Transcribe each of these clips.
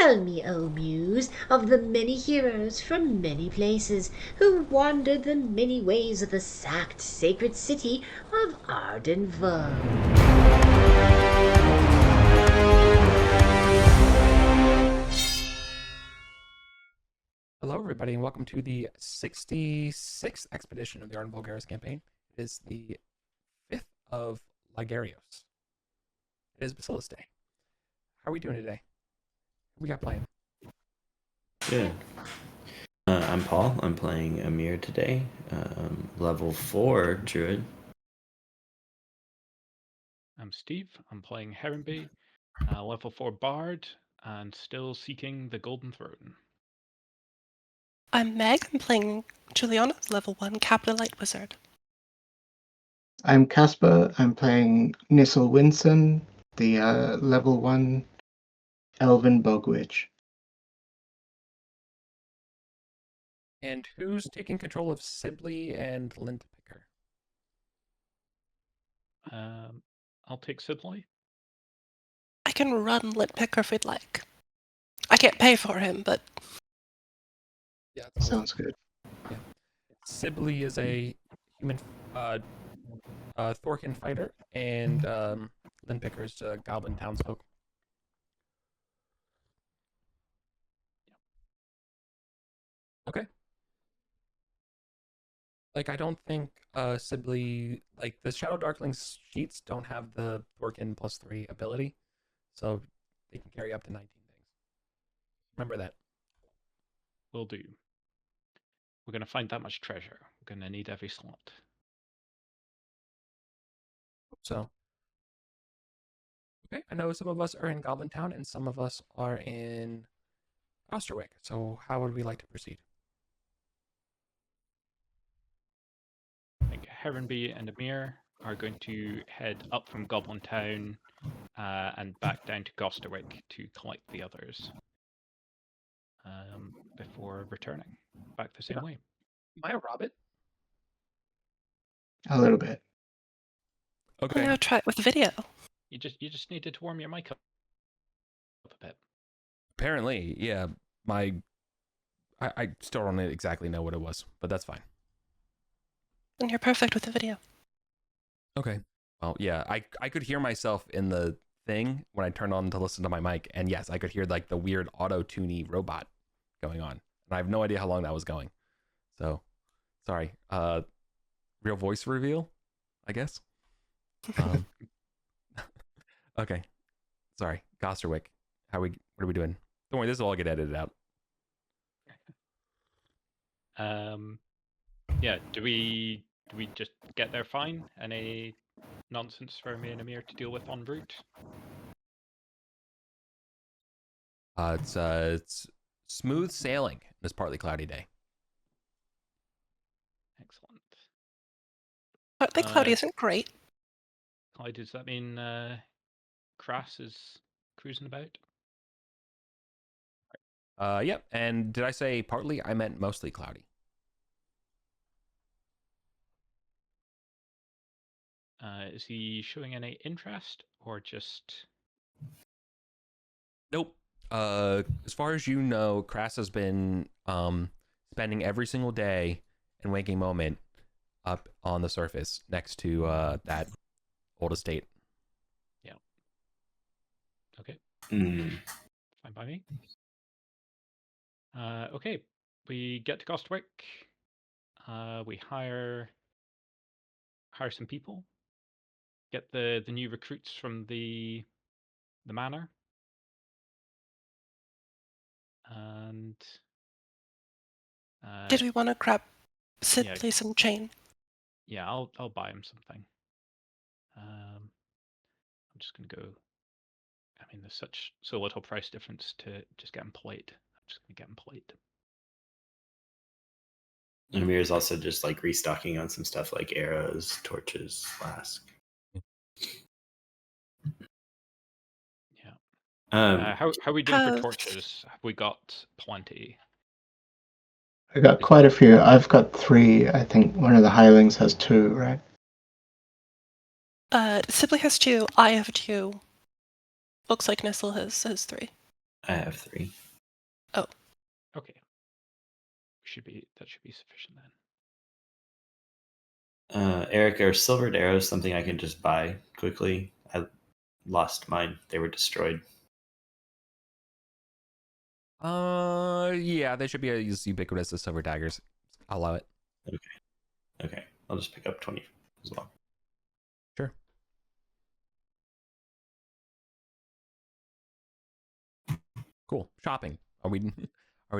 Tell me, O Muse, of the many heroes from many places who wandered the many ways of the sacked sacred city of Arden. Hello, everybody, and welcome to the 66th expedition of the Arden Vulgaris campaign. It is the 5th of Ligarios. It is Bacillus Day. How are we doing today? What we got playing? Good. I'm Paul. I'm playing Amir today. Level 4 Druid. I'm Steve. I'm playing Heronby, level 4 Bard, and still seeking the Golden Throne. I'm Meg. I'm playing Juliana, level 1 Capital Light Wizard. I'm Casper. I'm playing Nissel Winson, the level 1 Elven Bog Witch. And who's taking control of Sibley and Lint Picker? I'll take Sibley. I can run Lit Picker if we'd like. I can't pay for him, but... Yeah, Sounds good. Yeah. Sibley is a human Thorkin fighter, and Lint Picker is a goblin townsfolk. Okay. Like, I don't think Sibley, like, the Shadow Darkling's sheets don't have the Thorkin +3 ability, so they can carry up to 19 things. Remember that. Will do. We're going to find that much treasure. We're going to need every slot. So, okay, I know some of us are in Goblin Town and some of us are in Osterwick, so how would we like to proceed? I think Heronby and Amir are going to head up from Goblin Town and back down to Gosterwick to collect the others before returning back the same way. Am I a rabbit? A little bit. Okay. Now try it with video. You just needed to warm your mic up a bit. Apparently, yeah. I still don't exactly know what it was, but that's fine. And you're perfect with the video. Okay. Well, yeah, I could hear myself in the thing when I turned on to listen to my mic, and yes, I could hear like the weird auto-tuney robot going on, and I have no idea how long that was going. So, sorry. Real voice reveal, I guess. Okay. Sorry, Gosterwick. What are we doing? Don't worry, this will all get edited out. Yeah. Do we just get there fine? Any nonsense for me and Amir to deal with en route? It's smooth sailing this partly cloudy day. Excellent. Partly cloudy isn't great. Clyde, does that mean Crass is cruising about? Yep. And did I say partly? I meant mostly cloudy. Is he showing any interest or just... Nope. As far as you know, Crass has been spending every single day and waking moment up on the surface next to that old estate. Yeah. Okay. Mm. Fine by me. Okay. We get to Gostwick. We hire some people. Get the new recruits from the manor. And Did we want to grab Sibley some chain? Yeah, I'll buy him something. I'm just gonna go. I mean, there's so little price difference to just get him plate. I'm just gonna get him plate. Amir's also just like restocking on some stuff like arrows, torches, flask. Yeah. How are we doing for torches? Have we got plenty? I got quite a few. I've got 3. I think one of the hirelings has 2, right? Sibley has 2. I have 2. Looks like Nissel has 3. I have 3. Okay. That should be sufficient then. Eric, are silvered arrows something I can just buy quickly? I lost mine. They were destroyed. Yeah, they should be as ubiquitous as silver daggers. I'll allow it. Okay. I'll just pick up 20 as well. Sure. Cool. Shopping. Are we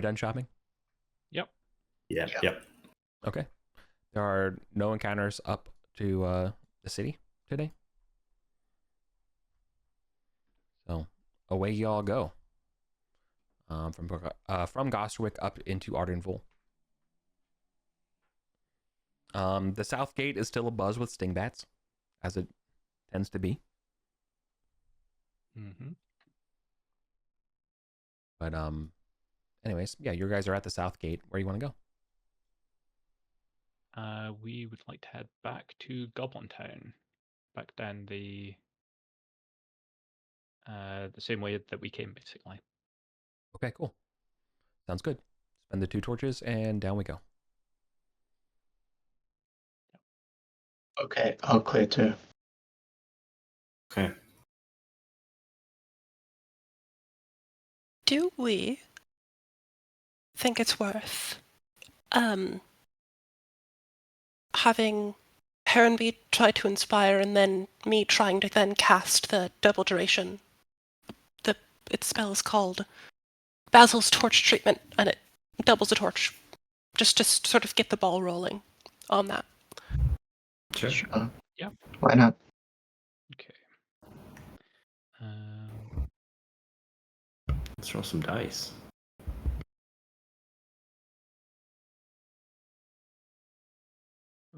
done shopping? Yep. Yep. Okay. There are no encounters up to the city today. So away y'all go. From Gostwick up into Ardenville. The south gate is still abuzz with stingbats, as it tends to be. Mm-hmm. But anyways, yeah, you guys are at the south gate. Where you want to go? We would like to head back to Goblin Town, back down the same way that we came, basically. Okay, cool. Sounds good. Spend the 2 torches and down we go. Okay, I'll clear too. Okay. Do we think it's worth having Heronby try to inspire and then me trying to then cast the double duration? Its spell is called Basil's Torch Treatment, and it doubles the torch. Just to sort of get the ball rolling on that. Sure. Sure. Yeah. Why not? Okay. Let's roll some dice.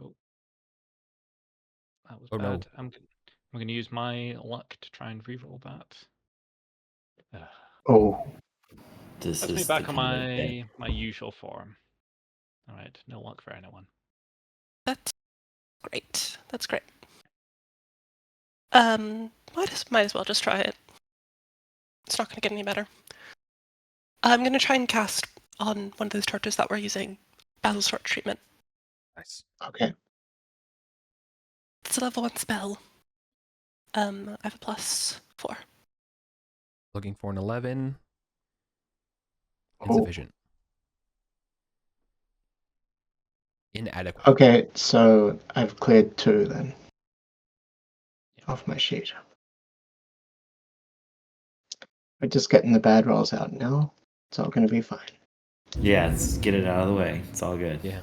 Oh, that was Oh, no. bad. I'm going to use my luck to try and reroll that. Oh, This That's me is back the on kind of thing. my usual form. All right, no luck for anyone. That's great. That's great. Might as well just try it. It's not going to get any better. I'm going to try and cast on one of those torches that we're using Basil's Torch Treatment. Nice. okay. It's a level 1 spell. I have a +4. Looking for an 11. Oh. Insufficient. Inadequate. Okay, so I've cleared 2 then. Off my sheet. We're just getting the bad rolls out now. It's all going to be fine. Yeah, let's get it out of the way. It's all good. Yeah.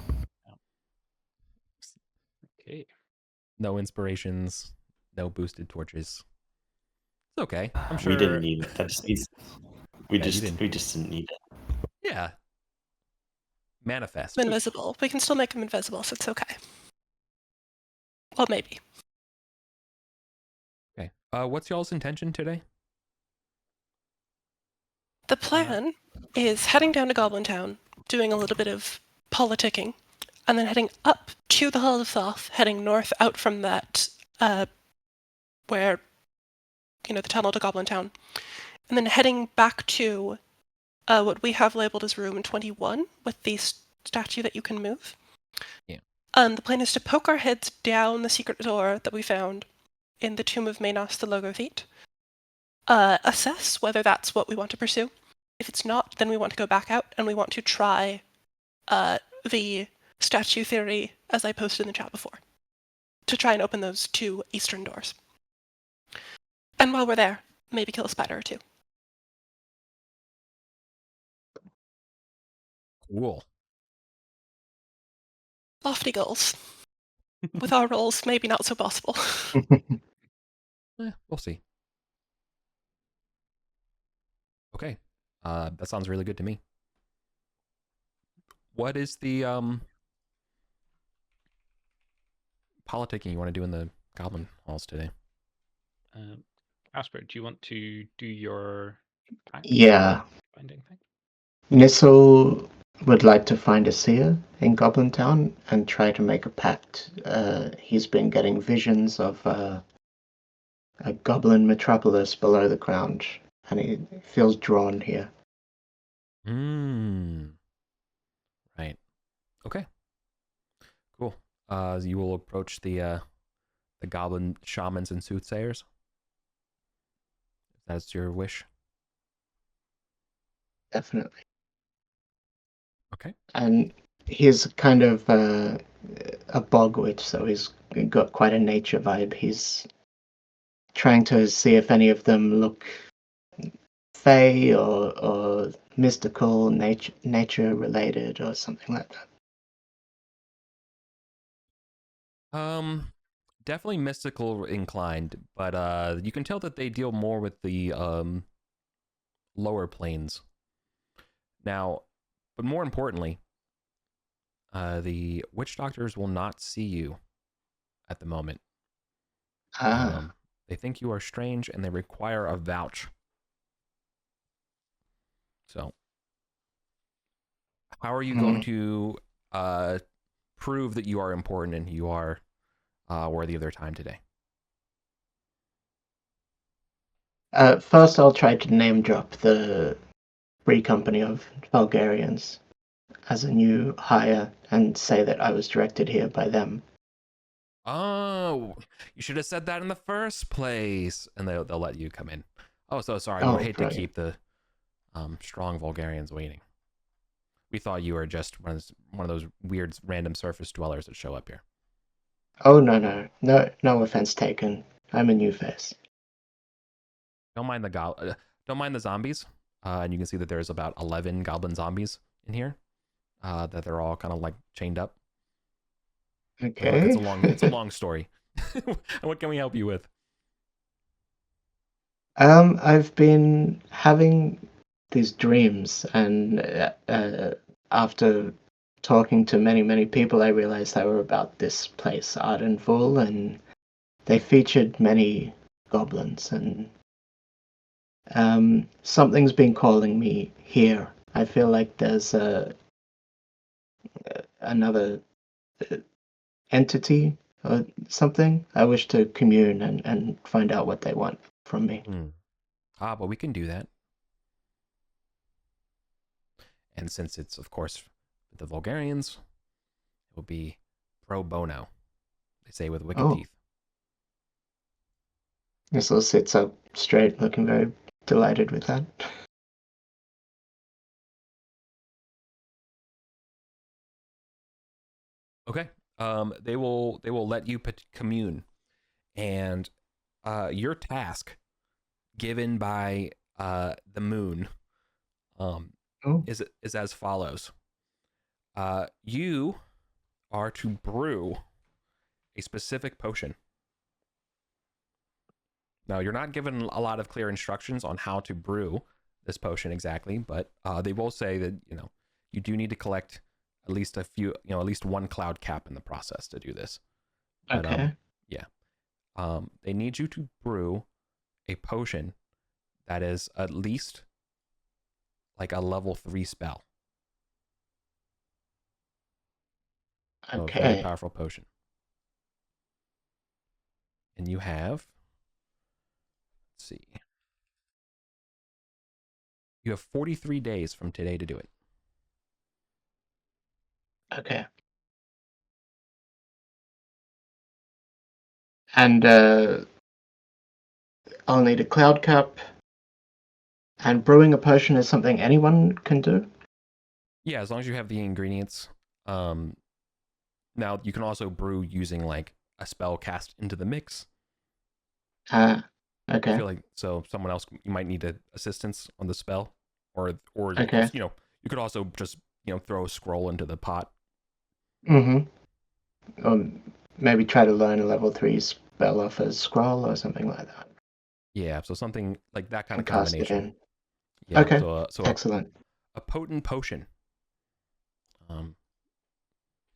Okay. No inspirations. No boosted torches. It's okay. I'm sure We didn't need it. That just means we Yeah, you just didn't. didn't need it. Yeah. Manifest. I'm invisible. We can still make him invisible, so it's okay. Well, maybe. Okay. What's y'all's intention today? The plan is heading down to Goblin Town, doing a little bit of politicking, and then heading up to the Hall of Thoth, heading north out from that, where, the tunnel to Goblin Town, and then heading back to what we have labeled as room 21 with the statue that you can move. Yeah. The plan is to poke our heads down the secret door that we found in the tomb of Manos the Logothete, assess whether that's what we want to pursue. If it's not, then we want to go back out and we want to try the statue theory as I posted in the chat before, to try and open those 2 eastern doors. And while we're there, maybe kill a spider or 2. Cool. Lofty goals. With our rolls, maybe not so possible. We'll see. Okay. That sounds really good to me. What is the politicking you want to do in the Goblin Halls today? Asper, do you want to do your Yeah. finding thing? Nissel would like to find a seer in Goblin Town and try to make a pact. He's been getting visions of a goblin metropolis below the ground, and he feels drawn here. Right. Okay. Cool. You will approach the goblin shamans and soothsayers. That's your wish. Definitely. Okay. And he's kind of a bog witch, so he's got quite a nature vibe. He's trying to see if any of them look fey or mystical, nature related, or something like that. Definitely mystical inclined, but you can tell that they deal more with the lower planes. Now, but more importantly, the witch doctors will not see you at the moment. They think you are strange and they require a vouch. So, how are you going to prove that you are important and you are worthy of their time today? First, I'll try to name drop the free company of Vulgarians as a new hire and say that I was directed here by them. Oh, you should have said that in the first place, and they'll let you come in. Oh, so sorry. Oh, We'd hate right. to keep the strong Vulgarians waiting. We thought you were just one of those weird random surface dwellers that show up here. Oh, no offense taken. I'm a new face. Don't mind the zombies. And you can see that there's about 11 goblin zombies in here. That they're all kind of like chained up. Okay. Look, it's a long story. What can we help you with? I've been having these dreams, and after talking to many people, I realized they were about this place, Arden, and they featured many goblins, and something's been calling me here. I feel like there's another entity or something. I wish to commune and find out what they want from me. But we can do that. And since it's, of course, the Vulgarians, it will be pro bono. They say with wicked teeth. Nissel sits up straight, looking very delighted with that. Okay. They will let you commune, and your task given by the moon is as follows. You are to brew a specific potion. Now, you're not given a lot of clear instructions on how to brew this potion exactly, but they will say that you do need to collect at least at least one cloud cap in the process to do this. But, okay. They need you to brew a potion that is at least like a level 3 spell. Okay. So a very powerful potion. And you have, let's see, you have 43 days from today to do it. Okay. And I'll need a cloud cap. And brewing a potion is something anyone can do? Yeah, as long as you have the ingredients. Now, you can also brew using like a spell cast into the mix. Okay. I feel like someone else, you might need assistance on the spell, or okay. You could also just throw a scroll into the pot. Or maybe try to learn a level 3 spell off a scroll or something like that. Yeah, so something like that kind of cast combination. It in. Yeah, okay. So excellent. A potent potion. And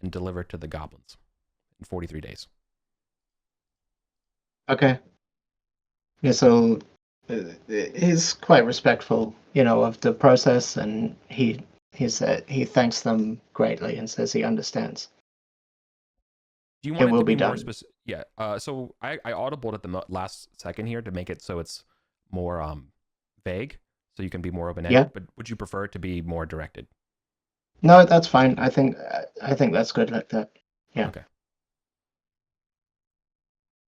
deliver it to the goblins in 43 days. Okay. Yeah, so he's quite respectful, of the process, and he thanks them greatly and says he understands. Do you want it will to be be more done. specific? Yeah. So I audibled at the last second here to make it so it's more vague, so you can be more open-ended. Yeah. But would you prefer it to be more directed? No, that's fine. I think that's good like that. Yeah. Okay.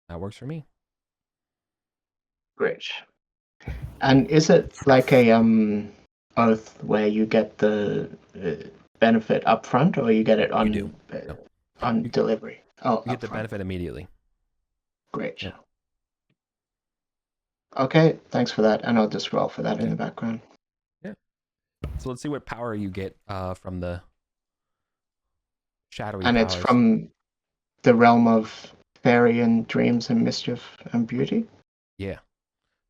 That works for me. Great. And is it like a oath where you get the benefit up front, or you get it on do. No. on You- delivery? Oh, You get the upfront. benefit immediately. Great. Yep. Okay, thanks for that, and I'll just roll for that in Okay. the background. Yeah. So let's see what power you get from the shadowy And powers. it's from the realm of fairy and dreams and mischief and beauty. Yeah.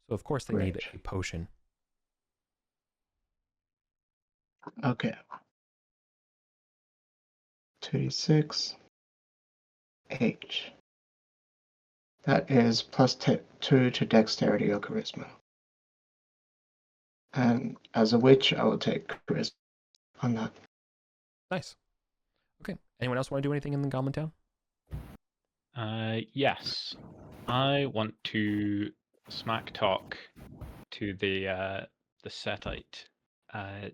So of course they need Great. a potion. Okay. 2d6. 8. That is plus 2 to dexterity or charisma. And as a witch, I will take charisma on that. Nice. Okay. Anyone else want to do anything in the Goblin Town? Yes. I want to smack talk to the Setite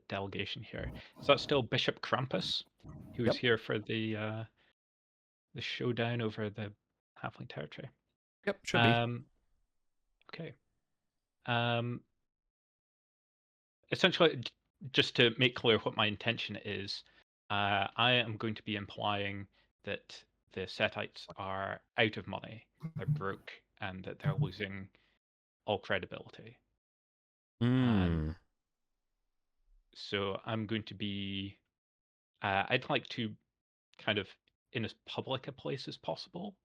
delegation here. Is that still Bishop Krampus? He was Yep. here for the showdown over the Halfling territory. Yep, should be. Okay. Essentially, just to make clear what my intention is, I am going to be implying that the Setites are out of money, they're broke, and that they're losing all credibility. So I'm going to be. I'd like to kind of in as public a place as possible,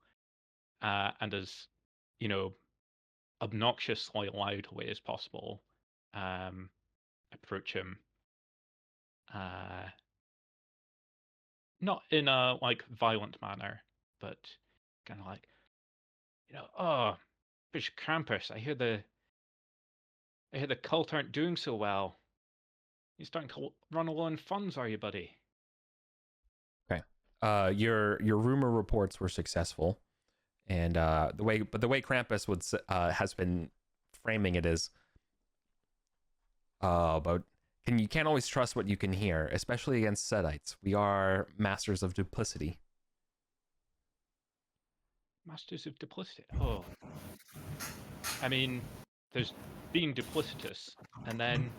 and as obnoxiously loud a way as possible. Approach him. Not in a like violent manner, but kind of like, oh, Bishop Krampus, I hear the cult aren't doing so well. You're starting to run low on funds, are you, buddy? Okay. Your rumor reports were successful, and the way Krampus would has been framing it is, but you can't always trust what you can hear, especially against Setites. We are masters of duplicity. Masters of duplicity. Oh, I mean, there's being duplicitous, and then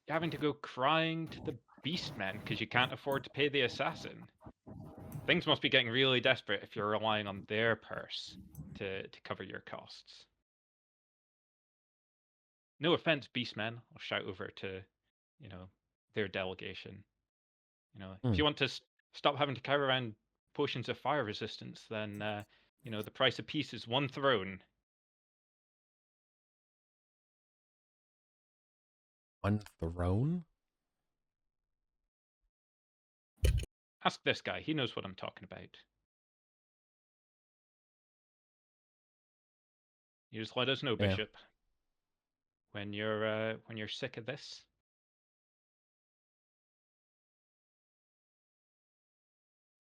having to go crying to the beastmen because you can't afford to pay the assassin. Things must be getting really desperate if you're relying on their purse to cover your costs. No offense, beastmen. I'll shout over to, their delegation. If you want to stop having to carry around potions of fire resistance, then, the price of peace is one throne. One throne? Ask this guy. He knows what I'm talking about. You just let us know, Yeah. Bishop, when you're sick of this.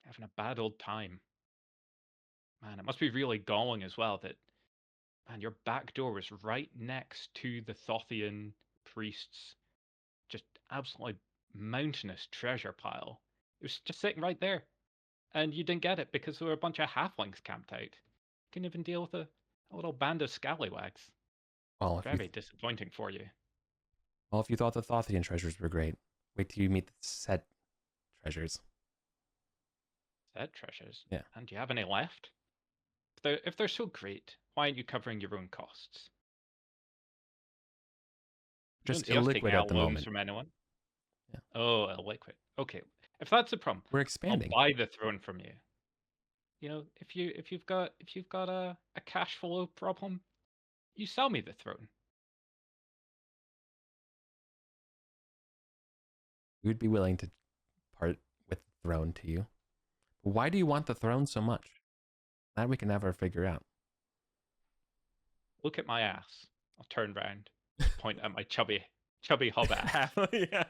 Having a bad old time. Man, it must be really galling as well that, man, your back door was right next to the Thothian priest's just absolutely mountainous treasure pile. It was just sitting right there. And you didn't get it because there were a bunch of halflings camped out. Couldn't even deal with a little band of scallywags. Well, Very disappointing for you. Well, if you thought the Thothian treasures were great, wait till you meet the Set treasures. Set treasures? Yeah. And do you have any left? If they're so great, why aren't you covering your own costs? Just Don't see us taking illiquid out at the loans moment. from anyone. Yeah. Oh, illiquid. Okay. If that's the problem, We're expanding. I'll buy the throne from you. If you've got a cash flow problem, you sell me the throne. We would be willing to part with the throne to you. But why do you want the throne so much? That we can never figure out. Look at my ass. I'll turn round, point at my chubby hobbit ass. Yeah.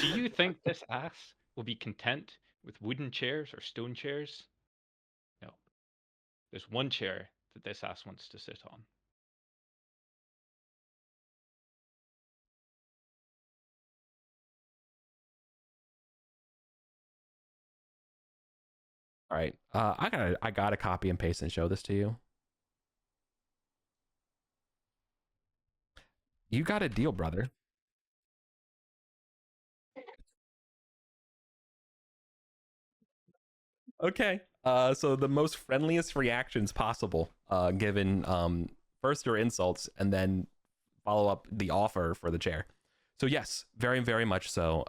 Do you think this ass will be content with wooden chairs or stone chairs? No. There's one chair that this ass wants to sit on. All right. I gotta copy and paste and show this to you. You got a deal, brother. Okay. So the most friendliest reactions possible, given first your insults and then follow up the offer for the chair. So yes, very, very much so.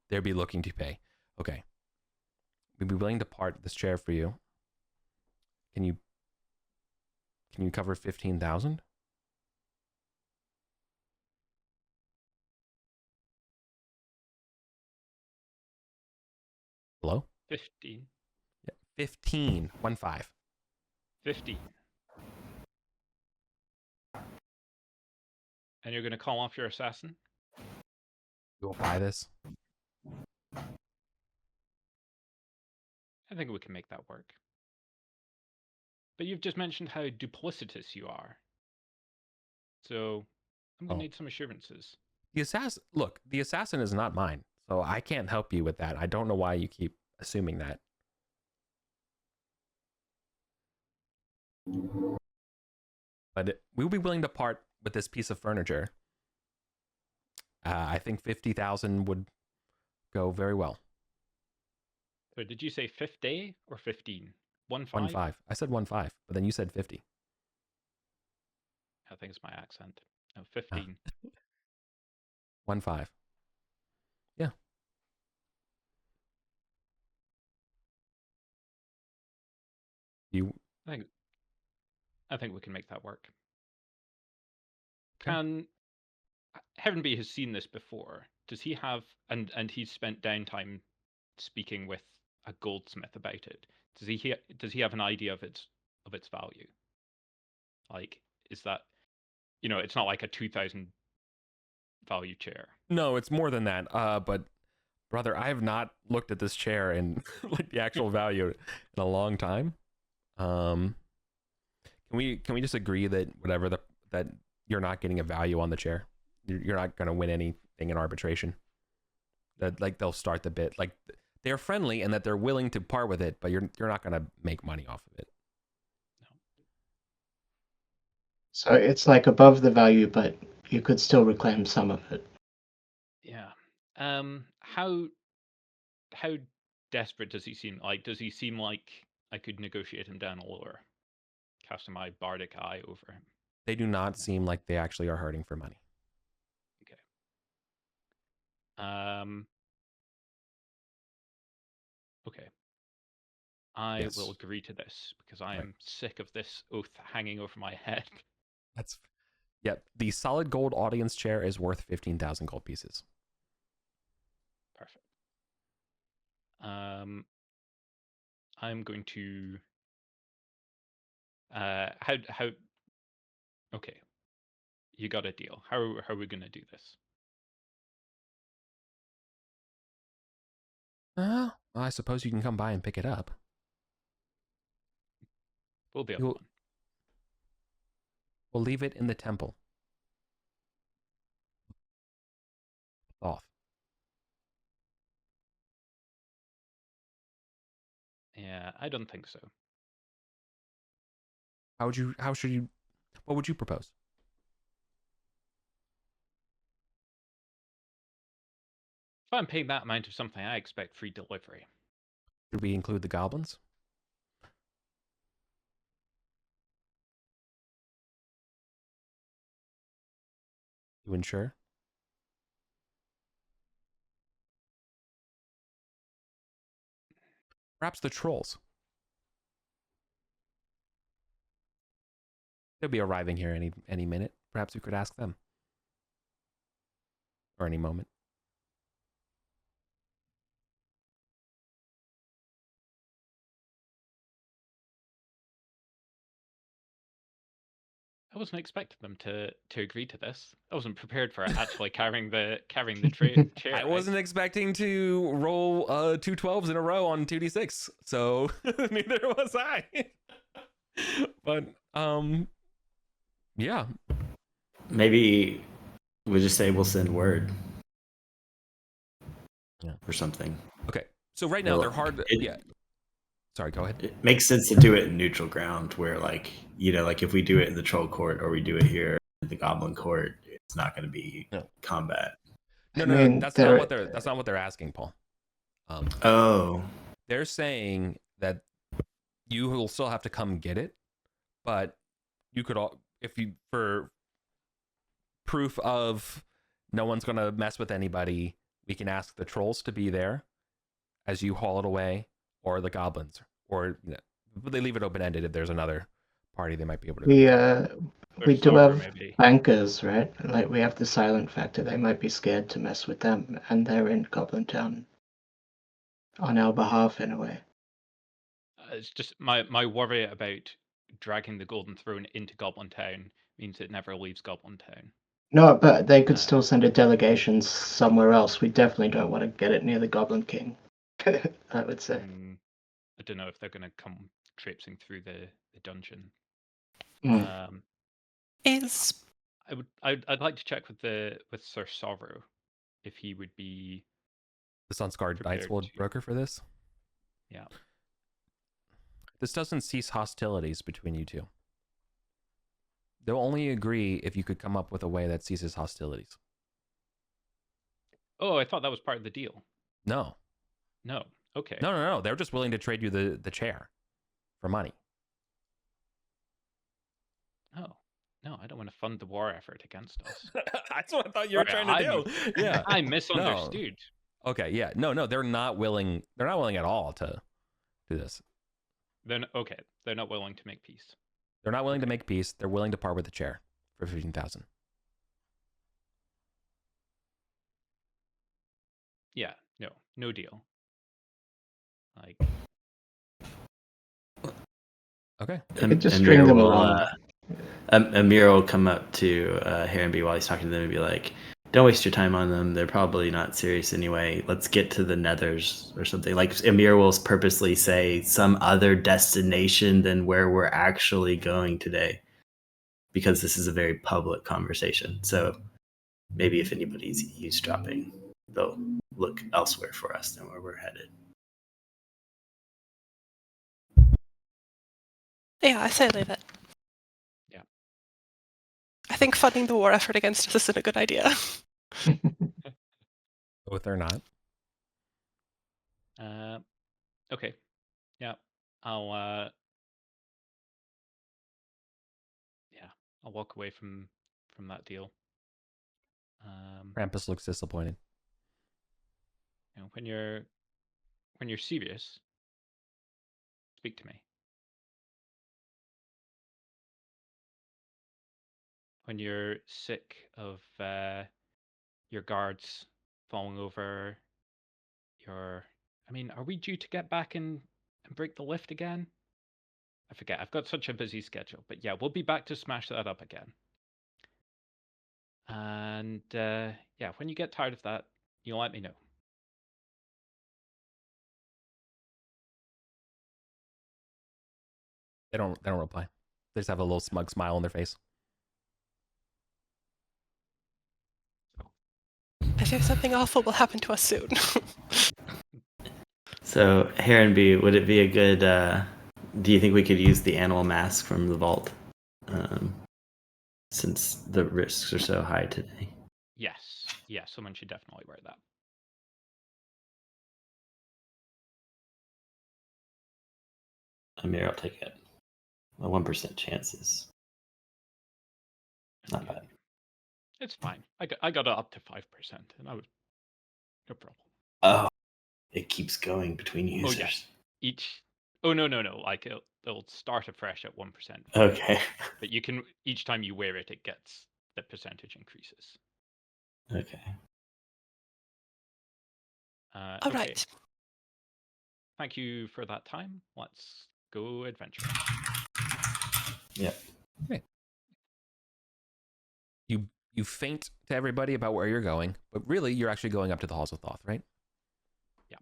They'll be looking to pay. Okay. We'd be willing to part this chair for you. Can you cover 15,000? Hello? 15. Yeah, 15. 1-5. 15. And you're going to call off your assassin? You will buy this? I think we can make that work. But you've just mentioned how duplicitous you are. So I'm going to need some assurances. The assassin is not mine, so I can't help you with that. I don't know why you keep assuming that. But we'll be willing to part with this piece of furniture. I think 50,000 would go very well. So did you say 50 or 15? 1-5? 1-5. I said 1-5, but then you said 50. I think it's my accent. No, 15. 1-5. Yeah. I think we can make that work. Heavenby has seen this before. Does he have and he's spent downtime speaking with a goldsmith about it? Does he have an idea of its value? Like, is that, it's not like a 2,000 value chair. No, it's more than that. But brother, I have not looked at this chair and like the actual value in a long time. Can we just agree that that you're not getting a value on the chair? You're not going to win anything in arbitration. That like they'll start the bid, like they're friendly and that they're willing to part with it, but you're not going to make money off of it. No. So it's like above the value, but you could still reclaim some of it. Yeah. How desperate does he seem? Like, does he seem like I could negotiate him down a lower, casting my bardic eye over him? They do not seem like they actually are hurting for money. Okay. Okay. I will agree to this because I am sick of this oath hanging over my head. The solid gold audience chair is worth 15,000 gold pieces. Perfect. I'm going to how okay. You got a deal. How are we gonna do this? Well, I suppose you can come by and pick it up. We'll be able to. We'll leave it in the temple. Off. Yeah, I don't think so. What would you propose? If I'm paying that amount of something, I expect free delivery. Should we include the goblins? To ensure? Perhaps the trolls. They'll be arriving here any minute. Perhaps we could ask them. Or any moment. I wasn't expecting them to agree to this. I wasn't prepared for actually carrying the chair. I wasn't expecting to roll 2 12s in a row on 2d6, so neither was I. But yeah. Maybe we just say we'll send word. Yeah. Or something. Okay. So right now they're hard. Yeah. Sorry, go ahead. It makes sense to do it in neutral ground, where like if we do it in the troll court or we do it here in the goblin court, it's not going to be combat. No, I no, mean, that's there- not what they're asking, Paul. Oh, They're saying that you will still have to come get it, but you could all, if you, for proof of no one's going to mess with anybody, we can ask the trolls to be there as you haul it away, or the goblins, or they leave it open ended. If there's another party, they might be able to. we Or do Zorro, have maybe. bankers, right? Like we have the silent factor. They might be scared to mess with them, and they're in Goblin Town on our behalf in a way. It's just my worry about dragging the Golden Throne into Goblin Town means it never leaves Goblin Town. No, but they could still send a delegation somewhere else. We definitely don't want to get it near the Goblin King. I would say. I don't know if they're going to come traipsing through the dungeon. Mm. I'd like to check with Sir Sorrow if he would be the Sunscarred Knightswood broker for this. Yeah. This doesn't cease hostilities between you two. They'll only agree if you could come up with a way that ceases hostilities. Oh, I thought that was part of the deal. No. No. Okay. No. They're just willing to trade you the chair for money. Oh. No, I don't want to fund the war effort against us. That's what I thought you were trying to do. Yeah. I misunderstood. No. Okay, yeah. No, they're not willing. They're not willing at all to do this. They're not willing to make peace. They're not willing to make peace. They're willing to part with the chair for 15,000. Yeah, no deal. Like, okay. You could just string them along. Amir will come up to Harenby while he's talking to them and be like, "Don't waste your time on them. They're probably not serious anyway. Let's get to the Nethers or something." Like Amir will purposely say some other destination than where we're actually going today, because this is a very public conversation. So maybe if anybody's eavesdropping, they'll look elsewhere for us than where we're headed. Yeah, I say leave it. Yeah. I think funding the war effort against us isn't a good idea. Both are not. Okay. Yeah. I'll walk away from that deal. Krampus looks disappointed. When you're serious, speak to me. When you're sick of your guards falling over are we due to get back and break the lift again? I forget. I've got such a busy schedule. But yeah, we'll be back to smash that up again. And when you get tired of that, you'll let me know. They don't reply. They just have a little smug smile on their face. I fear something awful will happen to us soon. So, Harenby, would it be a good... do you think we could use the animal mask from the vault? Since the risks are so high today. Yes. Yeah, someone should definitely wear that. Amir, I'll take it. A 1% chances. Not bad. It's fine. I got it up to 5%, and I was no problem. Oh, it keeps going between users. Oh, yes. No. Like it'll start afresh at 1%. Okay. But you can each time you wear it, it gets the percentage increases. Okay. All okay. right. Thank you for that time. Let's go adventure. Yep. Okay. You faint to everybody about where you're going, but really you're actually going up to the Halls of Thoth, right? Yeah.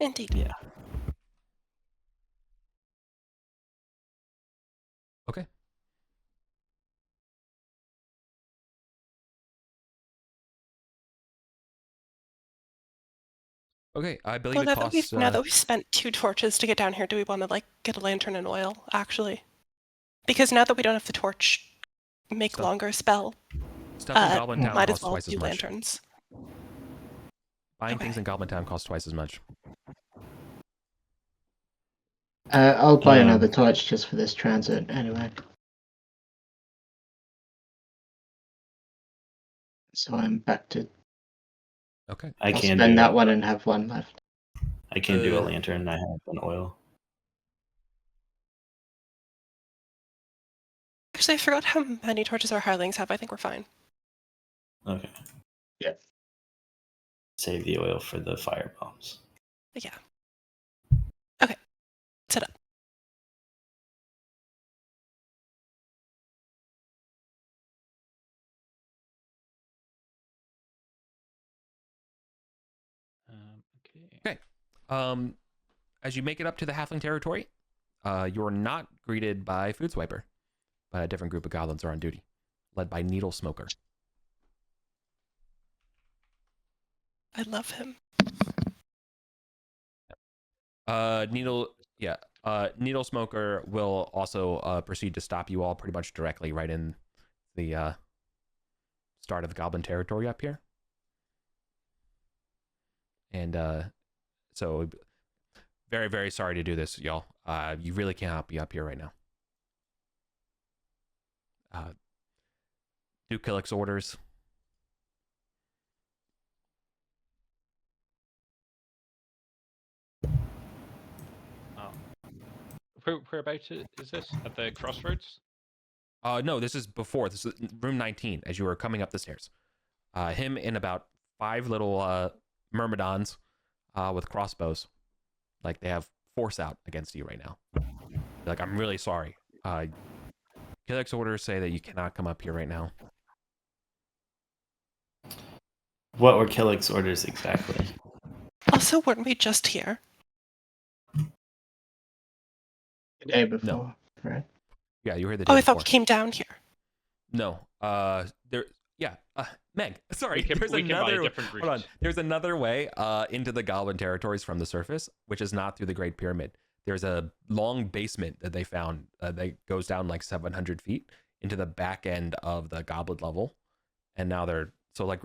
Indeed. Yeah. Okay. Okay, I believe Well, it costs. now that we've spent 2 torches to get down here, do we want to like get a lantern and oil? Actually, because now that we don't have the torch, make Stuff- longer spell. Stuff in Goblin Town Might as costs well twice as do much. lanterns. Buying Okay. things in Goblin Town costs twice as much. I'll buy another torch just for this transit anyway. So I'm back to. Okay. I I'll can spend do that it. one and have one left. I can do a lantern. I have an oil. Actually, I forgot how many torches our hirelings have. I think we're fine. Okay. Yeah. Save the oil for the fire bombs. But yeah. Okay. Set up. Okay. Okay. As you make it up to the halfling territory, you're not greeted by Food Swiper, but a different group of goblins are on duty, led by Needle Smoker. I love him. Needle Smoker will also proceed to stop you all pretty much directly right in the start of the goblin territory up here. And so very, very sorry to do this, y'all. You really cannot be up here right now. Do Killick's orders. Whereabouts is this? At the crossroads? No, this is before. This is room 19 as you were coming up the stairs. Him and about 5 little myrmidons with crossbows. Like, they have force out against you right now. Like, I'm really sorry. Killick's orders say that you cannot come up here right now. What were Killick's orders exactly? Also, weren't we just here? The day before, right? Yeah, you were here the day Oh, I before. thought we came down here. No. Meg, sorry. We can buy a different route. Hold on. There's another way into the goblin territories from the surface, which is not through the Great Pyramid. There's a long basement that they found that goes down like 700 feet into the back end of the goblin level. And now we're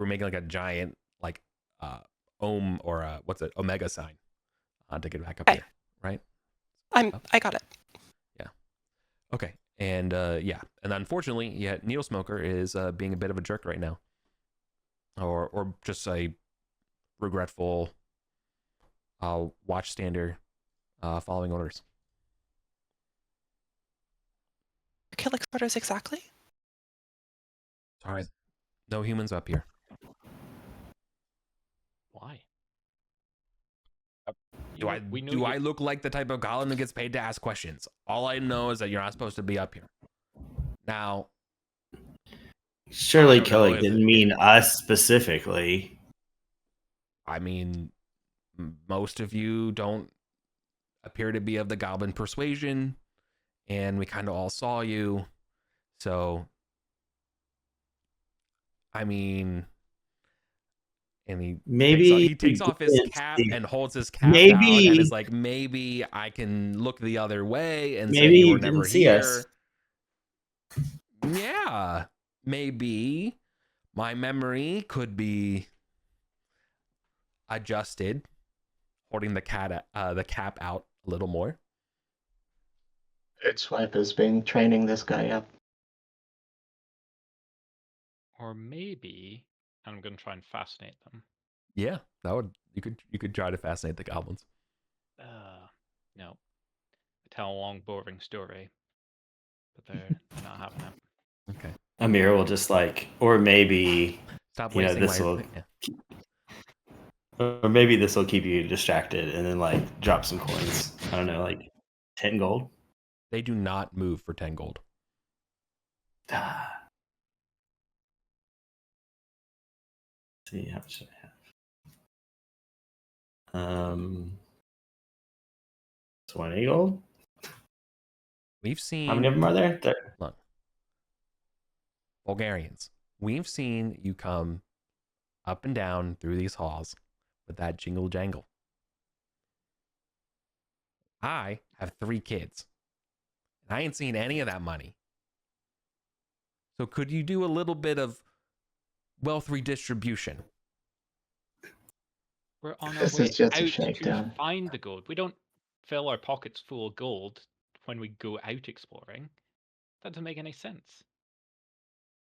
making like a giant like omega sign to get back up here, right? I got it. Yeah. Okay. And and unfortunately, Needle Smoker is being a bit of a jerk right now, or just a regretful watchstander following orders. Killick's orders exactly? Sorry, no humans up here. Why? Do I look like the type of goblin that gets paid to ask questions? All I know is that you're not supposed to be up here. Now, surely Killick didn't mean us specifically. I mean, most of you don't appear to be of the goblin persuasion, and we kind of all saw you. So, I mean, and he takes off his cap and holds his cap out and is like, maybe I can look the other way and say you were never here. Yeah, maybe my memory could be adjusted, holding the cap out a little more. Swiper's been training this guy up. Or maybe I'm going to try and fascinate them. Yeah, you could try to fascinate the goblins. No. I tell a long, boring story, but they're not having it. Okay. Amir will just or maybe stop wasting this will, or maybe this will keep you distracted, and then drop some coins. I don't know, 10 gold. They do not move for 10 gold. See how much I have. 20 gold. We've seen how many of them are there? Look, Vulgarians. We've seen you come up and down through these halls with that jingle jangle. I have 3 kids. And I ain't seen any of that money. So could you do a little bit of wealth redistribution? We're on our This way is just a out to shakedown. find the gold. We don't fill our pockets full of gold when we go out exploring. That doesn't make any sense.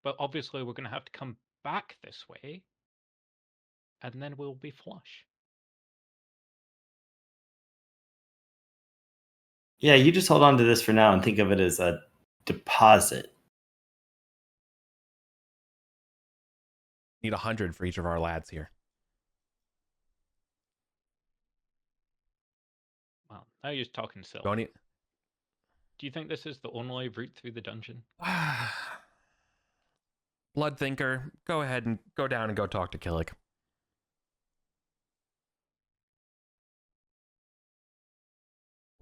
But obviously, we're going to have to come back this way, and then we'll be flush. Yeah, you just hold on to this for now and think of it as a deposit. Need 100 for each of our lads here. Well, now you're talking silly. Don't need... Do you think this is the only route through the dungeon? Blood Thinker, go ahead and go down and go talk to Killick.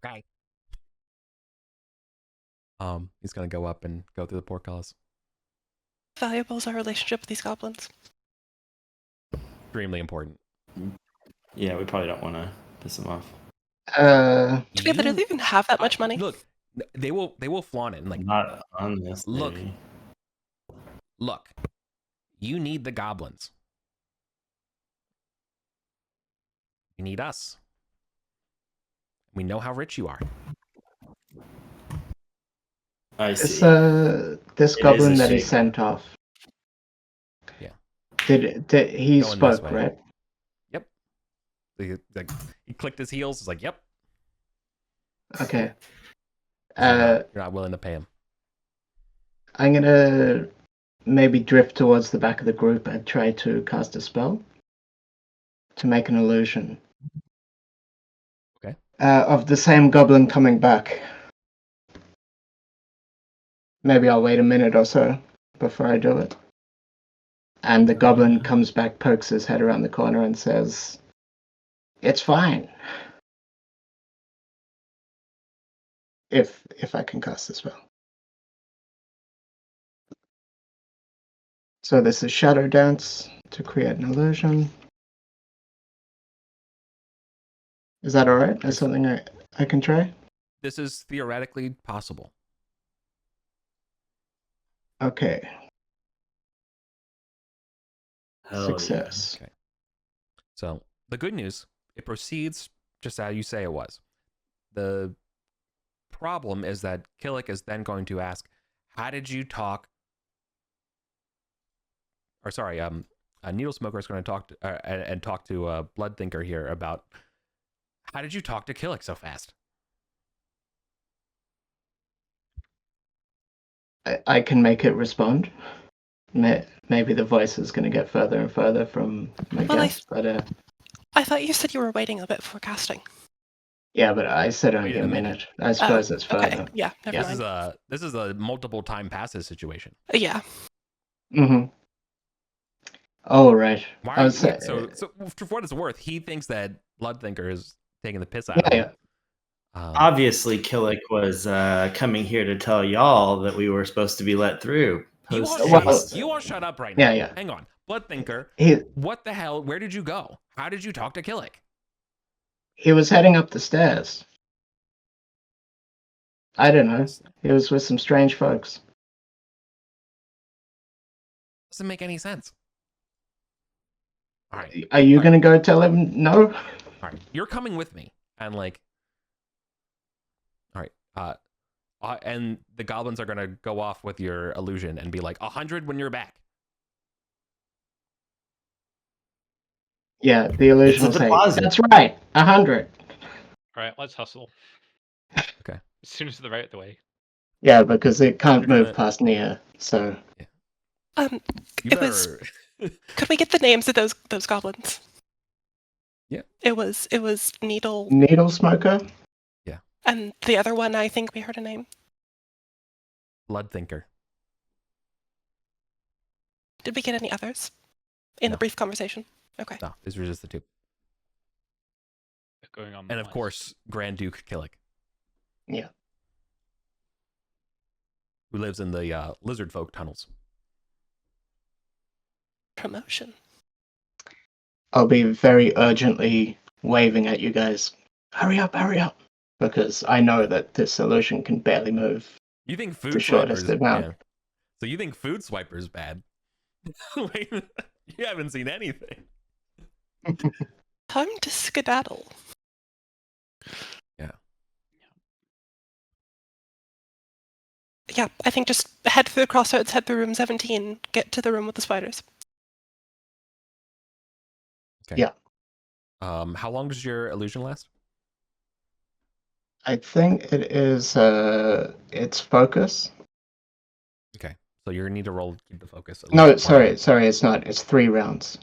Okay. He's gonna go up and go through the portcullis. Valuable is our relationship with these goblins. Extremely important. Yeah, we probably don't want to piss him off. Do we literally even have that much money? Look, they will flaunt it and like, Not on this. Look. maybe. look, you need the goblins. You need us. We know how rich you are. I This see. this It goblin is a that he shame. sent off. Yeah. Did he Going this spoke, way. right? Yep. He clicked his heels. He's like, "Yep." Okay. You're not willing to pay him. I'm gonna maybe drift towards the back of the group and try to cast a spell to make an illusion. Okay. Of the same goblin coming back. Maybe I'll wait a minute or so before I do it. And the goblin comes back, pokes his head around the corner, and says, "It's fine." If I can cast the spell. So this is Shadow Dance to create an illusion. Is that alright? That's something I can try? This is theoretically possible. Okay. Hell Success. Okay. So the good news, it proceeds just how you say it was. The problem is that Killick is then going to ask, "How did you talk?" Or sorry, Needle Smoker is going to talk to, talk to Blood Thinker here about, how did you talk to Killick so fast? I can make it respond. Maybe the voice is going to get further and further from my Well, guess, but I thought you said you were waiting a bit before casting. yeah, but I said only Wait a a minute. I suppose it's Okay, further. yeah, never Yeah. mind. This is a multiple time passes situation. Yeah. Mm-hmm. Oh, right. Why? I was So for what it's worth, he thinks that Blood Thinker is taking the piss out of him. yeah. Obviously, Killick was coming here to tell y'all that we were supposed to be let through. You all, Post-haste. you all shut up right now. Yeah. Hang on. Blood Thinker, He what the hell? Where did you go? How did you talk to Killick? he was heading up the stairs. I don't know. He was with some strange folks. Doesn't make any sense. All right. Are you All going to go tell him no? All right. You're coming with me. And like, all right. And the goblins are going to go off with your illusion and be like, 100 when you're back. Yeah, the illusion will It's a say, deposit. "That's right, 100. All right, let's hustle. Okay. As soon as they're out of the way. Yeah, because it can't You're move gonna- past Nia, so... You It was. better- Could we get the names of those goblins? Yeah. It was Needle, Needle Smoker? and the other one. I think we heard a name. Blood Thinker. Did we get any others in No. the brief conversation? Okay. No, these were just the two. Going on. And of course, Grand Duke Killick. Yeah. Who lives in the lizard folk tunnels. Promotion. I'll be very urgently waving at you guys. Hurry up, hurry up. because I know that this illusion can barely move You think the food shortest swipers? amount. Yeah. So you think food swipers bad? Wait, you haven't seen anything. Time to skedaddle. Yeah. Yeah, I think just head through the crossroads, head through room 17, get to the room with the spiders. Okay. Yeah. How long does your illusion last? I think it is its focus. Okay. So you're gonna need to roll to keep the focus. at No, least one. sorry, it's not. It's 3 rounds.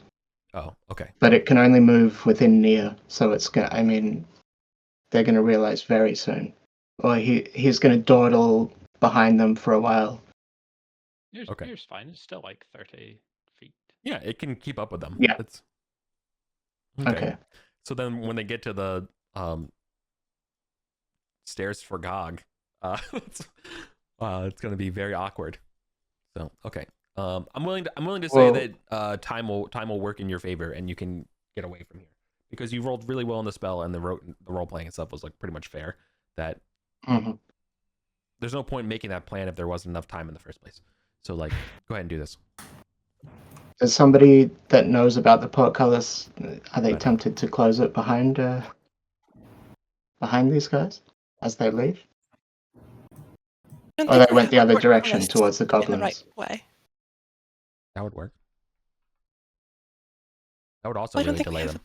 Oh, okay. But it can only move within near, so it's gonna. I mean, they're gonna realize very soon, or he's gonna dawdle behind them for a while. Okay. Yours fine. It's still like 30 feet. Yeah, it can keep up with them. Yeah. It's... Okay. So then when they get to the stairs for Gog, it's going to be very awkward. So, okay. I'm willing to say that time will work in your favor and you can get away from here. Because you rolled really well in the spell and the role playing itself was like pretty much fair. That there's no point in making that plan if there wasn't enough time in the first place. So like, go ahead and do this. Is somebody that knows about the portcullis, are they tempted to close it behind these guys as they leave? Or they went the other direction towards the goblins? In the right way. That would work. That would also really delay them.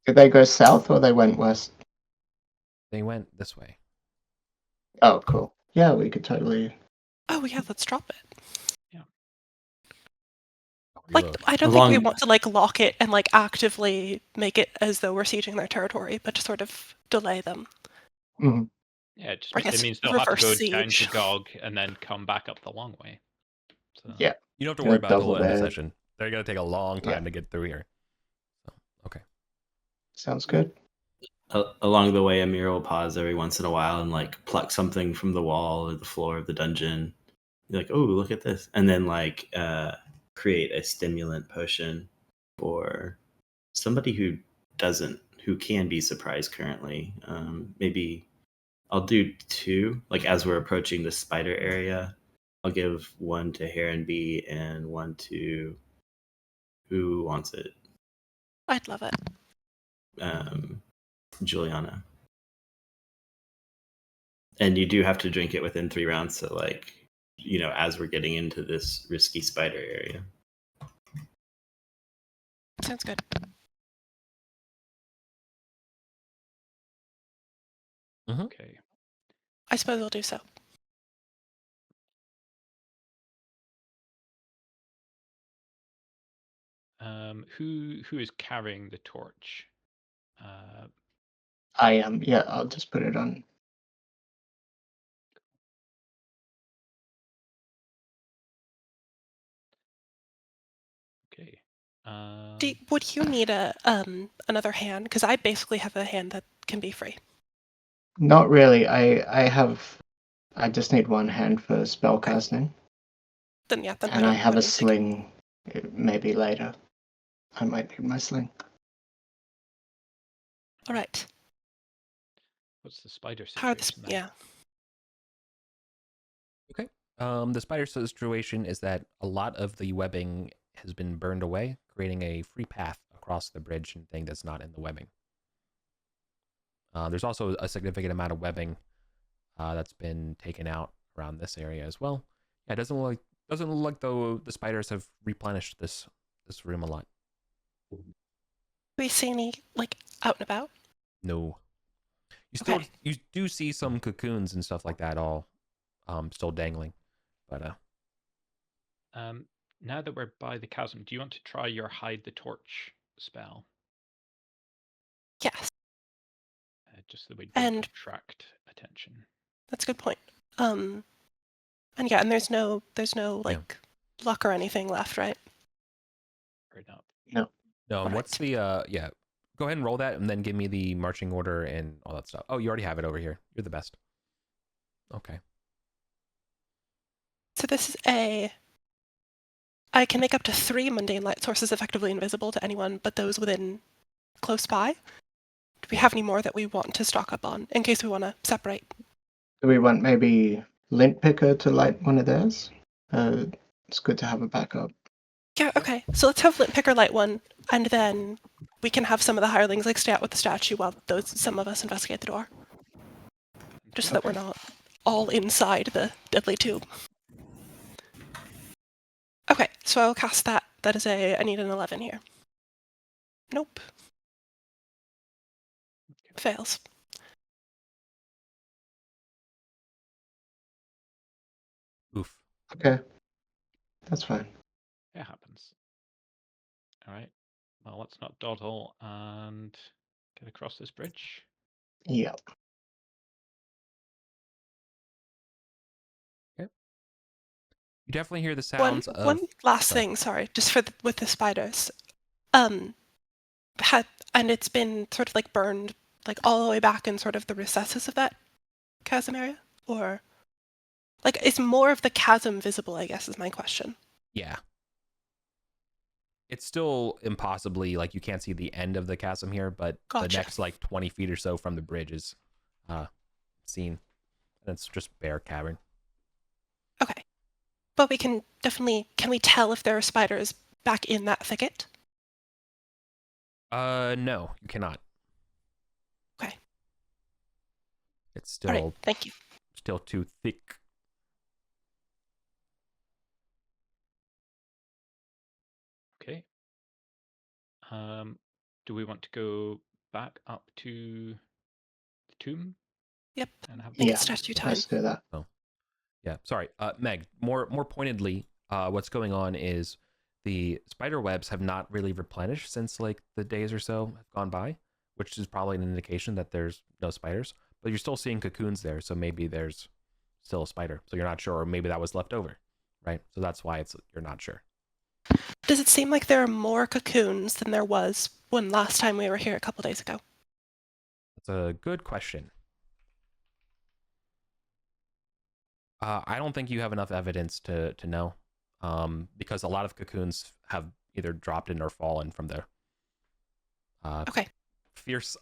Did they go south or they went west? They went this way. Oh, cool. Yeah, we could totally... Oh, yeah, let's drop it. Yeah. Like, I don't think we want to, like, lock it and, like, actively make it as though we're sieging their territory, but to sort of delay them. Mm-hmm. Yeah, it means they'll have to go siege. down to Gog and then come back up the long way. So. Yeah. You don't have to worry about the whole end of the session. They're going to take a long time to get through here. So, okay. Sounds good. Along the way, Amir will pause every once in a while and like pluck something from the wall or the floor of the dungeon. You're like, oh, look at this. And then like create a stimulant potion for somebody who can be surprised currently. Maybe I'll do 2. Like as we're approaching the spider area, I'll give 1 to Heron B and 1 to who wants it. I'd love it. Juliana. And you do have to drink it within 3 rounds, so like, as we're getting into this risky spider area. Sounds good. Okay. I suppose I'll do so. Who is carrying the torch? I am. Yeah, I'll just put it on. Okay. Would you need another hand? Because I basically have a hand that can be free. Not really. I just need 1 hand for spellcasting. Then yeah. And I have a sling. Maybe later. I might need my sling. All right. What's the spider situation? Yeah. Okay. The spider situation is that a lot of the webbing has been burned away, creating a free path across the bridge and thing that's not in the webbing. There's also a significant amount of webbing that's been taken out around this area as well. Yeah, it doesn't look like though the spiders have replenished this room a lot. Do we see any like out and about? No. You do see some cocoons and stuff like that all still dangling. But now that we're by the chasm, do you want to try your hide the torch spell? Yes. Just so we don't attract attention. That's a good point. And there's no like luck or anything left, right? Right now. No. And what's the Go ahead and roll that, and then give me the marching order and all that stuff. Oh, you already have it over here. You're the best. Okay. So this is I can make up to 3 mundane light sources effectively invisible to anyone but those within close by. we have any more that we want to stock up on in case we want to separate? Do we want maybe Lint Picker to light one of theirs? It's good to have a backup. Yeah, okay. So let's have Lint Picker light one, and then we can have some of the hirelings like stay out with the statue while some of us investigate the door. Just so that we're not all inside the deadly tube. Okay, so I'll cast that. That is I need an 11 here. Nope. Fails. Oof. Okay. That's fine. It happens. All right. Well, let's not dawdle and get across this bridge. Yeah. You definitely hear the sounds of... One last thing, sorry, just with the spiders. And it's been sort of like burned like all the way back in sort of the recesses of that chasm area? Or like is more of the chasm visible, I guess is my question. Yeah. It's still impossibly, like, you can't see the end of the chasm here, but Gotcha. the next, like, 20 feet or so from the bridge is seen. And it's just bare cavern. Okay. But we can we tell if there are spiders back in that thicket? No, you cannot. Okay. It's still... All right, thank you. Still too thick. Okay. Do we want to go back up to the tomb? Yep. And have I think Yeah, it's statue time. let's do that. Oh, yeah. Sorry, Meg. More pointedly, what's going on is the spider webs have not really replenished since like the days or so have gone by, which is probably an indication that there's no spiders. But you're still seeing cocoons there, so maybe there's still a spider. So you're not sure, or maybe that was left over, right? So that's why you're not sure. Does it seem like there are more cocoons than there was when last time we were here a couple days ago? That's a good question. I don't think you have enough evidence to know, because a lot of cocoons have either dropped in or fallen from the Okay. fierce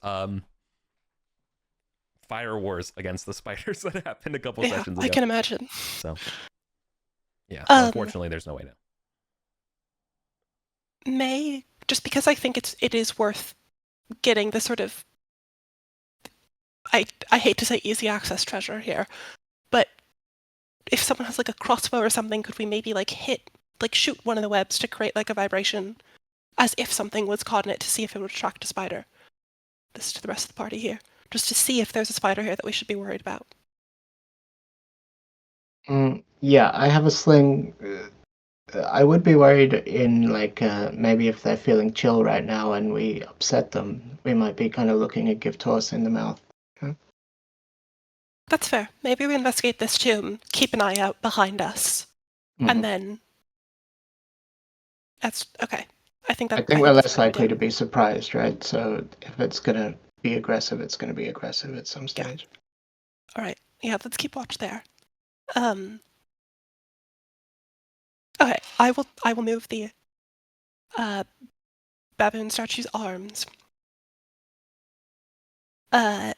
fire wars against the spiders that happened a couple sessions ago. I can imagine. So, yeah, so unfortunately, there's no way to. Just because I think it is worth getting the sort of, I hate to say easy access treasure here, but if someone has like a crossbow or something, could we maybe shoot one of the webs to create like a vibration as if something was caught in it to see if it would attract a spider? This to the rest of the party here, just to see if there's a spider here that we should be worried about. Yeah, I have a sling. I would be worried in maybe if they're feeling chill right now and we upset them, we might be kind of looking at give Taurus in the mouth. Okay? That's fair. Maybe we investigate this tomb, keep an eye out behind us, and then that's okay. I think we're less likely to be surprised, right? So if it's gonna be aggressive, it's gonna be aggressive at some stage. All right. Yeah, let's keep watch there. Okay, I will move the baboon statue's arms. And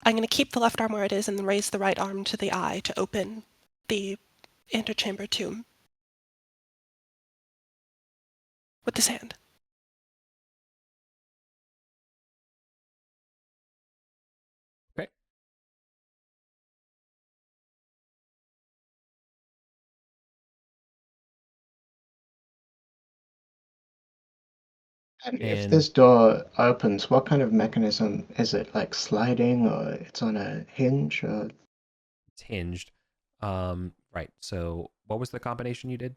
I'm going to keep the left arm where it is and raise the right arm to the eye to open the interchamber tomb with this hand. Okay. And if this door opens, what kind of mechanism is it? Like sliding, or it's on a hinge, or It's hinged. Right. So what was the combination you did?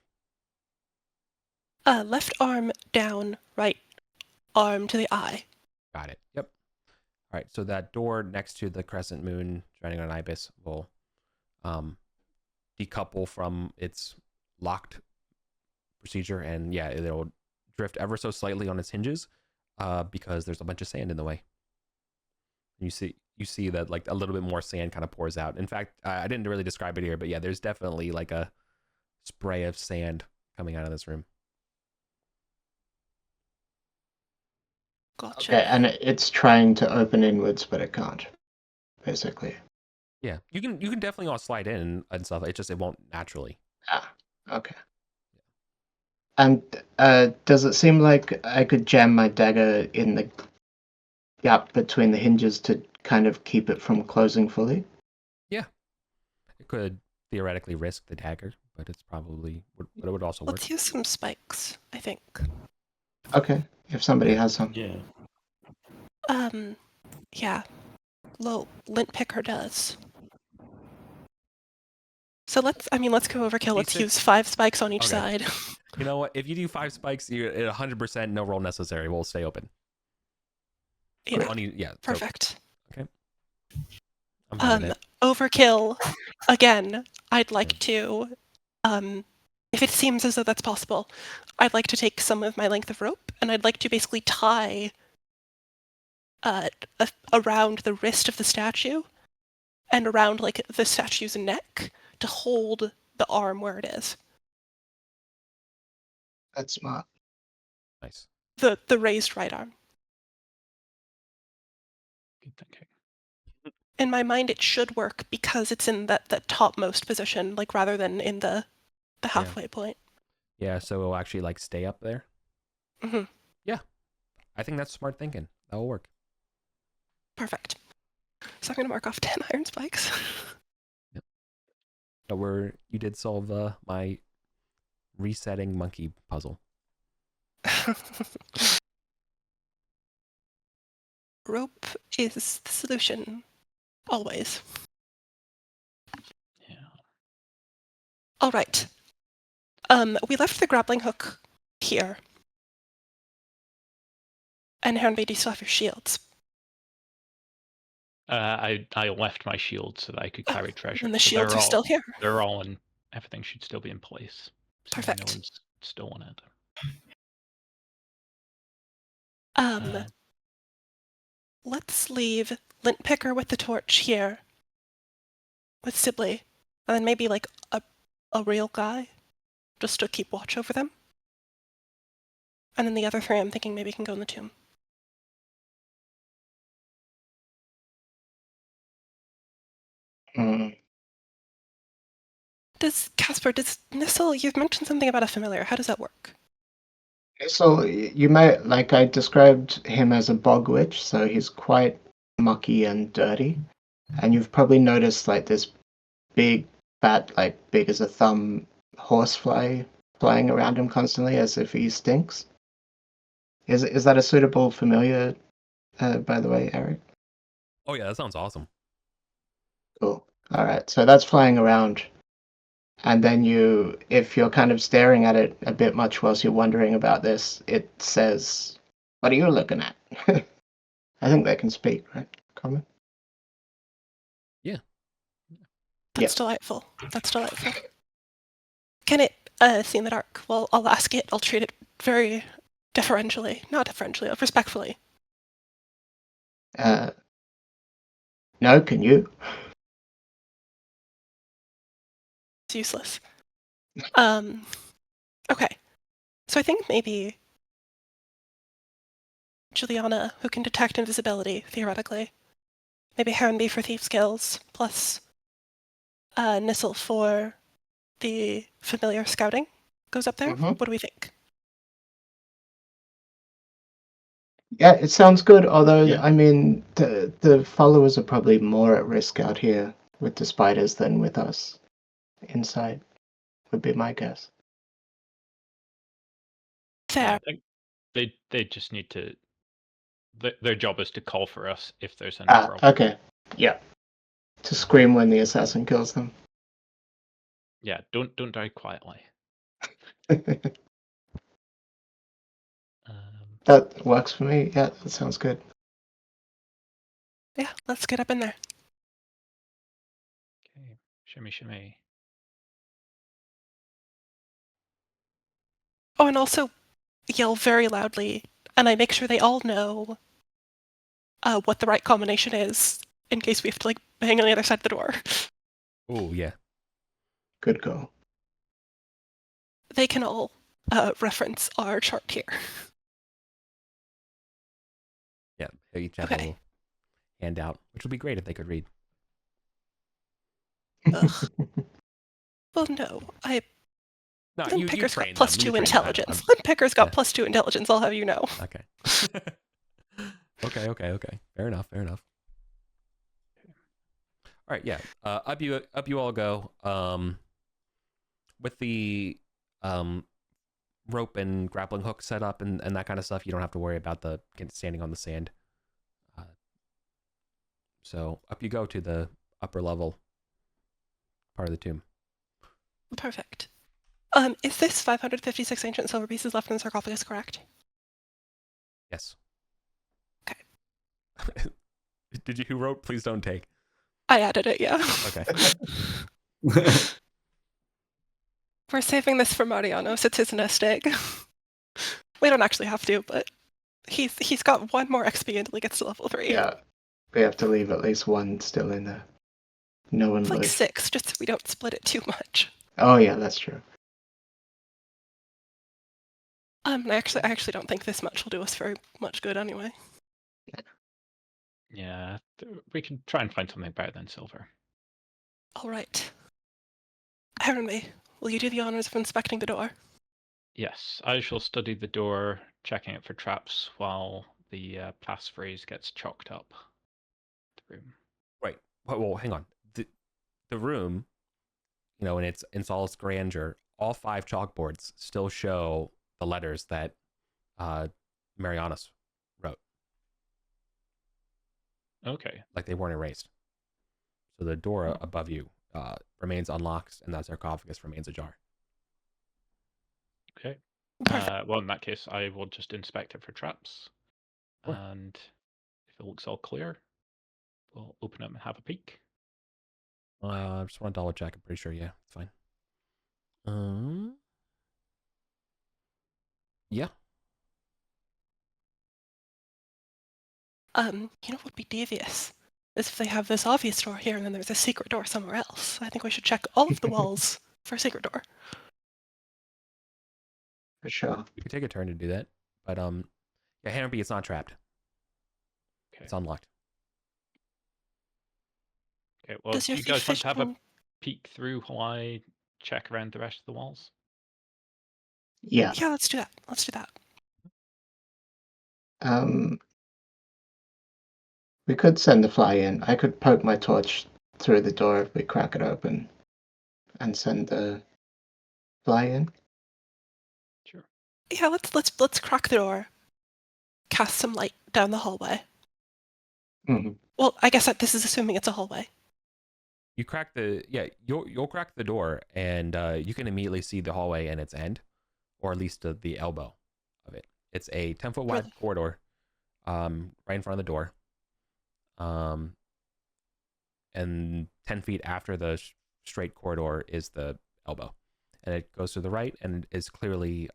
Left arm down, right arm to the eye. Got it. Yep. All right. So that door next to the crescent moon shining on ibis will decouple from its locked procedure, and yeah, it'll drift ever so slightly on its hinges, because there's a bunch of sand in the way. You see that like a little bit more sand kind of pours out. In fact, I didn't really describe it here, but yeah, there's definitely like a spray of sand coming out of this room. Gotcha. Okay, and it's trying to open inwards, but it can't, basically. Yeah, you can definitely all slide in and stuff. It won't naturally. Ah, okay. And does it seem like I could jam my dagger in the gap between the hinges to kind of keep it from closing fully? Yeah, it could theoretically risk the dagger, but it would also work. Let's use some spikes, I think. Okay, if somebody has some. Yeah. Yeah. Lint picker does. So let's go overkill. Let's use 5 spikes on each Okay. side. You know what? If you do 5 spikes, you 100% no roll necessary. We'll stay open. Yeah. Yeah. Perfect. So, okay. I'm fine with it. Overkill. Again, I'd like to, if it seems as though that's possible, I'd like to take some of my length of rope and I'd like to basically tie around the wrist of the statue and around like the statue's neck to hold the arm where it is. That's smart. Nice. The raised right arm. Good thinking. In my mind, it should work because it's in that topmost position, like rather than in the halfway point. Yeah, so it'll actually like stay up there. Mm-hmm. Yeah, I think that's smart thinking. That will work. Perfect. So I'm going to mark off 10 iron spikes. Yep. So you did solve my resetting monkey puzzle. Rope is the solution. Always. Yeah. All right. We left the grappling hook here. And Hornby, do you still have your shields? I left my shield so that I could carry treasure. And the so shields are still here. They're all in. Everything should still be in place. So Perfect. No one's stolen it. Let's leave Lint Picker with the torch here. With Sibley. And then maybe like a real guy. Just to keep watch over them. And then the other 3 I'm thinking maybe can go in the tomb. Does Nissel, you've mentioned something about a familiar. How does that work? So you might, like I described him as a bog witch, so he's quite mucky and dirty. And you've probably noticed like this big, fat, like big as a thumb horsefly flying around him constantly as if he stinks. Is that a suitable familiar, by the way, Eric? Oh yeah, that sounds awesome. Cool. All right, so that's flying around. And then if you're kind of staring at it a bit much whilst you're wondering about this, it says, "What are you looking at?" I think they can speak, right? Common? Yeah. That's delightful. That's delightful. Can it see in the dark? Well, I'll ask it. I'll treat it very deferentially. Not deferentially, respectfully. No, can you? It's useless. Okay. So I think maybe Juliana, who can detect invisibility, theoretically. Maybe Hornby for thief skills, plus Nissel for the familiar scouting goes up there. Mhm. What do we think? Yeah, it sounds good. Although, Yeah. I mean, the followers are probably more at risk out here with the spiders than with us inside, would be my guess. Fair. I think they just need to. Their job is to call for us if there's any problem. Okay. Yeah. To scream when the assassin kills them. Yeah, don't die quietly. That works for me. Yeah, that sounds good. Yeah, let's get up in there. Okay, shimmy. Oh, and also yell very loudly, and I make sure they all know what the right combination is in case we have to like bang on the other side of the door. Oh yeah. Good call. They can all reference our chart here. Yeah, they each have a Okay. little handout, which would be great if they could read. Ugh. Well, no. No, Flint you Picker's got train plus them. You 2 train them. intelligence. Flint Picker's got Yeah. plus 2 intelligence, I'll have you know. Okay. Okay. Fair enough. All right, yeah. Up you all go. With the rope and grappling hook set up and that kind of stuff, you don't have to worry about the standing on the sand. So up you go to the upper level part of the tomb. Perfect. Is this 556 ancient silver pieces left in the sarcophagus correct? Yes. Okay. Did you who wrote please don't take? I added it, yeah. Okay. We're saving this for Marianos. It's his nest egg. We don't actually have to, but he's got 1 more XP until he gets to level 3. Yeah, we have to leave at least one still in there. No one Like would. 6, just so we don't split it too much. Oh yeah, that's true. I actually don't think this much will do us very much good anyway. Yeah, we can try and find something better than silver. All right. Heronway, will you do the honors of inspecting the door? Yes, I shall study the door, checking it for traps while the passphrase gets chalked up. The room. Right. Well, hang on. The room, in all its grandeur, all 5 chalkboards still show the letters that Marianus wrote. Okay. Like they weren't erased. So the door above you remains unlocked, and that sarcophagus remains ajar. Okay. Perfect. Well, in that case, I will just inspect it for traps. Sure. And if it looks all clear, we'll open it and have a peek. I just want to double check. I'm pretty sure, yeah, it's fine. Yeah. You know what would be devious is if they have this obvious door here and then there's a secret door somewhere else. I think we should check all of the walls for a secret door. For sure. You could take a turn to do that. But yeah, Hammerby, it's not trapped. Okay. It's unlocked. Okay. Well, Does do your you guys want to have a fishman- peek through while I check around the rest of the walls? Yeah. Yeah, let's do that. Let's do that. We could send the fly in. I could poke my torch through the door if we crack it open and send the fly in. Sure. Yeah, let's crack the door. Cast some light down the hallway. Mm-hmm. Well, I guess this is assuming it's a hallway. You crack you'll crack the door, and you can immediately see the hallway and its end, or at least the elbow of it. It's a 10-foot wide corridor, right in front of the door. And 10 feet after the straight corridor is the elbow, and it goes to the right and is clearly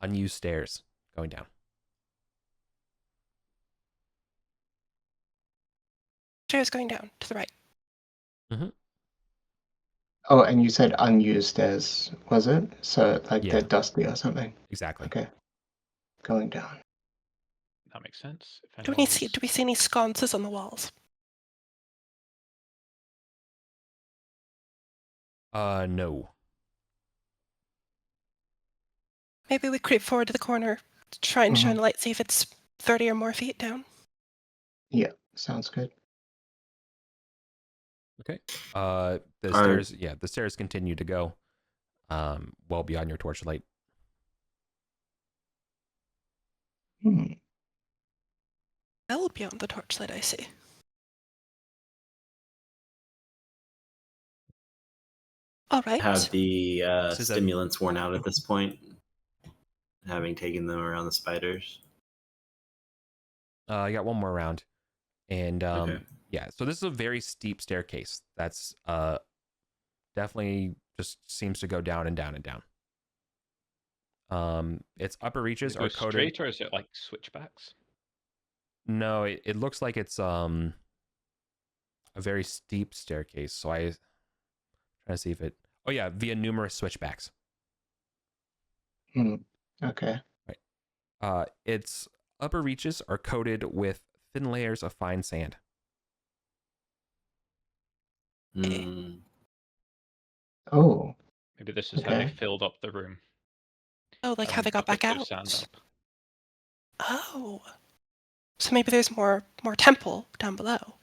unused stairs going down. Stairs going down to the right. Mm-hmm. Oh, and you said unused stairs, was it? So like Yeah. they're dusty or something. Exactly. Okay. Going down. That makes sense. If Do we see any sconces on the walls? No. Maybe we creep forward to the corner, try and shine a light, see if it's 30 or more feet down. Yeah, sounds good. Okay. The stairs continue to go well beyond your torchlight. Well beyond the torchlight, I see. All right. Have the This is a- stimulants worn out at this point? Having taken them around the spiders? I got one more round. And Okay. yeah, so this is a very steep staircase. That's definitely just seems to go down and down and down. Its upper reaches are coated. Straight, or is it like switchbacks? No, it looks like it's a very steep staircase. So I try to see if it. Oh yeah, via numerous switchbacks. Okay. Right. It's upper reaches are coated with thin layers of fine sand. Hmm. Oh, Maybe this is how they Okay. filled up the room. Oh, like how having they got back buckets of out. sand up. Oh. So maybe there's more temple down below.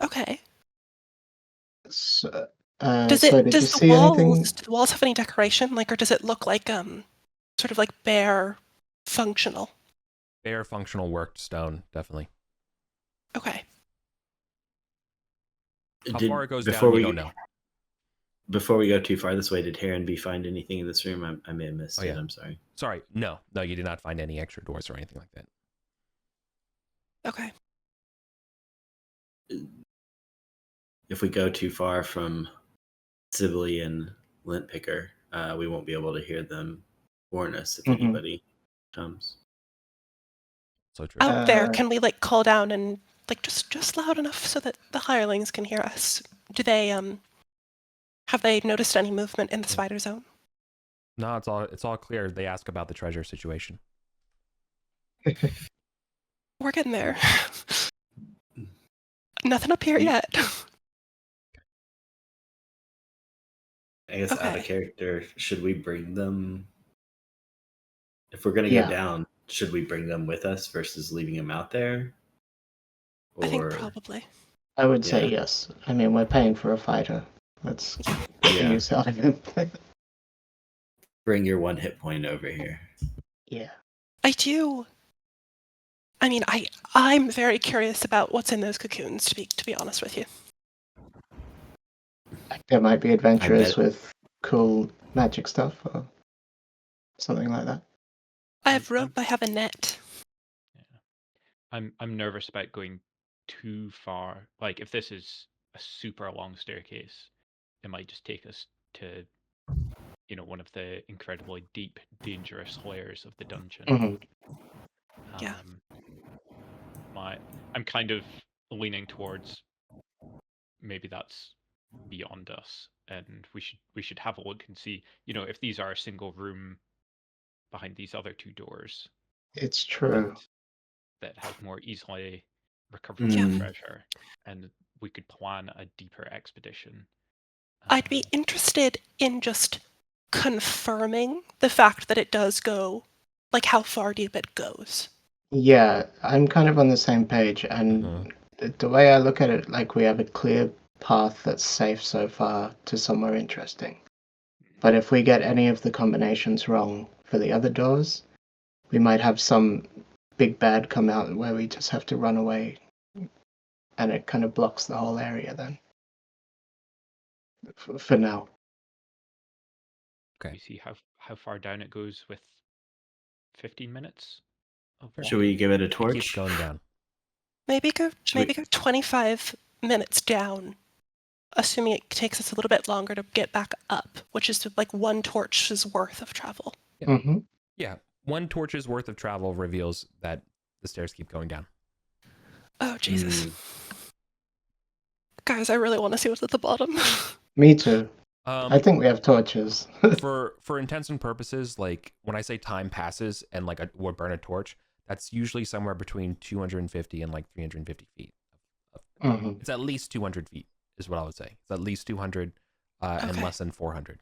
Okay. so, Does so it did you does the see anything? walls have any decoration? Like, or does it look like sort of like bare functional? Bare functional worked stone, definitely. Okay. How Did- far it goes before down, you we- don't know. Before we go too far this way, did Heron B find anything in this room? I may have missed Oh, it. yeah. I'm sorry. Sorry, no, you did not find any extra doors or anything like that. Okay. If we go too far from Sibylle and Lint Picker, we won't be able to hear them warn us if Mhm. anybody comes. So true. Out there, Uh, can we like call down and like just loud enough so that the hirelings can hear us? Do they have they noticed any movement in the spider zone? No, it's all clear. They ask about the treasure situation. We're getting there. Nothing up here yet. I guess out Okay. of character, should we bring them? If we're gonna Yeah. go down, should we bring them with us versus leaving them out there? I think probably. I would say Yeah. yes. I mean, we're paying for a fighter. Let's get the Yeah. use out of him. Bring your 1 hit point over here. Yeah. I do. I mean, I'm very curious about what's in those cocoons. To be honest with you. There might be adventurers bet- with cool magic stuff or something like that. I have rope. I have a net. I'm nervous about going too far. Like if this is a super long staircase, it might just take us to, one of the incredibly deep, dangerous layers of the dungeon. Mhm. Yeah. I'm kind of leaning towards maybe that's beyond us, and we should have a look and see, if these are a single room behind these other 2 doors It's true. that have more easily recoverable Mm. treasure, and we could plan a deeper expedition. I'd be interested in just confirming the fact that it does go, like how far deep it goes. Yeah, I'm kind of on the same page, and Mhm. the way I look at it, like we have a clear path that's safe so far to somewhere interesting. But if we get any of the combinations wrong for the other doors, we might have some big bad come out where we just have to run away, and it kind of blocks the whole area then. For now. Okay. You see how far down it goes with 15 minutes of Should we give it a It torch? keeps going down. Maybe go Should we- go 25 minutes down, assuming it takes us a little bit longer to get back up, which is like 1 torch's worth of travel. Yeah. Mm-hmm. Yeah, 1 torch's worth of travel reveals that the stairs keep going down. Oh Jesus, Mm. guys! I really want to see what's at the bottom. Me too. I Um, think we have torches. for intents and purposes, like when I say time passes and like would burn a torch, that's usually somewhere between 250 and like 350 feet. Mhm. It's at least 200 feet is what I would say. It's at least 200 and Okay. less than 400.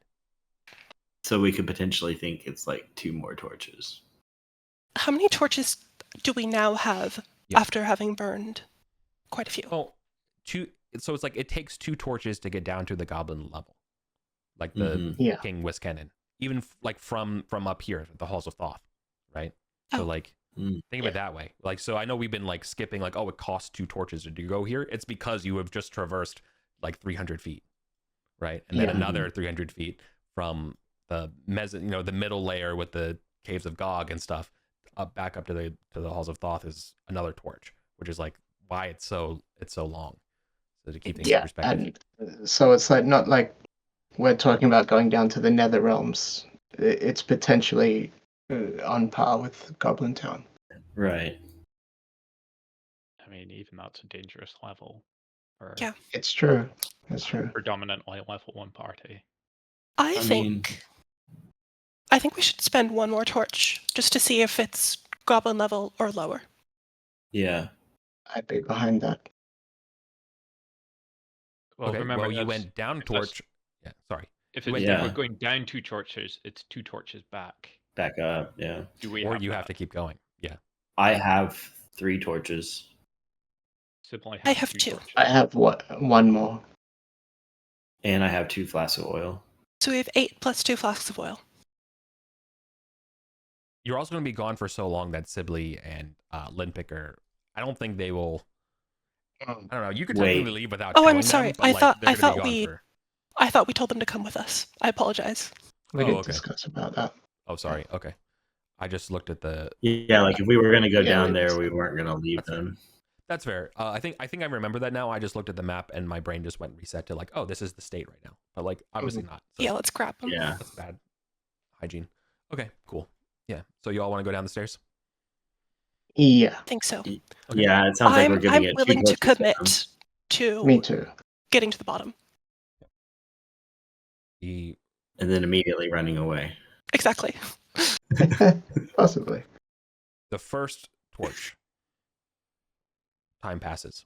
So we could potentially think it's like 2 more torches. How many torches do we now have Yeah. after having burned quite a few? Oh, so it's like it takes 2 torches to get down to the goblin level, like the Mhm. Yeah. King Wiskennen, even like from up here, the halls of Thoth, right? So Oh. like Mm. think of it that way. Like, so I know we've been like skipping like, oh, it costs 2 torches to go here. It's because you have just traversed like 300 feet, right? And then Yeah. another 300 feet from the the middle layer with the caves of Gog and stuff back up to the halls of Thoth is another torch, which is like why it's so long. So to keep things in Yeah, perspective. and so it's like not like we're talking about going down to the Nether Realms. It's potentially on par with Goblin Town. Right. I mean, even that's a dangerous level for Yeah. It's true. It's true. predominantly level 1 party. I I think I think we should spend one more torch just to see if it's goblin level or lower. Yeah. I'd be behind that. Well, Okay, remember, well, you that's- went down if that's- torch. Yeah, sorry. If, You it's, went if down. we're going down 2 torches, it's 2 torches back. Back up. Yeah. Do we Or have you that? have to keep going. Yeah. I have 3 torches. Simply I have 2 2. torches. I have one more. And I have 2 flasks of oil. So we have 8 plus 2 flasks of oil. You're also going to be gone for so long that Sibley and Linpicker, I don't think they will. I don't know. You could Wait. technically leave without Oh, telling I'm sorry. them, but I like, thought they're gonna be gone we for... I thought we told them to come with us. I apologize. We Oh, did okay. discuss about that. Oh, sorry. Okay. I just looked at the... Yeah, like if we were going to go Yeah, down we there, we discussed- weren't going to leave That's fair. them. That's fair. I think I remember that now. I just looked at the map and my brain just went reset to like, oh, this is the state right now. But like, obviously not. So Yeah, let's grab them. Yeah. that's bad hygiene. Okay, cool. Yeah. So you all want to go down the stairs? Yeah, I think so. Okay. Yeah, it sounds like we're giving I'm it 2 willing to torches commit down. to me too. getting to the bottom. The And then immediately running away. Exactly. Possibly. the first torch. Time passes.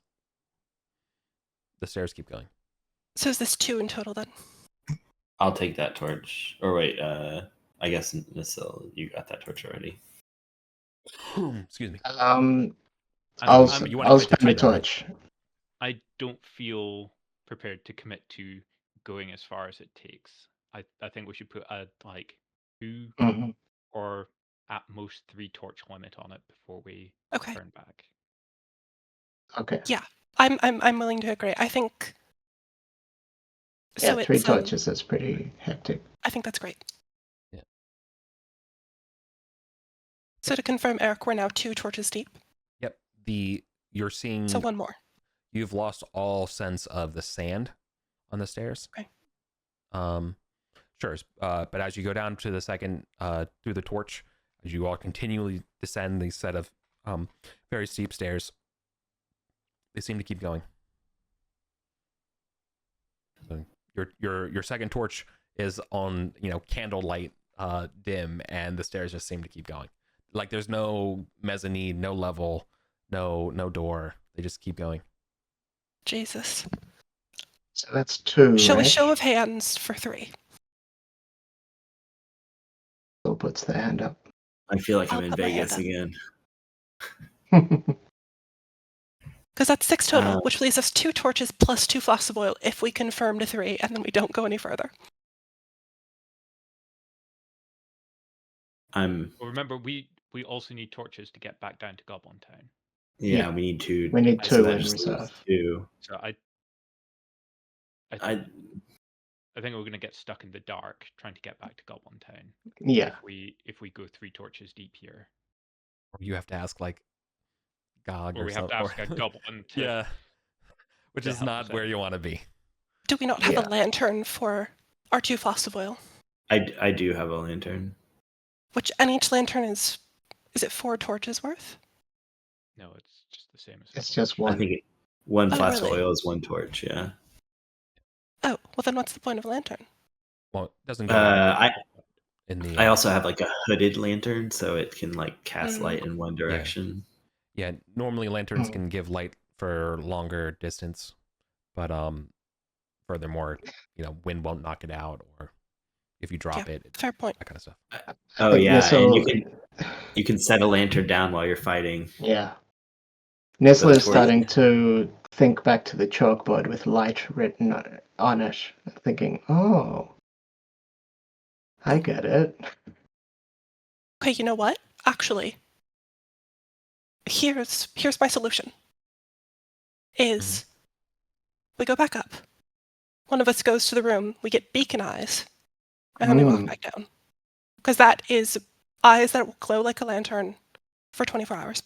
The stairs keep going. So is this 2 in total then? I'll take that torch. Or wait, I guess Nasil, you got that torch already. Excuse me. And I'll you wanna I'll commit to spend my 2 then, right? torch. I don't feel prepared to commit to going as far as it takes. I think we should put a like 2 Mhm. or at most 3 torch limit on it before we Okay. turn back. Okay. I'm willing to agree. I think Yeah, so 3 it's torches. That's pretty hectic. I think that's great. Yeah. So to confirm, Eric, we're now 2 torches deep. Yep. You're seeing So 1 more. you've lost all sense of the sand on the stairs. Okay. Sure. But as you go down to the second through the torch, as you all continually descend these set of very steep stairs, they seem to keep going. So your second torch is on, candlelight dim, and the stairs just seem to keep going. Like there's no mezzanine, no level, no door. They just keep going. Jesus. So that's 2. Shall we right? show of hands for 3? Still puts the hand up. I feel like I'll I'm in put my hand Vegas up. again. Because that's 6 total, Uh, which leaves us 2 torches plus 2 flasks of oil if we confirm to 3 and then we don't go any further. I'm Well, remember, we also need torches to get back down to Goblin Town. yeah, we need 2. We need so 2 that in just leaves reserve. 2. So I I think we're going to get stuck in the dark trying to get back to Goblin Town Yeah. if we go 3 torches deep here. Or you have to ask like God Or or we have to something. ask a goblin to Yeah. Which to is help not us where out. you want to be. Do we not have Yeah. a lantern for our 2 flasks of oil? I do have a lantern. And each lantern is it 4 torches worth? No, it's just the same as It's Goblin just Town. I one. think 1 Oh, flask really? of oil is 1 torch, yeah. Oh, well then what's the point of a lantern? Well, it doesn't go I in the I also have like a hooded lantern, so it can like cast Mm. light in one direction. yeah, normally lanterns Mhm. can give light for longer distance, but furthermore, wind won't knock it out, or if you drop it, Fair point. that kind of stuff. Oh think yeah, Nissel- and you can set a lantern down while you're fighting. Yeah. Nissel is That's where- starting to think back to the chalkboard with light written on it, thinking, oh, I get it. Okay, you know what? Actually, here's my solution. Is we go back up. One of us goes to the room, we get beacon eyes, and then we walk back down. Because that is eyes that will glow like a lantern for 24 hours.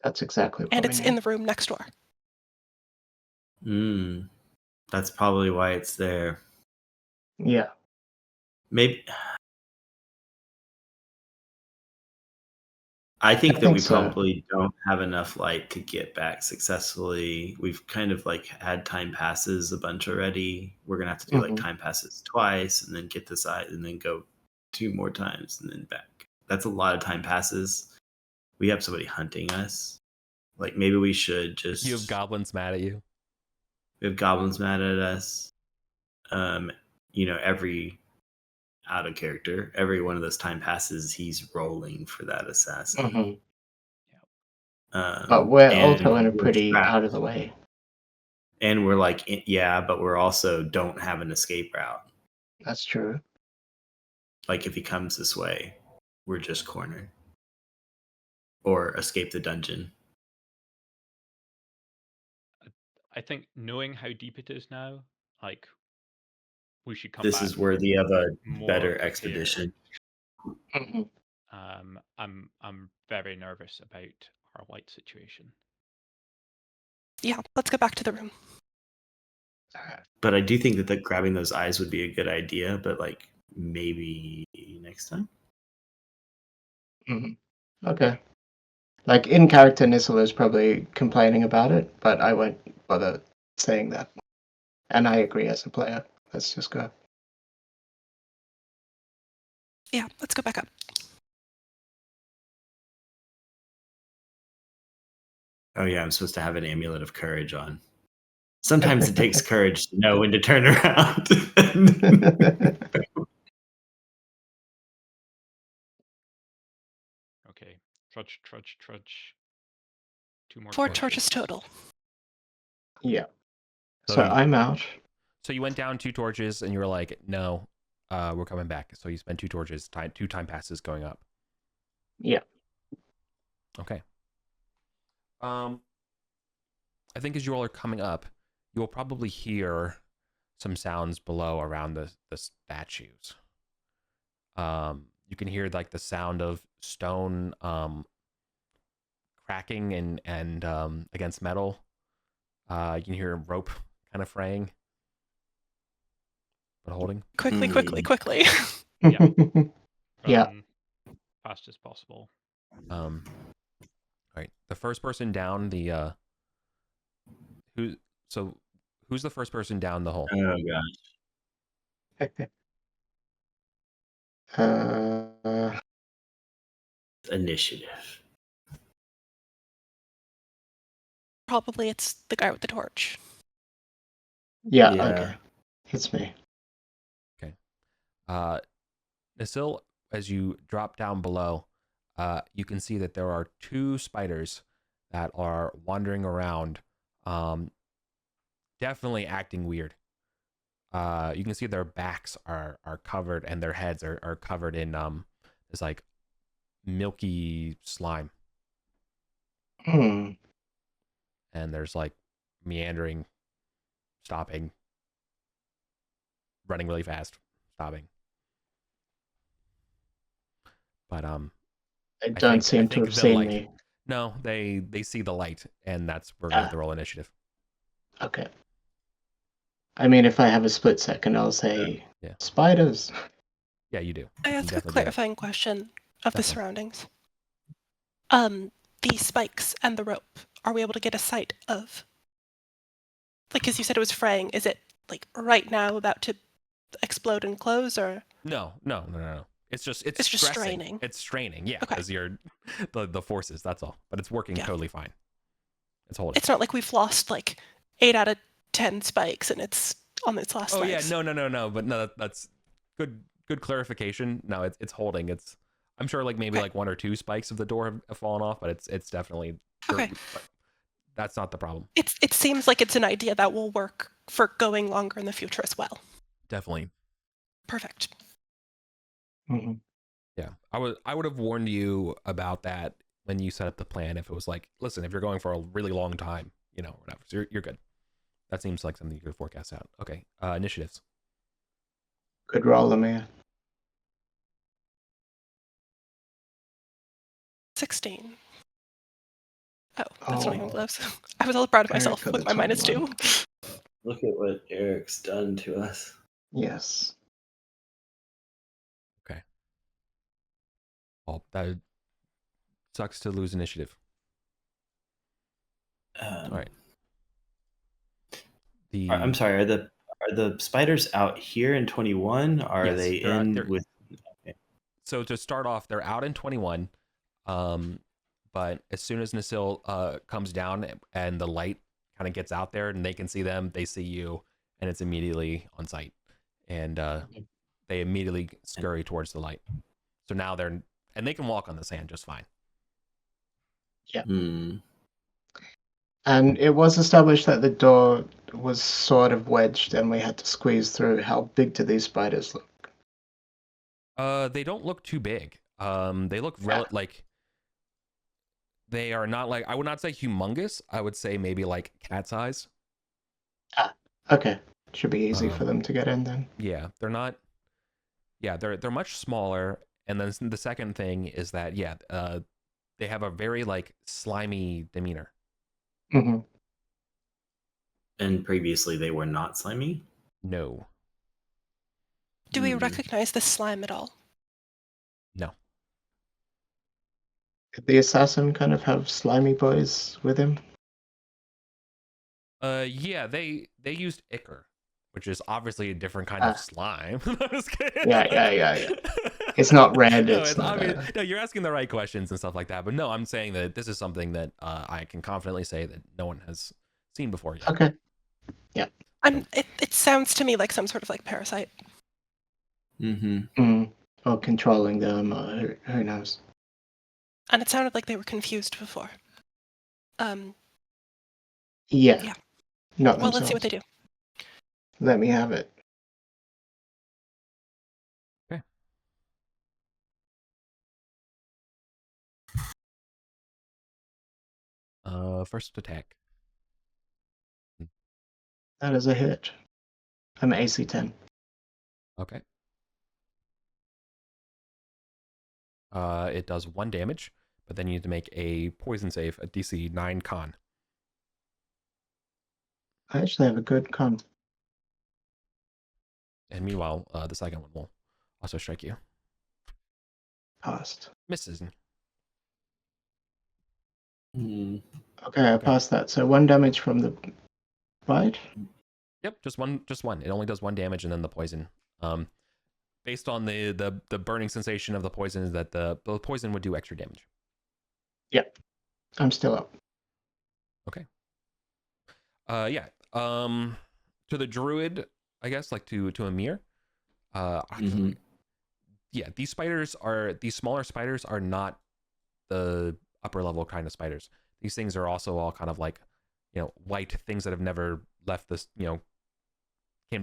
That's exactly what And we it's need. in the room next door. That's probably why it's there. Yeah. Maybe I think that think we so. probably don't have enough light to get back successfully. We've kind of like had time passes a bunch already. We're gonna have to do like Mhm. time passes twice and then get this eye and then go 2 more times and then back. That's a lot of time passes. We have somebody hunting us. Like, maybe we should just... You have goblins mad at you. We have goblins mad at us. Every out of character, every one of those time passes, he's rolling for that assassin. Mm-hmm. But we're also in a pretty trapped. out of the way. And we're like, yeah, but we're also don't have an escape route. That's true. Like, if he comes this way, we're just cornered. Or escape the dungeon. I think knowing how deep it is now, like, we should come This back is worthy of a more better prepared. expedition. Mhm. I'm very nervous about our white situation. Yeah, let's go back to the room. But I do think that grabbing those eyes would be a good idea, but like maybe next time. Mhm. Okay. Like in character, Nisila is probably complaining about it, but I won't bother saying that. And I agree as a player. Let's just go. Yeah, let's go back up. Oh yeah, I'm supposed to have an amulet of courage on. Sometimes it takes courage to know when to turn around. Okay, trudge. 2 more 4 torches. torches total. Yeah. So So I'm out. So you went down 2 torches and you were like, no, we're coming back. So you spent 2 torches, 2 time passes going up. Yeah. Okay. I think as you all are coming up, you will probably hear some sounds below around the statues. You can hear like the sound of stone cracking and against metal. You can hear rope kind of fraying, but holding. Quickly. Yeah. Yeah. Run fast as possible. All right. The first person down the who's the first person down the hole? Oh gosh. Initiative. Probably it's the guy with the torch. Yeah. Yeah. Okay. It's me. Okay. Nasil, as you drop down below, you can see that there are 2 spiders that are wandering around, definitely acting weird. You can see their backs are covered and their heads are covered in this like milky slime. Hmm. And there's like meandering, stopping, running really fast, stopping. But They don't seem to have seen me. No, they see the light, and that's we're gonna have to roll initiative. Okay. I mean, if I have a split second, I'll say spiders. Yeah, you do. I You ask a definitely do that. clarifying question of the Definitely. surroundings. The spikes and the rope, are we able to get a sight of? Like, because you said it was fraying, is it like right now about to explode and close, or? No. It's just straining. It's straining, yeah, Okay. because you're the forces. That's all. But it's working totally fine. It's holding. It's not like we've lost like 8 out of 10 spikes and it's on its last legs. Yeah, no. But no, that's good clarification. No, it's holding. I'm sure like maybe like 1 or 2 spikes of the door have fallen off, but it's definitely okay. That's not the problem. It seems like it's an idea that will work for going longer in the future as well. Definitely. Perfect. Mm-hmm. Yeah, I would have warned you about that when you set up the plan. If it was like, listen, if you're going for a really long time, whatever, so you're good. That seems like something you could forecast out. Okay, initiatives. Good roll, Amir. 16. Oh, that's not even close. I was all proud of myself with my -2. Look at what Eric's done to us. Yes. Okay. Well, that sucks to lose initiative. All right. I'm sorry. Are the spiders out here in 21? Are Yes, they they're in out, with? So to start off, they're out in 21. But as soon as Nasil comes down and the light kind of gets out there and they can see them, they see you, and it's immediately on sight. And they immediately scurry towards the light. So now and they can walk on the sand just fine. Yeah. Hmm. And it was established that the door was sort of wedged and we had to squeeze through. How big do these spiders look? They don't look too big. They look like they are not like, I would not say humongous. I would say maybe like cat size. Okay. Should be easy for them to get in then. Yeah, they're not. Yeah, they're much smaller. And then the second thing is that they have a very like slimy demeanor. Mm-hmm. And previously they were not slimy? No. Do we recognize the slime at all? No. Did the assassin kind of have slimy boys with him? Yeah, they used ichor, which is obviously a different kind of slime. I'm just kidding. Yeah. It's not red. No, it's not. No, you're asking the right questions and stuff like that. But no, I'm saying that this is something that I can confidently say that no one has seen before yet. Okay. Yeah. It sounds to me like some sort of like parasite. Mm-hmm. Or controlling them, or who knows. And it sounded like they were confused before. Yeah. Not well, themselves. let's see what they do. Let me have it. Okay. First attack. That is a hit. I'm AC 10. Okay. It does 1 damage, but then you need to make a poison save, a DC 9 con. I actually have a good con. And meanwhile, the second one will also strike you. Passed. Misses. Okay, I passed that. So 1 damage from the bite? Yep, just one. It only does 1 damage, and then the poison. Based on the burning sensation of the poison, is that the poison would do extra damage. Yep. I'm still up. Okay. Yeah. To the druid, I guess, like to Amir. Yeah, these smaller spiders are not the upper level kind of spiders. These things are also all kind of like, white things that have never left this, came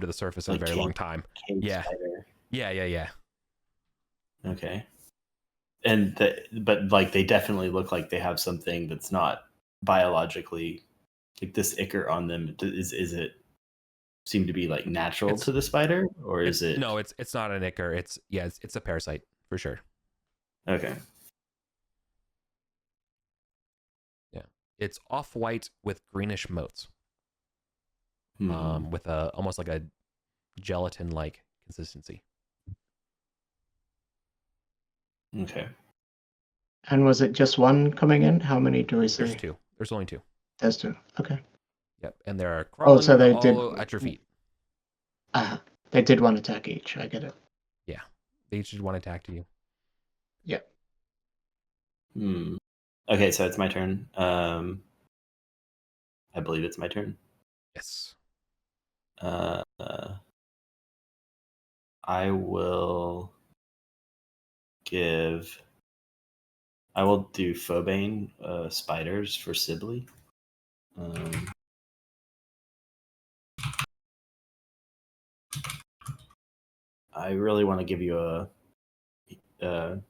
to the surface in a very long time. Yeah. Spider. Yeah. Okay. But like they definitely look like they have something that's not biologically, like this ichor on them. Is it seem to be like natural to the spider, or is it? No, it's not an ichor. It's a parasite for sure. Okay. Yeah, it's off-white with greenish motes. With almost like a gelatin-like consistency. Okay. And was it just one coming in? How many do we see? There's 2. There's only 2. There's 2. Okay. Yep, and they're crawling so they all did at your feet. They did 1 attack each. I get it. Yeah, they each did 1 attack to you. Yep. Okay, so it's my turn. I believe it's my turn. Yes. I will do Phobane spiders for Sibley. I really want to give you a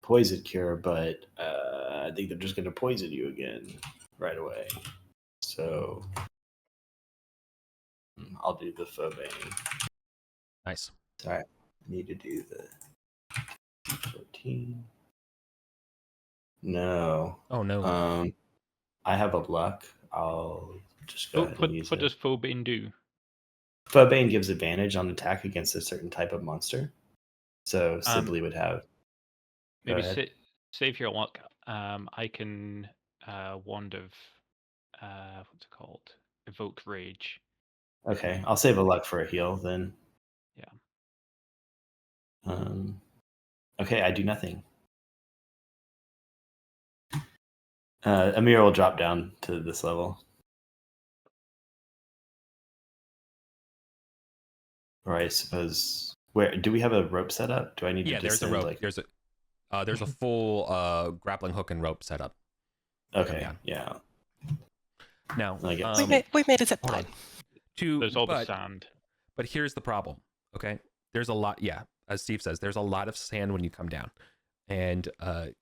poison cure, but I think they're just going to poison you again right away. So I'll do the Phobane. Nice. Sorry, I need to do the 14. No. Oh no. I have a luck. I'll just go ahead and use what it. does Phobane do? Phobane gives advantage on attack against a certain type of monster. So Sibley would have. Maybe save your luck. I can wand of what's it called? Evoke Rage. Okay, I'll save a luck for a heal then. Yeah. Okay, I do nothing. Amir will drop down to this level. Or I suppose, where do we have a rope set up? Do I need to There's a descend? rope. There's a full grappling hook and rope set up. Okay, yeah. Now, I guess. We made a zip hold line. on. There's all the sand. But here's the problem. Okay, there's a lot. Yeah, as Steve says, there's a lot of sand when you come down. And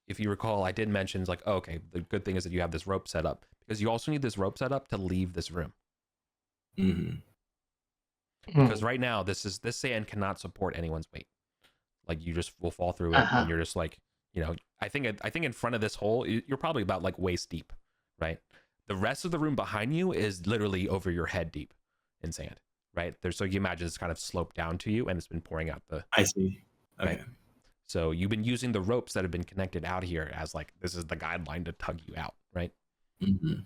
if you recall, I did mention, like, oh, okay, the good thing is that you have this rope set up, because you also need this rope set up to leave this room. Mm-hmm. Because right now, this sand cannot support anyone's weight. Like, you just will fall through it, and you're just like, I think in front of this hole, you're probably about like waist deep, right? The rest of the room behind you is literally over your head deep in sand, right? So you imagine it's kind of sloped down to you, and it's been pouring out the. I see. Okay. Right? So you've been using the ropes that have been connected out here as like, this is the guideline to tug you out, right? Mm-hmm.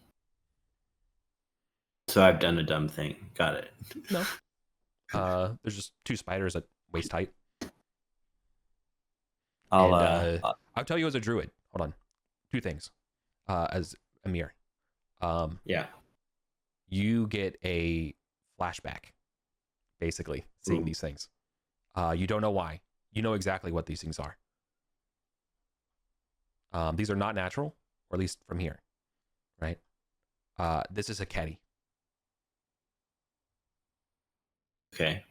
So I've done a dumb thing. Got it. No. There's just 2 spiders at waist height. I'll tell you as a druid. Hold on. 2 things. As Amir. Yeah. You get a flashback, basically, seeing these things. You don't know why. You know exactly what these things are. These are not natural, or at least from here, right? This is a Ketty. Okay.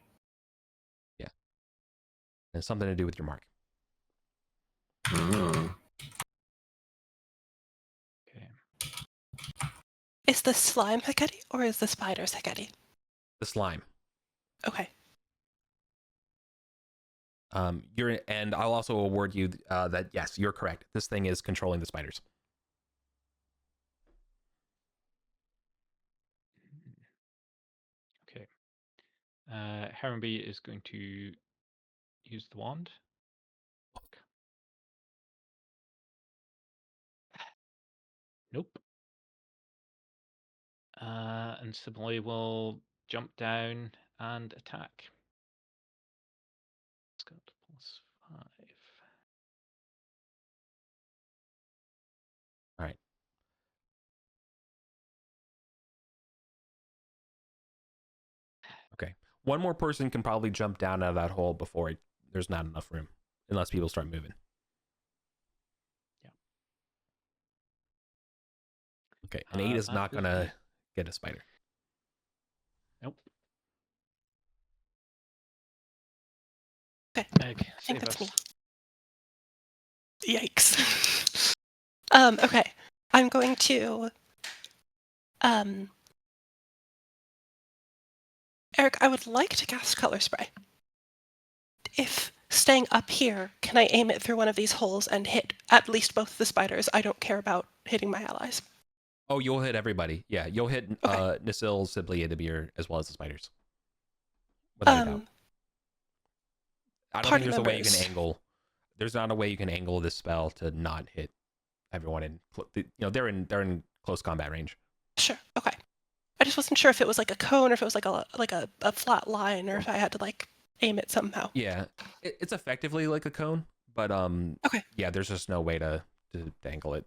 Yeah. And it's something to do with your mark. Oh. Okay. Is the slime Hecate or is the spider's Hecate? The slime. Okay. And I'll also award you that yes, you're correct. This thing is controlling the spiders. Okay. Heronby is going to use the wand. Nope. And similarly, will jump down and attack. It's got +5. All right. Okay. One more person can probably jump down out of that hole before there's not enough room, unless people start moving. Yeah. Okay. An 8 is not going to get a spider. Nope. Okay. Meg, I think save that's us. me. Yikes. Okay. I'm going to Eric, I would like to cast color spray. If staying up here, can I aim it through one of these holes and hit at least both the spiders? I don't care about hitting my allies. Oh, you'll hit everybody. Yeah, you'll hit Nasil, Sibley, Adabir, as well as the spiders. Without a doubt. I don't think there's a way you can angle. There's not a way you can angle this spell to not hit everyone in. They're in close combat range. Sure. Okay. I just wasn't sure if it was like a cone or if it was like a flat line or if I had to like aim it somehow. Yeah, it's effectively like a cone, but okay. Yeah, there's just no way to angle it.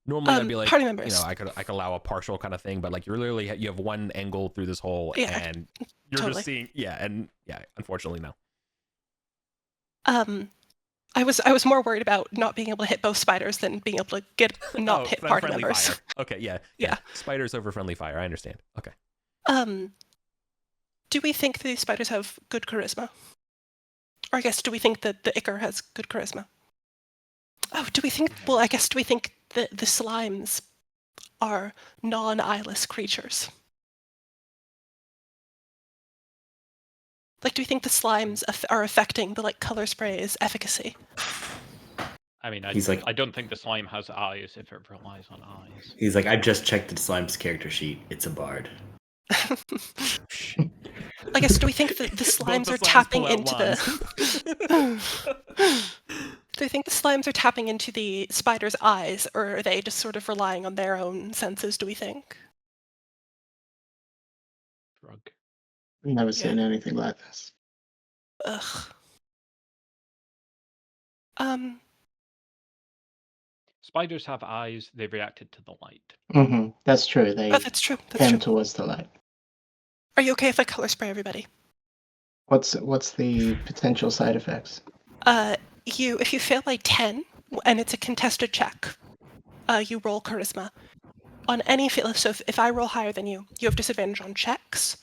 Normally, I'd be like, I could allow a partial kind of thing, but like you have one angle through this hole, and you're just seeing, unfortunately, no. I was more worried about not being able to hit both spiders than being able to hit party members. Fire. Okay, yeah. Spiders over friendly fire. I understand. Okay. Do we think these spiders have good charisma? Or I guess, do we think that the Ichor has good charisma? Oh, do we think that the slimes are non-eyeless creatures? Like, do we think the slimes are affecting the color spray's efficacy? I mean, I don't think the slime has eyes if it relies on eyes. He's like, I've just checked the slime's character sheet. It's a bard. I guess, do we think that the slimes are tapping into Do you think the slimes are tapping into the spider's eyes, or are they just sort of relying on their own senses, do we think? Drug. Never seen anything like this. Ugh. Spiders have eyes. They reacted to the light. Mm-hmm. That's true. Oh, They that's true. That's tend true. towards the light. Are you okay if I color spray everybody? What's the potential side effects? If you fail by 10, and it's a contested check, you roll charisma. On any fail, so if I roll higher than you have disadvantage on checks.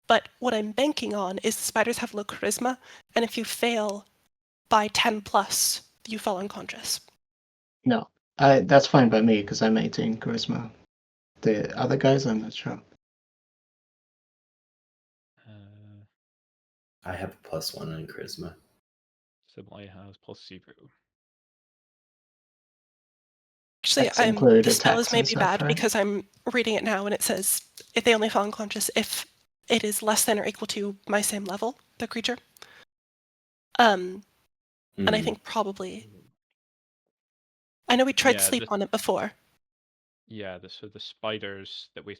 But what I'm banking on is the spiders have low charisma, and if you fail by 10 plus, you fall unconscious. No, that's fine by me because I'm 18 charisma. The other guys, I'm not sure. I have a +1 in charisma. Sibley has +0. Actually, That's include the spell is attacks and maybe stuff, bad right? because I'm reading it now and it says if they only fall unconscious if it is less than or equal to my same level, the creature. And I think probably I know we tried sleep on it before. Yeah, so the spiders that we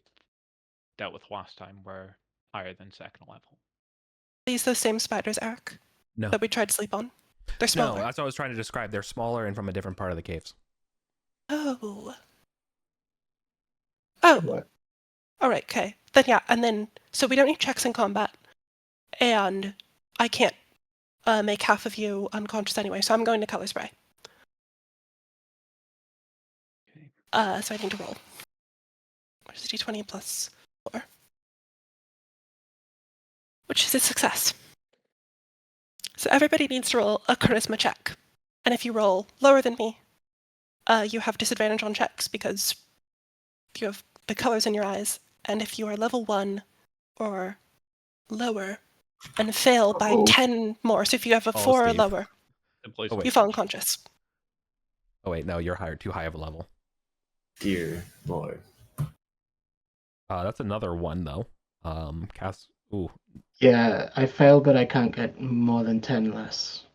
dealt with last time were higher than second level. These those same spiders, Eric? No. That we tried sleep on? They're smaller. No, that's what I was trying to describe. They're smaller and from a different part of the caves. Oh. What? All right, okay. Then yeah, and then so we don't need checks in combat, and I can't make half of you unconscious anyway, so I'm going to color spray. Okay. So I need to roll. What is d20 plus 4? Which is a success. So everybody needs to roll a charisma check. And if you roll lower than me, you have disadvantage on checks because you have the colors in your eyes. And if you are level 1 or lower and fail by 10 more, so if you have a 4 or Steve. lower, you fall unconscious. Oh wait, no, you're higher, too high of a level. Dear Lord. That's another one though. Cast. Ooh. Yeah, I failed, but I can't get more than 10 less.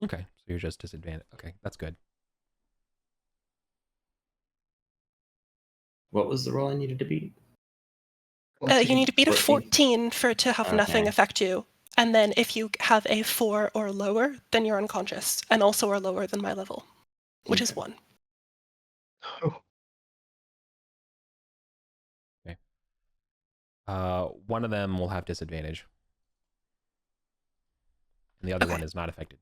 Okay, so you're just disadvantaged. Okay, that's good. What was the roll I needed to beat? You need to beat 14. a 14 for it to have nothing affect you. And then if you have a 4 or lower, then you're unconscious, and also are lower than my level, which is 1. Okay. One of them will have disadvantage. And the other one is not affected.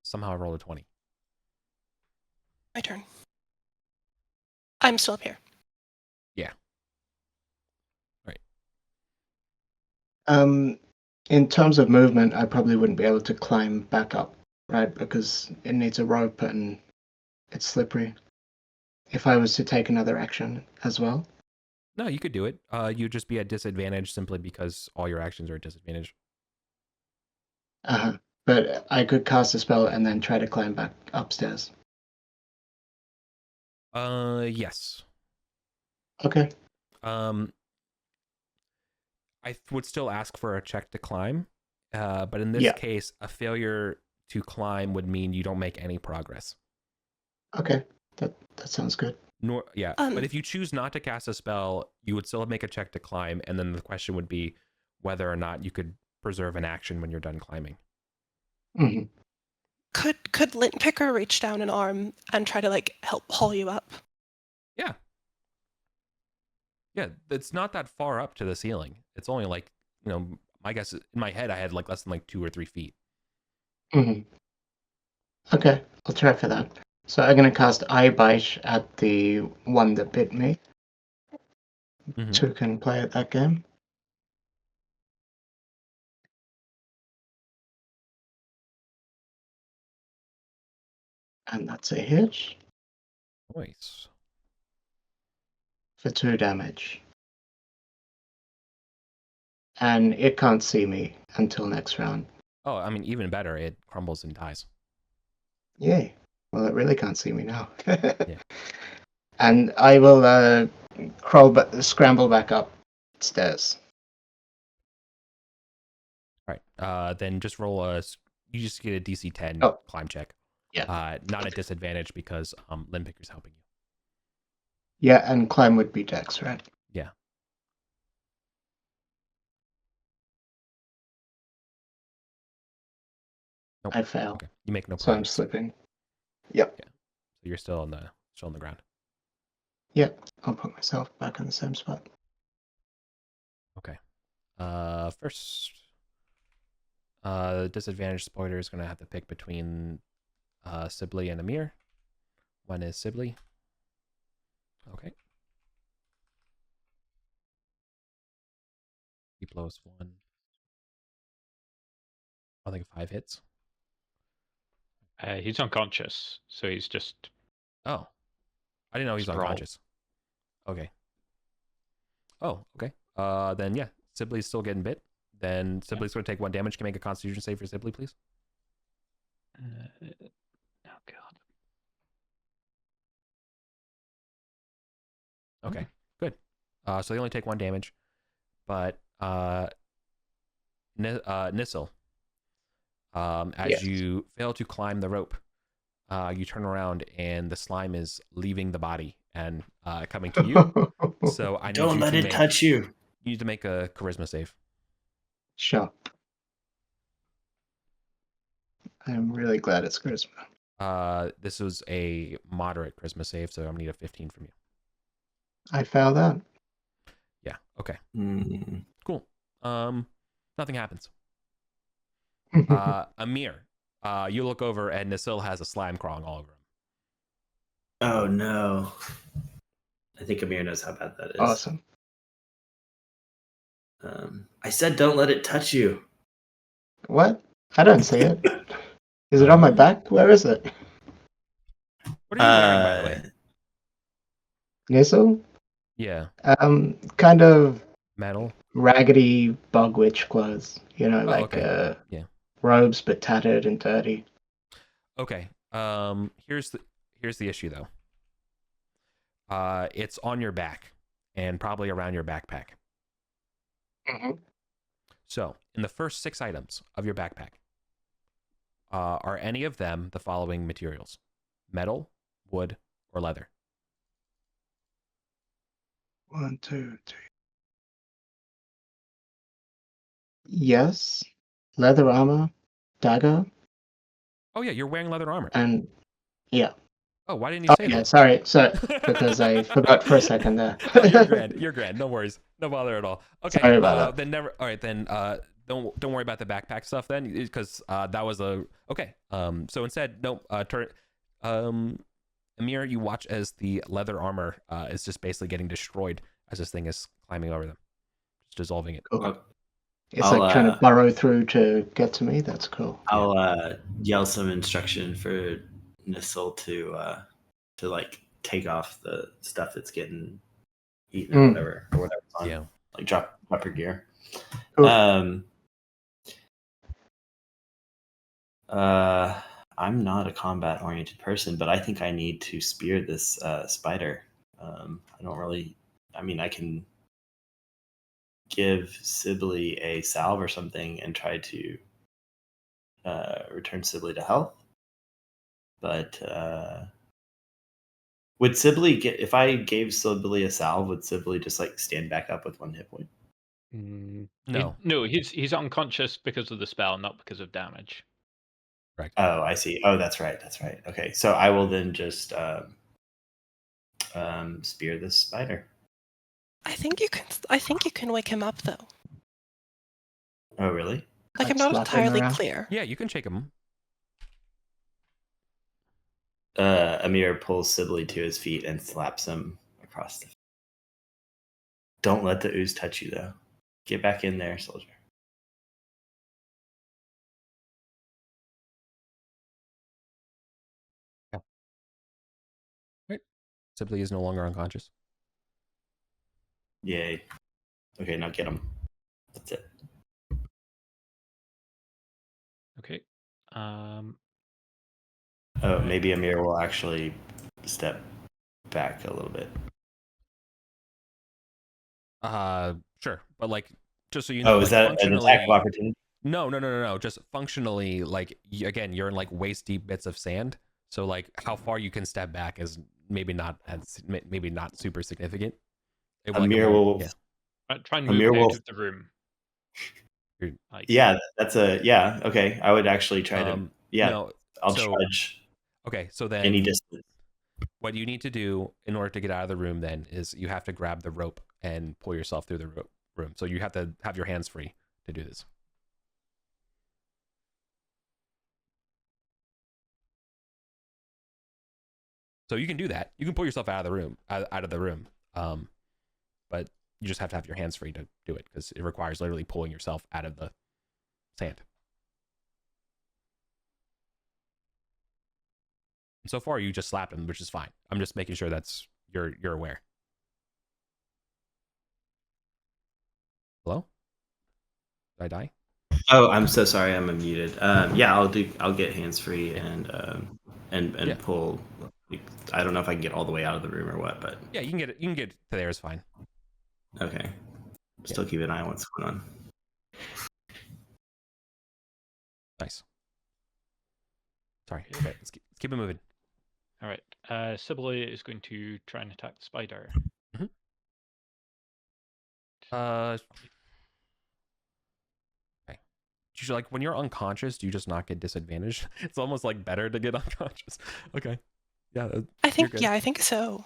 Somehow I rolled a 20. My turn. I'm still up here. Yeah. Right. In terms of movement, I probably wouldn't be able to climb back up, right? Because it needs a rope and it's slippery. If I was to take another action as well. No, you could do it. You'd just be at disadvantage simply because all your actions are at disadvantage. But I could cast a spell and then try to climb back upstairs. Yes. Okay. I would still ask for a check to climb, but in this case, a failure to climb would mean you don't make any progress. Okay, that sounds good. But if you choose not to cast a spell, you would still make a check to climb, and then the question would be whether or not you could preserve an action when you're done climbing. Mm-hmm. Could Lint Picker reach down an arm and try to help haul you up? Yeah. Yeah, it's not that far up to the ceiling. It's only my guess in my head I had less than 2 or 3 feet. Mm-hmm. Okay, I'll try for that. So I'm gonna cast Eye Bite at the one that bit me. Mm-hmm. Two can play at that game. And that's a hit. Nice. For 2 damage. And it can't see me until next round. Oh, I mean, even better, it crumbles and dies. Yay. Well, it really can't see me now. Yeah. And I will scramble back upstairs. All right. Then just roll you just get a DC 10 climb check. Yeah. Not at disadvantage because Limb Picker's helping you. Yeah, and climb would be dex, right? Yeah. Nope. I fail. Okay, you make no So I'm progress. slipping. Yep. So you're still on the ground. Yep. I'll put myself back in the same spot. Okay. First, disadvantaged spoiler is gonna have to pick between Sibley and Amir. One is Sibley. Okay. He blows 1. I think 5 hits. He's unconscious, so he's just Oh, I didn't know he's Sprawl. unconscious. Okay. Oh, okay. Then yeah, Sibley's still getting bit. Then Sibley's going to take 1 damage. Can you make a Constitution save for Sibley, please? oh god. Okay, good. So they only take 1 damage, but Nissel, as Yes. you fail to climb the rope, you turn around and the slime is leaving the body and coming to you. So I need Don't you let to it make, touch you. You need to make a charisma save. Sure. I'm really glad it's charisma. This was a moderate charisma save, so I'm gonna need a 15 from you. I fail that. Yeah. Okay. Mm. Cool. Nothing happens. Amir, you look over and Nasil has a slime crawling all over him. Oh no. I think Amir knows how bad that is. Awesome. I said don't let it touch you. What? I don't see it. Is it on my back? Where is it? What are you wearing, by the way? Nizzle? Yeah. Kind of Metal. raggedy bug witch clothes. You know, okay. Yeah. robes but tattered and dirty. Okay. Here's the issue though. It's on your back and probably around your backpack. Mm-hmm. So, in the first 6 items of your backpack, are any of them the following materials? Metal, wood, or leather? 1, 2, 3. Yes. Leather armor, dagger, Oh yeah, you're wearing leather armor. and yeah. Oh, why didn't you Oh say yeah, that? sorry. So because I forgot for a second there. Oh, you're grand. You're grand. No worries. No bother at all. Okay. Sorry about that. Then never. All right. Then don't worry about the backpack stuff then, because that was a okay. So instead, no. Amir, you watch as the leather armor is just basically getting destroyed as this thing is climbing over them, just dissolving it. Cool. Okay. It's I'll, like trying to burrow through to get to me. That's cool. I'll yell some instruction for Nissel to like take off the stuff that's getting eaten or whatever it's on. Yeah. Like drop her gear. Cool. I'm not a combat oriented person, but I think I need to spear this spider. I can give Sibley a salve or something and try to return Sibley to health. But would Sibley if I gave Sibley a salve, would Sibley just like stand back up with 1 hit point? No. No, he's unconscious because of the spell, not because of damage. Correct. Oh, I see. Oh, that's right. Okay, so I will then just spear this spider. I think you can wake him up though. Oh, really? Like, I'm Like not slapping entirely around? clear. Yeah, you can shake him. Amir pulls Sibley to his feet and slaps him across the face. Don't let the ooze touch you, though. Get back in there, soldier. Right. Sibley is no longer unconscious. Yay. Okay, now get him. That's it. Okay. Oh, maybe Amir will actually step back a little bit. Sure, but like, just so you know, Oh, is like, that an attack of opportunity? No. Just functionally, like, again, you're in like waist deep bits of sand, so like how far you can step back is maybe not super significant. Amir will. Yeah. Try and move Amir will. out of the room. Like, Yeah, that's yeah. Okay, I would actually try to Yeah, No, I'll so- trudge Okay, so then any distance. what you need to do in order to get out of the room then is you have to grab the rope and pull yourself through the room. So you have to have your hands free to do this. So you can do that. You can pull yourself out of the room. But you just have to have your hands free to do it because it requires literally pulling yourself out of the sand. And so far, you just slapped him, which is fine. I'm just making sure that's you're aware. Hello? Did I die? Oh, I'm so sorry. I'm unmuted. Yeah, I'll get hands free and Yeah. pull. I don't know if I can get all the way out of the room or what, but Yeah, you can get it. You can get to there. It's fine. okay. Still keep an eye on what's going on. Nice. Sorry. Okay, let's keep it moving. All right. Sibylle is going to try and attack the spider. Okay. Do you, like when you're unconscious, do you just not get disadvantaged? It's almost like better to get unconscious. Okay. Yeah. I think good. yeah, I think so.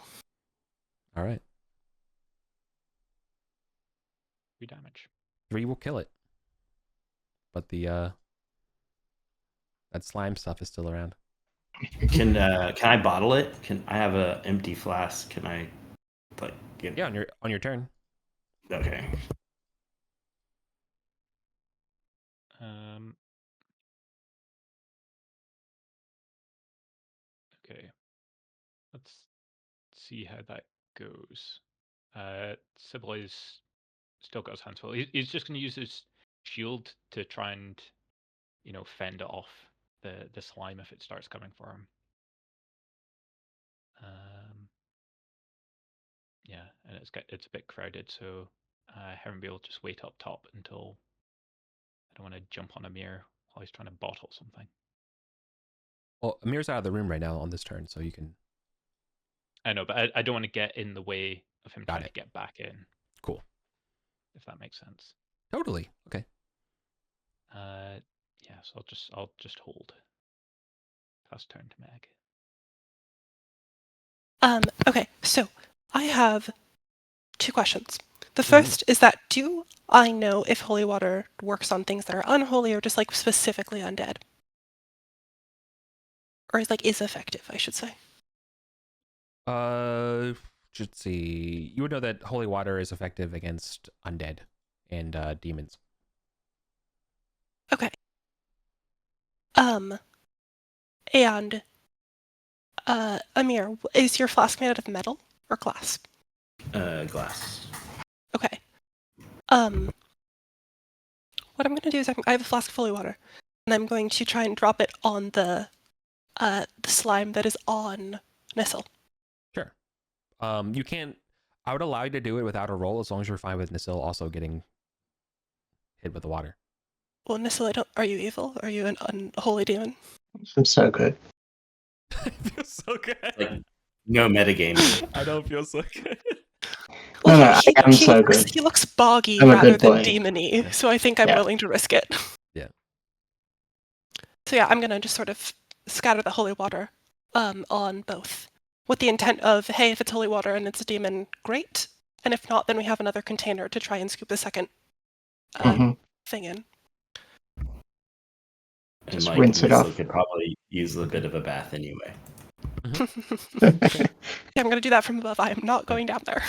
All right. 3 damage. 3 will kill it. But the that slime stuff is still around. Can I bottle it? Can I have an empty flask? Can I like get? Yeah, on your turn. Okay. Okay. Let's see how that goes. Sibylle's still got his hands full. He's just going to use his shield to try and, fend off the slime if it starts coming for him. Yeah, and it's a bit crowded, so Herrenby will just wait up top until I don't want to jump on Amir while he's trying to bottle something. Well, Amir's out of the room right now on this turn, so you can. I know, but I don't want to get in the way of him trying to get back in. Cool. If that makes sense. Totally. Okay. Yeah, so I'll just hold. Pass turn to Meg. Okay, so I have 2 questions. The first is that do I know if holy water works on things that are unholy or just like specifically undead? Or is effective, I should say. Should see. You would know that holy water is effective against undead and demons. Okay. And Amir, is your flask made out of metal or glass? Glass. Okay. What I'm going to do is I have a flask of holy water, and I'm going to try and drop it on the slime that is on Nissel. Sure. You can. I would allow you to do it without a roll as long as you're fine with Nissel also getting hit with the water. Well, Nissel, are you evil? Are you an unholy demon? I'm so good. I feel so good. Like no metagaming. I don't feel so good. Well, No, I am so good. He looks boggy I'm a rather good than boy. demony, so I think I'm willing to risk it. Yeah. So yeah, I'm going to just sort of scatter the holy water on both, with the intent of, hey, if it's holy water and it's a demon, great. And if not, then we have another container to try and scoop the second thing in. And Just like, rinse it off. Could probably use a bit of a bath anyway. Yeah, I'm going to do that from above. I am not going down there.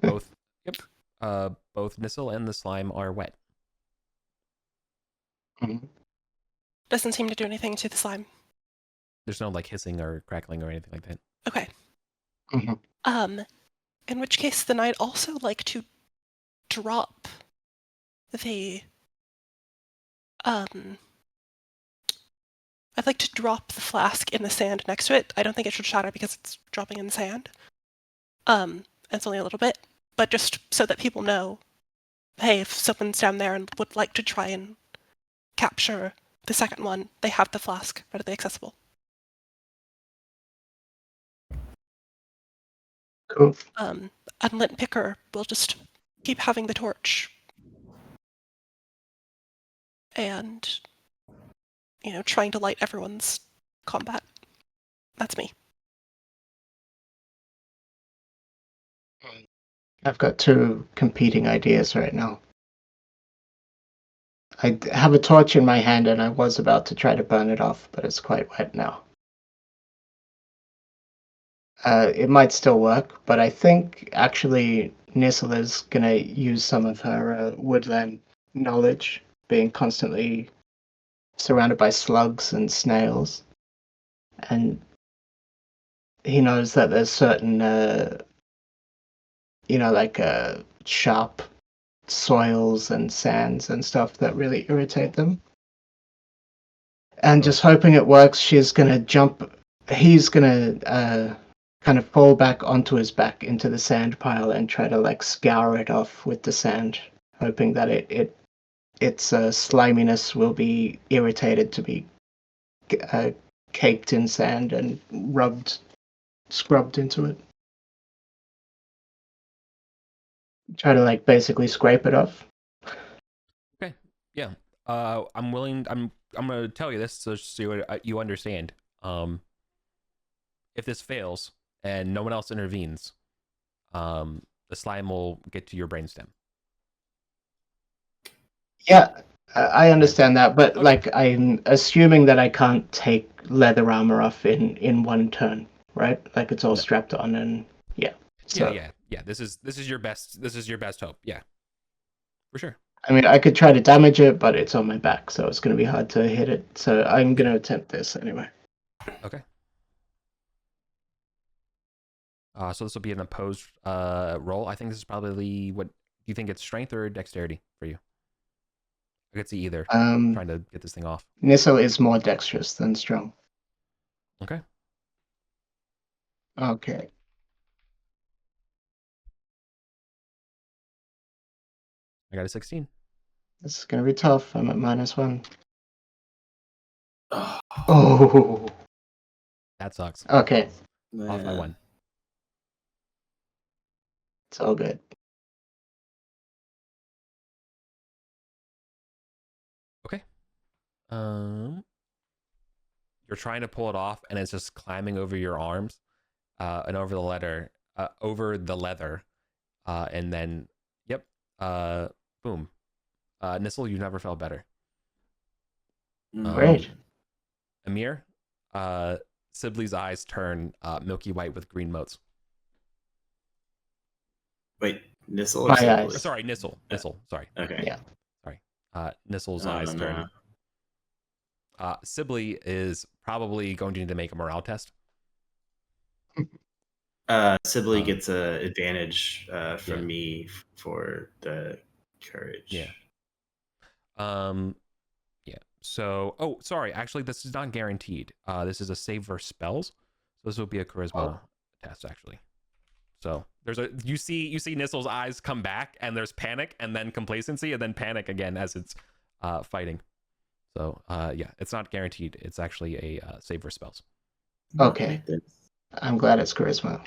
Both. Yep. Both Nissel and the slime are wet. Doesn't seem to do anything to the slime. There's no like hissing or crackling or anything like that. Okay. In which case, then I'd also like to drop the I'd like to drop the flask in the sand next to it. I don't think it should shatter because it's dropping in the sand. It's only a little bit, but just so that people know, hey, if someone's down there and would like to try and capture the second one, they have the flask readily accessible. Cool. And Lint Picker will just keep having the torch. And trying to light everyone's combat. That's me. I've got two competing ideas right now. I have a torch in my hand and I was about to try to burn it off, but it's quite wet now. It might still work, but I think actually Nissel is going to use some of her woodland knowledge, being constantly surrounded by slugs and snails. And he knows that there's certain, sharp soils and sands and stuff that really irritate them. And just hoping it works, he's gonna kind of fall back onto his back into the sand pile and try to scour it off with the sand, hoping that its sliminess will be irritated to be caked in sand and scrubbed into it. Try to basically scrape it off. Okay. Yeah. I'm gonna tell you this so you understand. If this fails and no one else intervenes, the slime will get to your brainstem. Yeah, I understand that, but I'm assuming that I can't take leather armor off in one turn, right? It's all strapped on and yeah. So, yeah. This is your best hope. Yeah, for sure. I mean, I could try to damage it, but it's on my back, so it's going to be hard to hit it. So I'm going to attempt this anyway. Okay. So this will be an opposed roll. I think this is probably what do you think? It's strength or dexterity for you? I could see either. Trying to get this thing off. Nissel is more dexterous than strong. Okay. Okay. I got a 16. This is going to be tough. I'm at -1. Oh. That sucks. Okay. Off by 1. It's all good. Okay. You're trying to pull it off, and it's just climbing over your arms, and over the leather, and then, yep, boom. Nissel, you never felt better. Great. Amir, Sibley's eyes turn milky white with green motes. Wait, Nissel? My eyes. Sorry, Nissel. Sorry. Okay. Yeah. Sorry. Nissel's eyes turn. Sibley is probably going to need to make a morale test. Sibley gets an advantage from me for the courage. Yeah. Yeah. So, sorry. Actually, this is not guaranteed. This is a save for spells. So this will be a charisma test, actually. So you see Nissel's eyes come back, and there's panic, and then complacency, and then panic again as it's fighting. So yeah, it's not guaranteed. It's actually a save for spells. Okay. I'm glad it's charisma.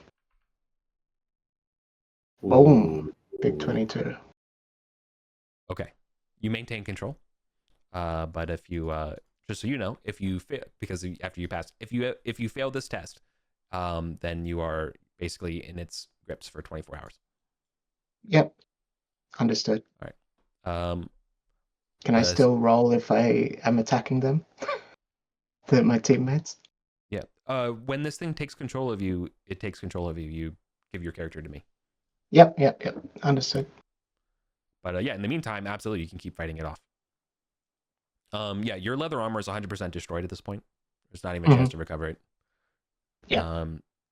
Boom. Big 22. Okay. You maintain control. But if you just so you know, if you fail, because after you pass, if you fail this test, then you are basically in its grips for 24 hours. Yep. Understood. All right. Can I still roll if I am attacking them? My teammates? Yeah. When this thing takes control of you, it takes control of you. You give your character to me. Yep. Understood. But yeah, in the meantime, absolutely, you can keep fighting it off. Yeah, your leather armor is 100% destroyed at this point. There's not even a chance to recover it. Yeah.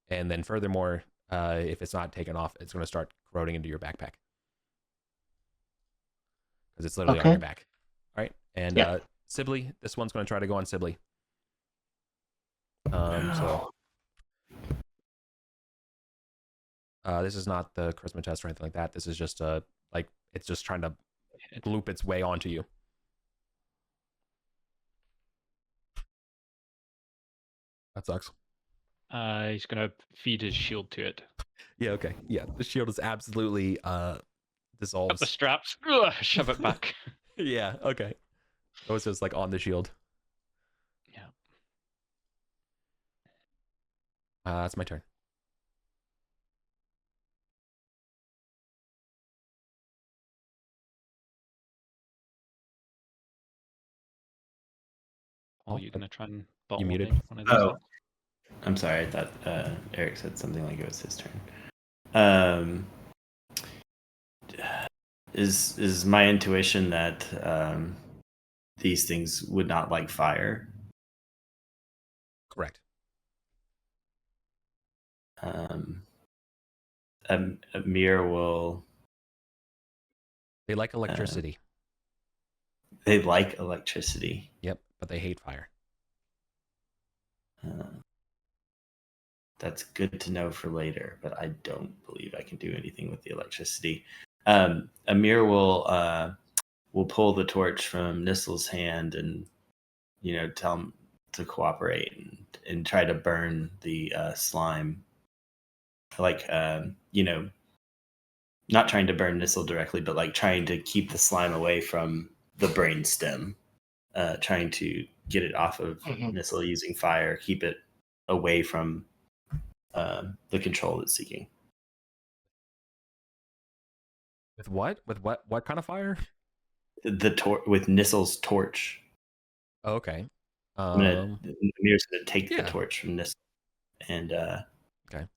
And then furthermore, if it's not taken off, it's going to start corroding into your backpack. Because it's literally on your back. All right. And Sibley, this one's going to try to go on Sibley. So this is not the charisma test or anything like that. This is just it's just trying to loop its way onto you. That sucks. He's gonna feed his shield to it. Yeah, okay. Yeah, the shield is absolutely dissolves. Up the straps, shove it back. Yeah, okay. It was just on the shield. That's my turn. Are you gonna try and bottle muted? me one of these? Oh. I'm sorry, I thought Eric said something like it was his turn. Is my intuition that these things would not like fire? Correct. Amir will. They like electricity. They like electricity. Yep, but they hate fire. That's good to know for later, but I don't believe I can do anything with the electricity. Amir will pull the torch from Nistle's hand and tell him to cooperate and try to burn the slime. Like not trying to burn Nistle directly, but like trying to keep the slime away from the brain stem. Trying to get it off of Nistle using fire, keep it away from the control it's seeking. With what? With what kind of fire? With Nistle's torch. Oh, okay. Amir's gonna take the torch from Nistle and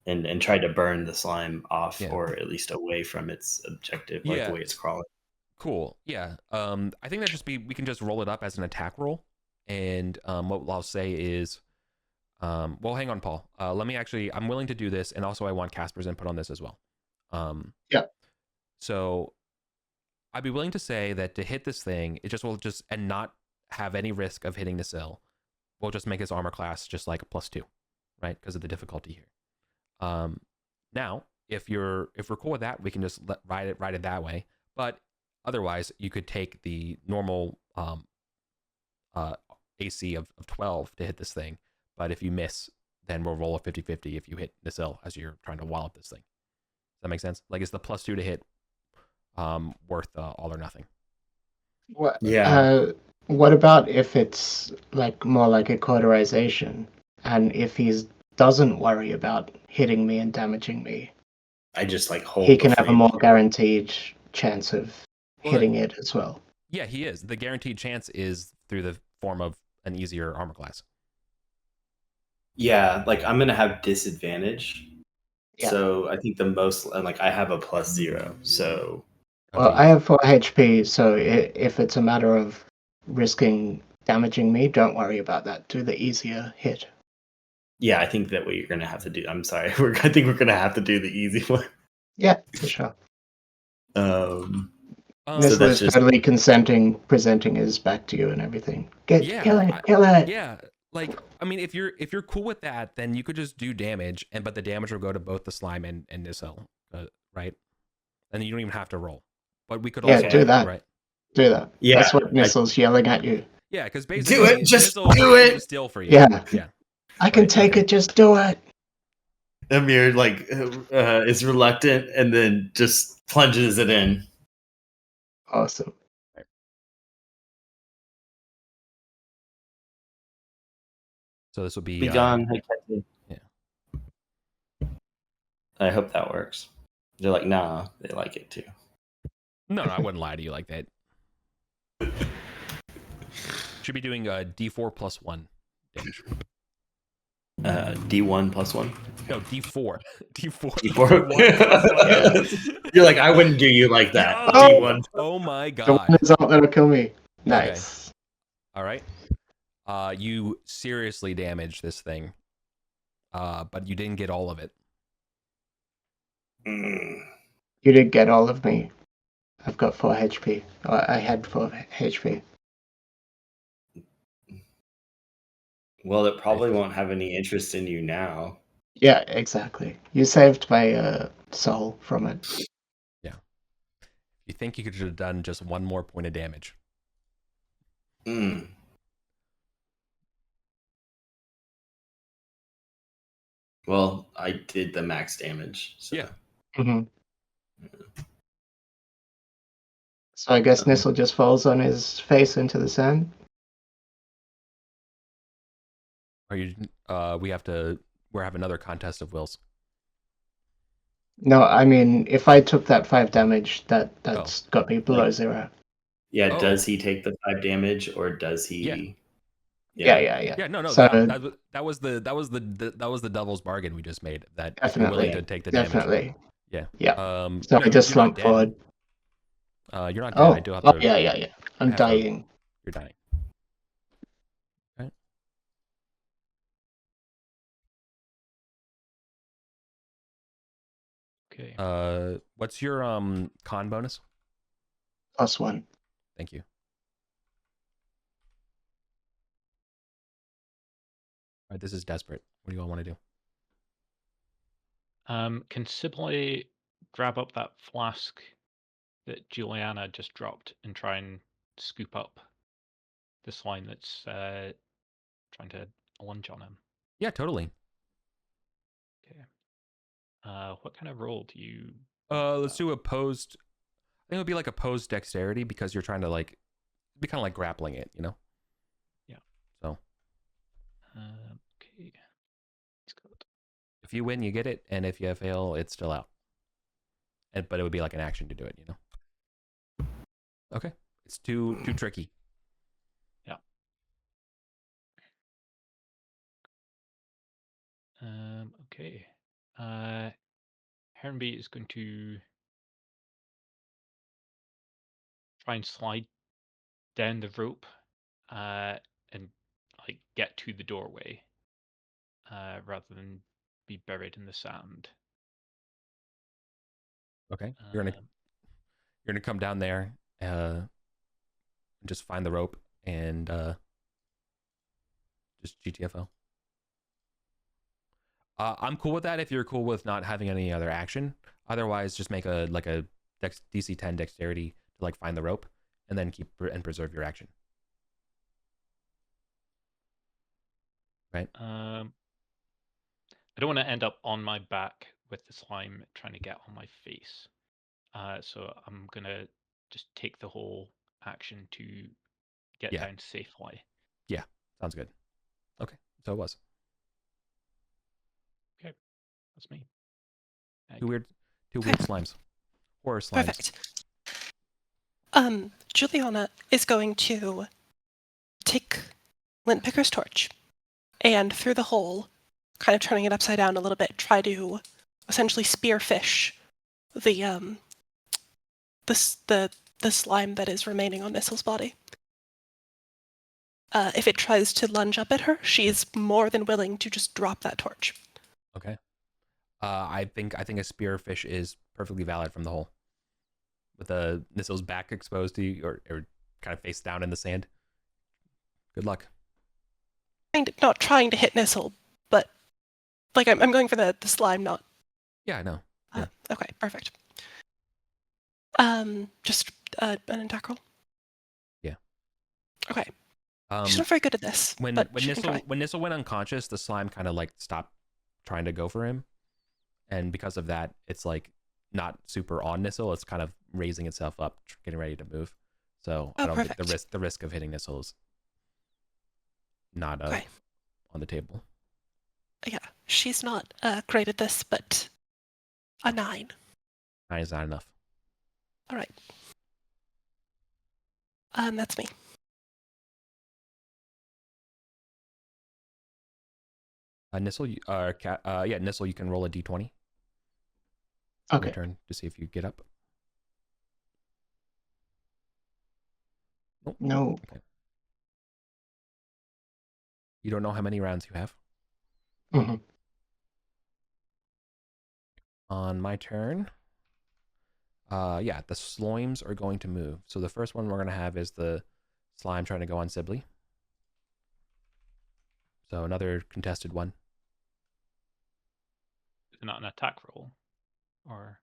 and try to burn the slime off, or at least away from its objective, like the way it's crawling. Cool. Yeah. I think we can just roll it up as an attack roll, and what I'll say is, well, hang on, Paul. I'm willing to do this, and also I want Casper's input on this as well. So I'd be willing to say that to hit this thing, it will and not have any risk of hitting the sill, we'll just make his armor class just like a +2, right? Because of the difficulty here. Now, if we're cool with that, we can just ride it that way. But otherwise, you could take the normal AC of 12 to hit this thing. But if you miss, then we'll roll a 50-50 if you hit the sill as you're trying to wallop this thing. Does that make sense? Like, is the +2 to hit worth all or nothing? What? What about if it's like more like a cauterization, and if he doesn't worry about hitting me and damaging me, I just like hold. He can have a more guaranteed chance of hitting it as well. Yeah, he is. The guaranteed chance is through the form of an easier armor class. Yeah, like I'm gonna have disadvantage. Yeah. So I think the most, like I have a +0. So. Well, I have 4 HP, so if it's a matter of risking damaging me, don't worry about that. Do the easier hit. Yeah, I think that what you're gonna have to do. I'm sorry, I think we're gonna have to do the easy one. Yeah, for sure. So is totally consenting, presenting his back to you and everything. Kill it. Yeah, like I mean, if you're cool with that, then you could just do damage, but the damage will go to both the slime and Nissel, right? And you don't even have to roll. But we could also do that. Right? Do that. Yeah, that's what Nissel's yelling at you. Yeah, because basically, do it. Just do it. Still for you. Yeah. Yeah. I can take it. Just do it. Amir is reluctant and then just plunges it in. Awesome. So this will be gone. Yeah. I hope that works. They're like, nah, they like it too. No, I wouldn't lie to you like that. Should be doing D4 +1 damage. D1 +1? No, D4. D4. You're like, I wouldn't do you like that. D1. Oh my god. The one is not gonna kill me. Nice. Okay. All right. You seriously damaged this thing, but you didn't get all of it. You did get all of me. I've got 4 HP. I had 4 HP. Well, it probably won't have any interest in you now. Yeah, exactly. You saved my soul from it. Yeah. You think you could have done just 1 more point of damage. Well, I did the max damage. So. Yeah. Mm-hmm. So I guess Nissel just falls on his face into the sand. Are you? We have to we have another contest of wills. No, I mean, if I took that 5 damage, that's got me below Like- 0. Yeah, Oh. does he take the 5 damage or does he? Yeah. Yeah, no. So That was the devil's bargain we just made. That if you're definitely, willing to take the damage. definitely. Yeah. Yeah. no, So I just you're not slump dead. forward. You're not dead. I do have to. Yeah. I'm dying. You're dying. Okay. Okay. What's your con bonus? +1. Thank you. All right, this is desperate. What do you all want to do? Can Sibylle grab up that flask that Juliana just dropped and try and scoop up the slime that's trying to lunge on him? Yeah, totally. Okay. What kind of roll do you? Let's do opposed. I think it would be like opposed dexterity because you're trying to like be kind of like grappling it, you know? Yeah. So. Okay. Let's go. If you win, you get it, and if you fail, it's still out. But it would be like an action to do it, you know? Okay. It's too tricky. Yeah. Okay. Herrenby is going to try and slide down the rope and like get to the doorway rather than be buried in the sand. Okay. You're gonna come down there, and just find the rope and just GTFO. I'm cool with that if you're cool with not having any other action. Otherwise, just make a DC 10 dexterity to like find the rope, and then keep and preserve your action. Right. I don't want to end up on my back with the slime trying to get on my face. So I'm gonna just take the whole action to get down safely. Yeah, sounds good. Okay, so it was. Okay, that's me. Two weird slimes. Horror slimes. Perfect. Juliana is going to take Lint Picker's torch and through the hole, kind of turning it upside down a little bit, try to essentially spearfish the slime that is remaining on Nistle's body. If it tries to lunge up at her, she is more than willing to just drop that torch. Okay. I think a spearfish is perfectly valid from the hole. With the Nistle's back exposed to you, or kind of face down in the sand. Good luck. Not trying to hit Nistle, but like I'm going for the slime, not. Yeah, I know. Yeah. Okay, perfect. Just an attack roll. Yeah. Okay. She's not very good at this. When Nistle went unconscious, the slime kind of like stopped trying to go for him, and because of that, it's like not super on Nistle. It's kind of raising itself up, getting ready to move. So I don't think the risk of hitting Nistle is not on the table. Yeah, she's not great at this, but a 9. 9 is not enough. All right. That's me. Nistle, Nistle, you can roll a d20. Okay. Your turn to see if you get up. Nope. No. Okay. You don't know how many rounds you have? Mm-hmm. On my turn, the slimes are going to move. So the first one we're going to have is the slime trying to go on Sibylle. So another contested one. Is it not an attack roll? Or...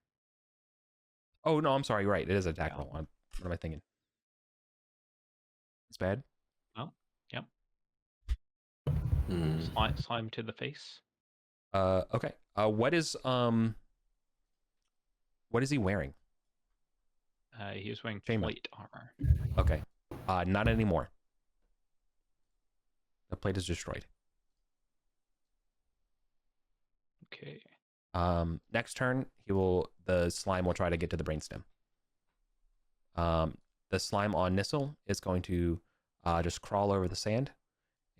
Oh, no, I'm sorry. You're right. It is an attack roll. What am I thinking? It's bad? Oh, yep. Mm. Slime to the face. Okay. What is he wearing? He was wearing Chamber. plate armor. Okay. Not anymore. The plate is destroyed. Okay. Next turn, the slime will try to get to the brainstem. The slime on Nissel is going to just crawl over the sand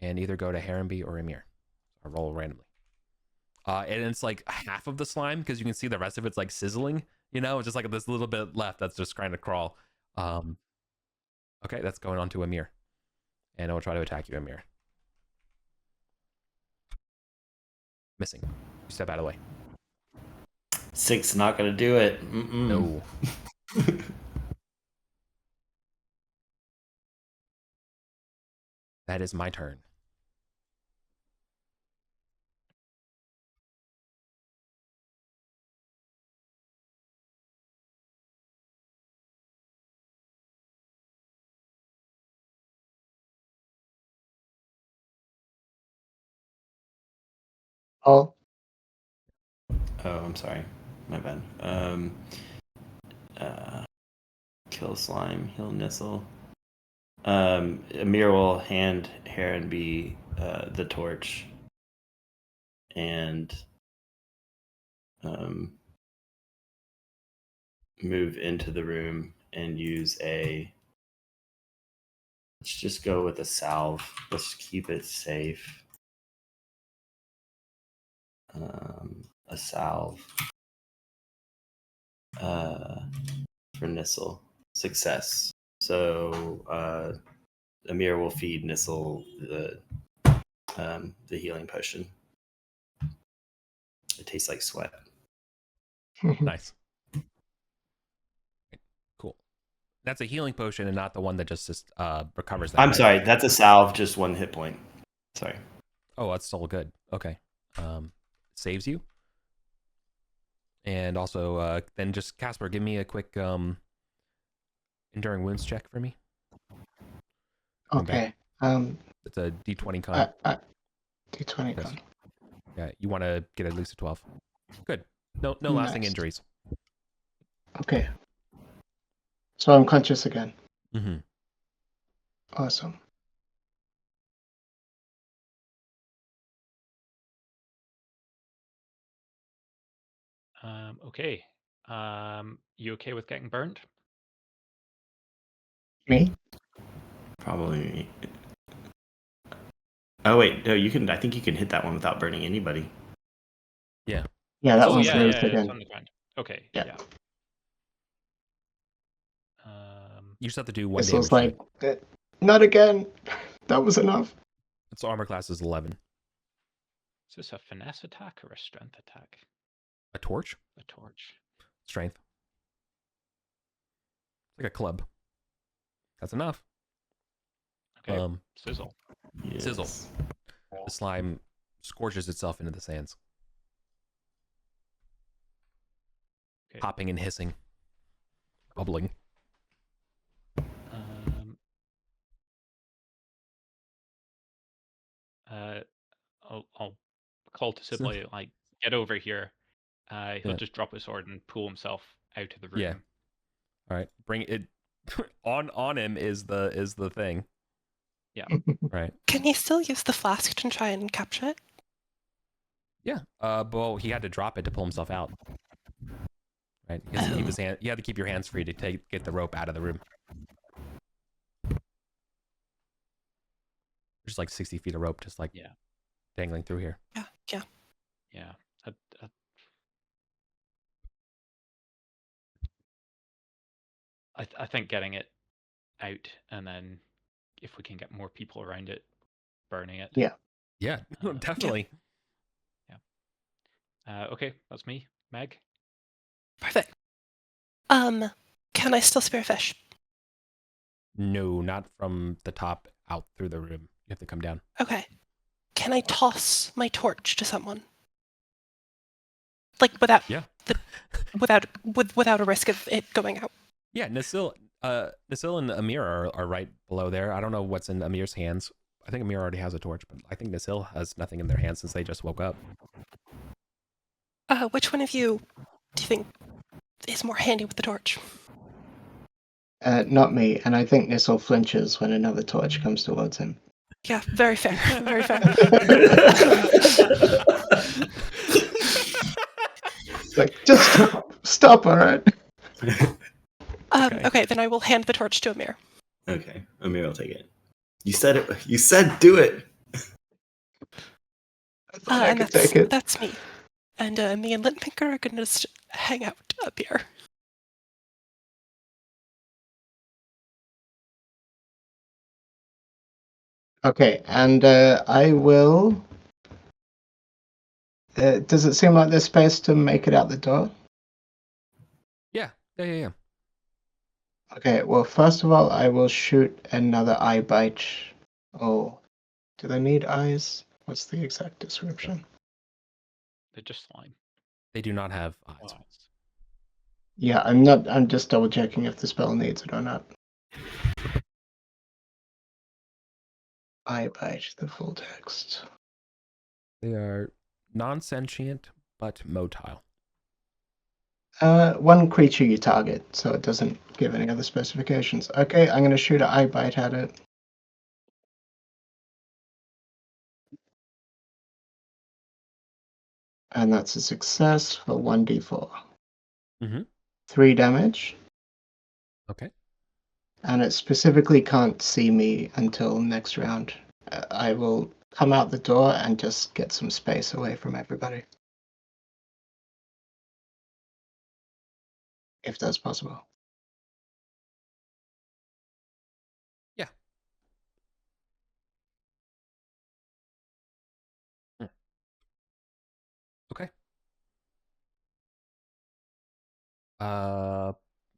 and either go to Harenby or Emir. Or roll randomly. And it's like half of the slime because you can see the rest of it's like sizzling. It's just like this little bit left that's just trying to crawl. Okay, that's going on to Emir. And it will try to attack you, Emir. Missing. You step out of the way. 6 not gonna do it. No. That is my turn. Oh, Oh, I'm sorry. My bad. Kill slime, heal Nissel. Amir will hand Harenby the torch and move into the room and use let's just go with a salve. Let's keep it safe. A salve for Nissel. Success. So Amir will feed Nissel the healing potion. It tastes like sweat. Nice. Cool. That's a healing potion and not the one that just recovers that. I'm sorry, that's a salve, just 1 hit point. Sorry. Oh, that's still good. Okay. Saves you. And also, then just Casper, give me a quick enduring wounds check for me. okay. It's a D20 con. D20 Yes. con. Yeah, you want to get at least a 12. Good. No lasting Nice. injuries. Okay. So I'm conscious again. Mm-hmm. Awesome. Okay. You okay with getting burned? Me? Probably. Oh wait, no, you can. I think you can hit that one without burning anybody. Yeah, that Oh, one's yeah, moved it's again. on the ground. Okay. Yeah. Yeah. You just have to do 1 This damage. was like, not again. That was enough. Its armor class is 11. Is this a finesse attack or a strength attack? A torch? A torch. Strength. Like a club. That's enough. Okay. Sizzle. Yes. Sizzle. The slime scorches itself into the sands. Okay. Popping and hissing. Bubbling. I'll call to Sibley, like, get over here. He'll Yeah. just drop his sword and pull himself out of the room. Yeah. All right. Bring it on him is the thing. Yeah. Right. Can he still use the flask to try and capture it? Yeah. But he had to drop it to pull himself out. Right. He has to keep his hand. You have to keep your hands free to get the rope out of the room. There's like 60 feet of rope, just like dangling through here. Yeah. Yeah. I think getting it out, and then if we can get more people around it, burning it. Yeah. Yeah, definitely. Yeah. Okay, that's me. Meg? Perfect. Can I still spear fish? No, not from the top out through the room. You have to come down. Okay. Can I toss my torch to someone? Like without without a risk of it going out. Yeah, Nissel and Amir are right below there. I don't know what's in Amir's hands. I think Amir already has a torch, but I think Nissel has nothing in their hands since they just woke up. Which one of you do you think is more handy with the torch? Not me, and I think Nissel flinches when another torch comes towards him. Yeah, very fair. Very fair. stop, alright? Okay, then I will hand the torch to Amir. Okay, Amir will take it. You said it. You said do it. I thought I And could take it. that's me. And me and Lintmaker are gonna just hang out up here. Okay, and I will. Does it seem like there's space to make it out the door? Yeah. Okay, well, first of all, I will shoot another eye bite. Oh, do they need eyes? What's the exact description? They're just slime. They do not have eyes. Eyes. Yeah, I'm just double checking if the spell needs it or not. Eye bite, the full text. They are non-sentient but motile. One creature you target, so it doesn't give any other specifications. Okay, I'm gonna shoot an eye bite at it. And that's a success for 1d4. Mm-hmm. 3 damage. Okay. And it specifically can't see me until next round. I will come out the door and just get some space away from everybody. If that's possible. Yeah. Okay.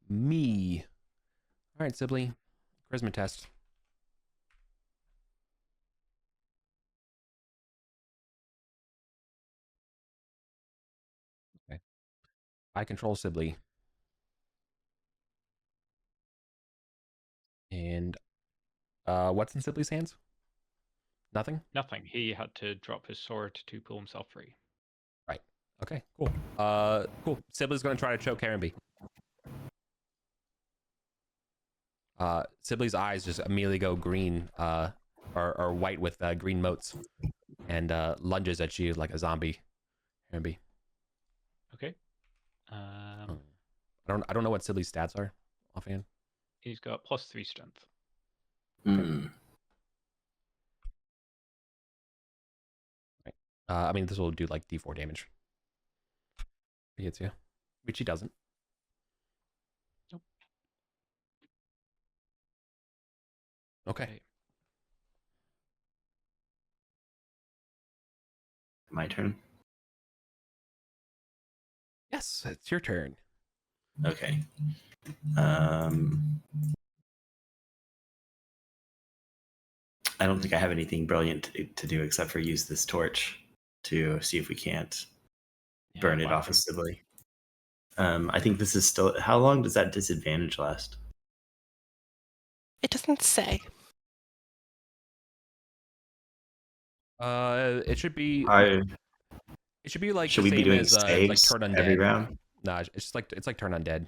Me. All right, Sibley. Charisma test. Okay. I control Sibley. And what's in Sibley's hands? Nothing? Nothing. He had to drop his sword to pull himself free. Right. Okay, cool. Cool. Sibley's gonna try to choke Harenby. Sibley's eyes just immediately go green, or white with green motes, and lunges at you like a zombie. Harenby. Okay. I don't know what Sibley's stats are offhand. He's got +3 strength. Mm. Right. I mean, this will do like D4 damage. He hits you, which he doesn't. Nope. Okay. My turn. Yes, it's your turn. Okay. I don't think I have anything brilliant to do except for use this torch to see if we can't burn it off of Sibley. I think this is still. How long does that disadvantage last? It doesn't say. It should be. I, It should be like should the we be same doing as like saves turn undead. every round? Nah, it's like turn undead.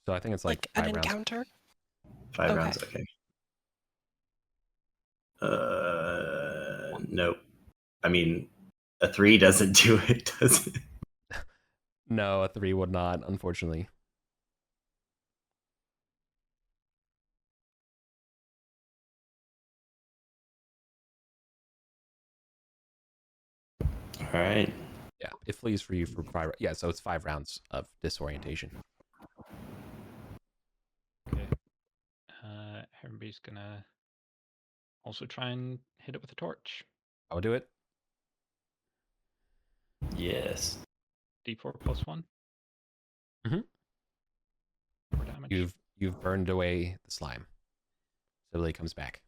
So I think it's like an 5 rounds. encounter? 5 Okay. rounds, okay. Nope. I mean, a 3 doesn't do it, does it? No, a 3 would not, unfortunately. All right. Yeah, it flees for you for 5. Yeah, so it's 5 rounds of disorientation. Okay. Everybody's gonna also try and hit it with a torch. I will do it. Yes. D4 +1. Mhm. 4 damage. You've burned away the slime. Sibley comes back.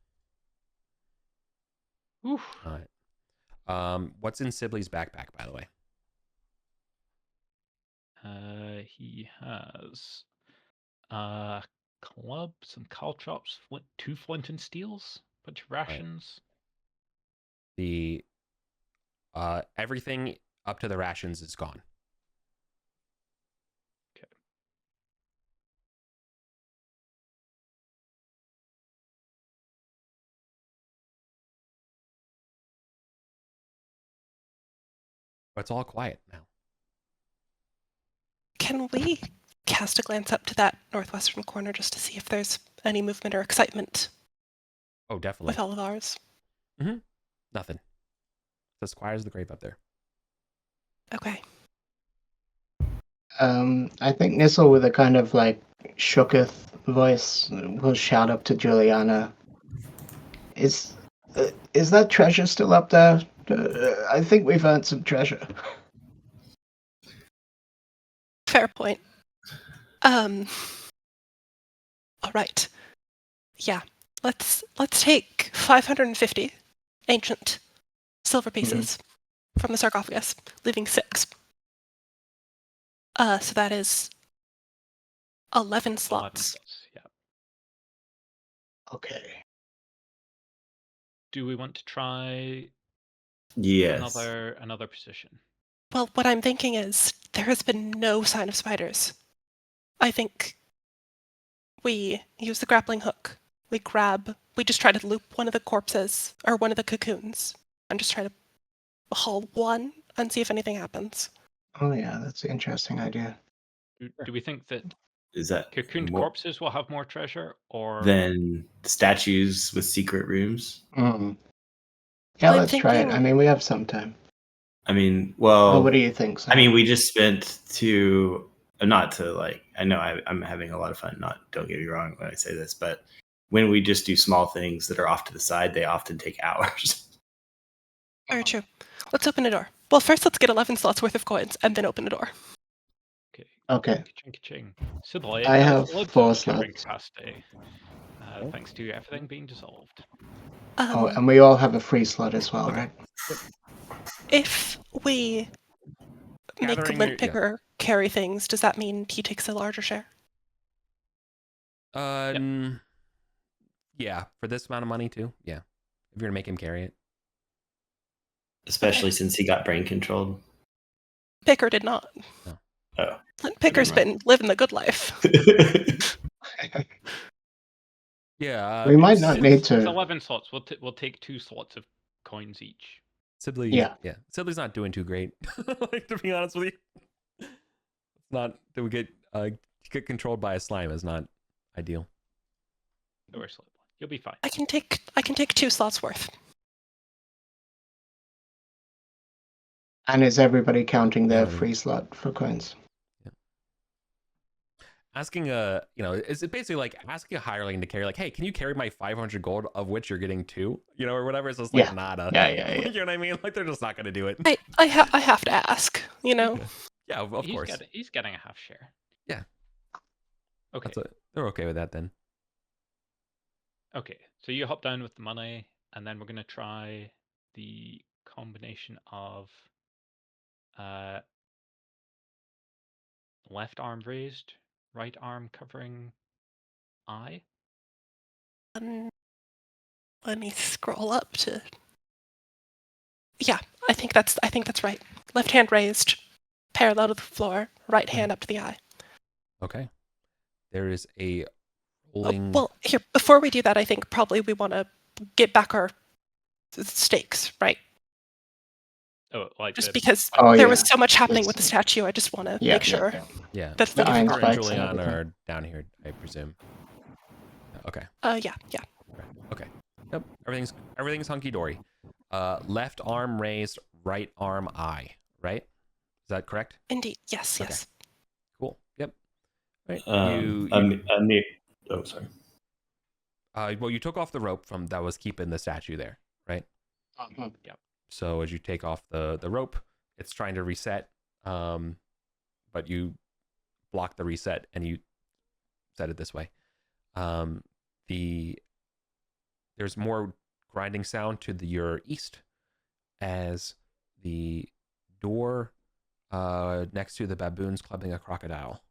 Oof. All right. What's in Sibley's backpack, by the way? He has club, some caltrops, 2 flint and steels, bunch of rations. The everything up to the rations is gone. Okay. But it's all quiet now. Can we cast a glance up to that northwestern corner just to see if there's any movement or excitement Oh, definitely. with all of ours? Nothing. The Squire's the grave up there. Okay. I think Nissel, with a kind of like shooketh voice, will shout up to Juliana. Is that treasure still up there? I think we've earned some treasure. Fair point. All right. Yeah. Let's take 550 ancient silver pieces from the sarcophagus, leaving 6. So that is 11 slots. Yeah. Okay. Do we want to try Yes. another position? Well, what I'm thinking is there has been no sign of spiders. I think we use the grappling hook. We just try to loop one of the corpses or one of the cocoons and just try to haul one and see if anything happens. Oh yeah, that's an interesting idea. Do we think that Is that cocooned more corpses will have more treasure, or than statues with secret rooms? Mm. Yeah, I'm let's try it. I thinking- mean, we have some time. I mean, Oh, well, what do you think, Sam? I mean, we just spent not to like, I know I'm having a lot of fun. Don't get me wrong when I say this, but when we just do small things that are off to the side, they often take hours. Very true. Let's open a door. Well, first let's get 11 slots worth of coins and then open a door. Okay. Ching. Sybil, I have loads 4 of carrying slots. capacity, thanks to everything being dissolved. Oh, and we all have a free slot as well, right? If we make Gathering Lint your- Picker carry things, does that mean he takes a larger share? Yeah, for this amount of money too. Yeah, if you're gonna make him carry it. Especially since he got brain controlled. Picker did not. Oh. Lint Picker's been living the good life. Yeah, We might not need It's to. 11 slots. We'll take 2 slots of coins each. Sibley. Yeah. Sibley's not doing too great. Like, to be honest with you, it's not that we get controlled by a slime is not ideal. You'll be fine. I can take 2 slots worth. And is everybody counting their Yeah. free slot for coins? Asking is it basically like asking a hireling to carry, like, hey, can you carry my 500 gold, of which you're getting 2, or whatever? It's just like, Yeah. nada. Yeah. You know what I mean? Like, they're just not going to do it. I have to ask, Yeah, of course. He's getting a half share. Yeah. Okay. They're okay with that then. Okay. So you hop down with the money, and then we're going to try the combination of left arm raised, right arm covering eye. Let me scroll up to. Yeah, I think that's right. Left hand raised, parallel to the floor. Right hand up to the eye. Okay. There is a rolling. Well, here before we do that, I think probably we want to get back our stakes, right? Oh, like Just because Oh, there yeah. was so much happening Let's- with the statue, I just want to Yeah, make sure. Yeah. That's The the iron Her and spikes and Julian everything. are down here, I presume. Okay. Yeah. Right. Okay. Yep. Everything's hunky dory. Left arm raised, right arm eye. Right? Is that correct? Indeed. Yes. Okay. Yes. Cool. Yep. Right. Oh, sorry. Well, you took off the rope that was keeping the statue there, right? Mhm. So as you take off the rope, it's trying to reset, but you block the reset and you set it this way. There's more grinding sound to your east as the door next to the baboons clubbing a crocodile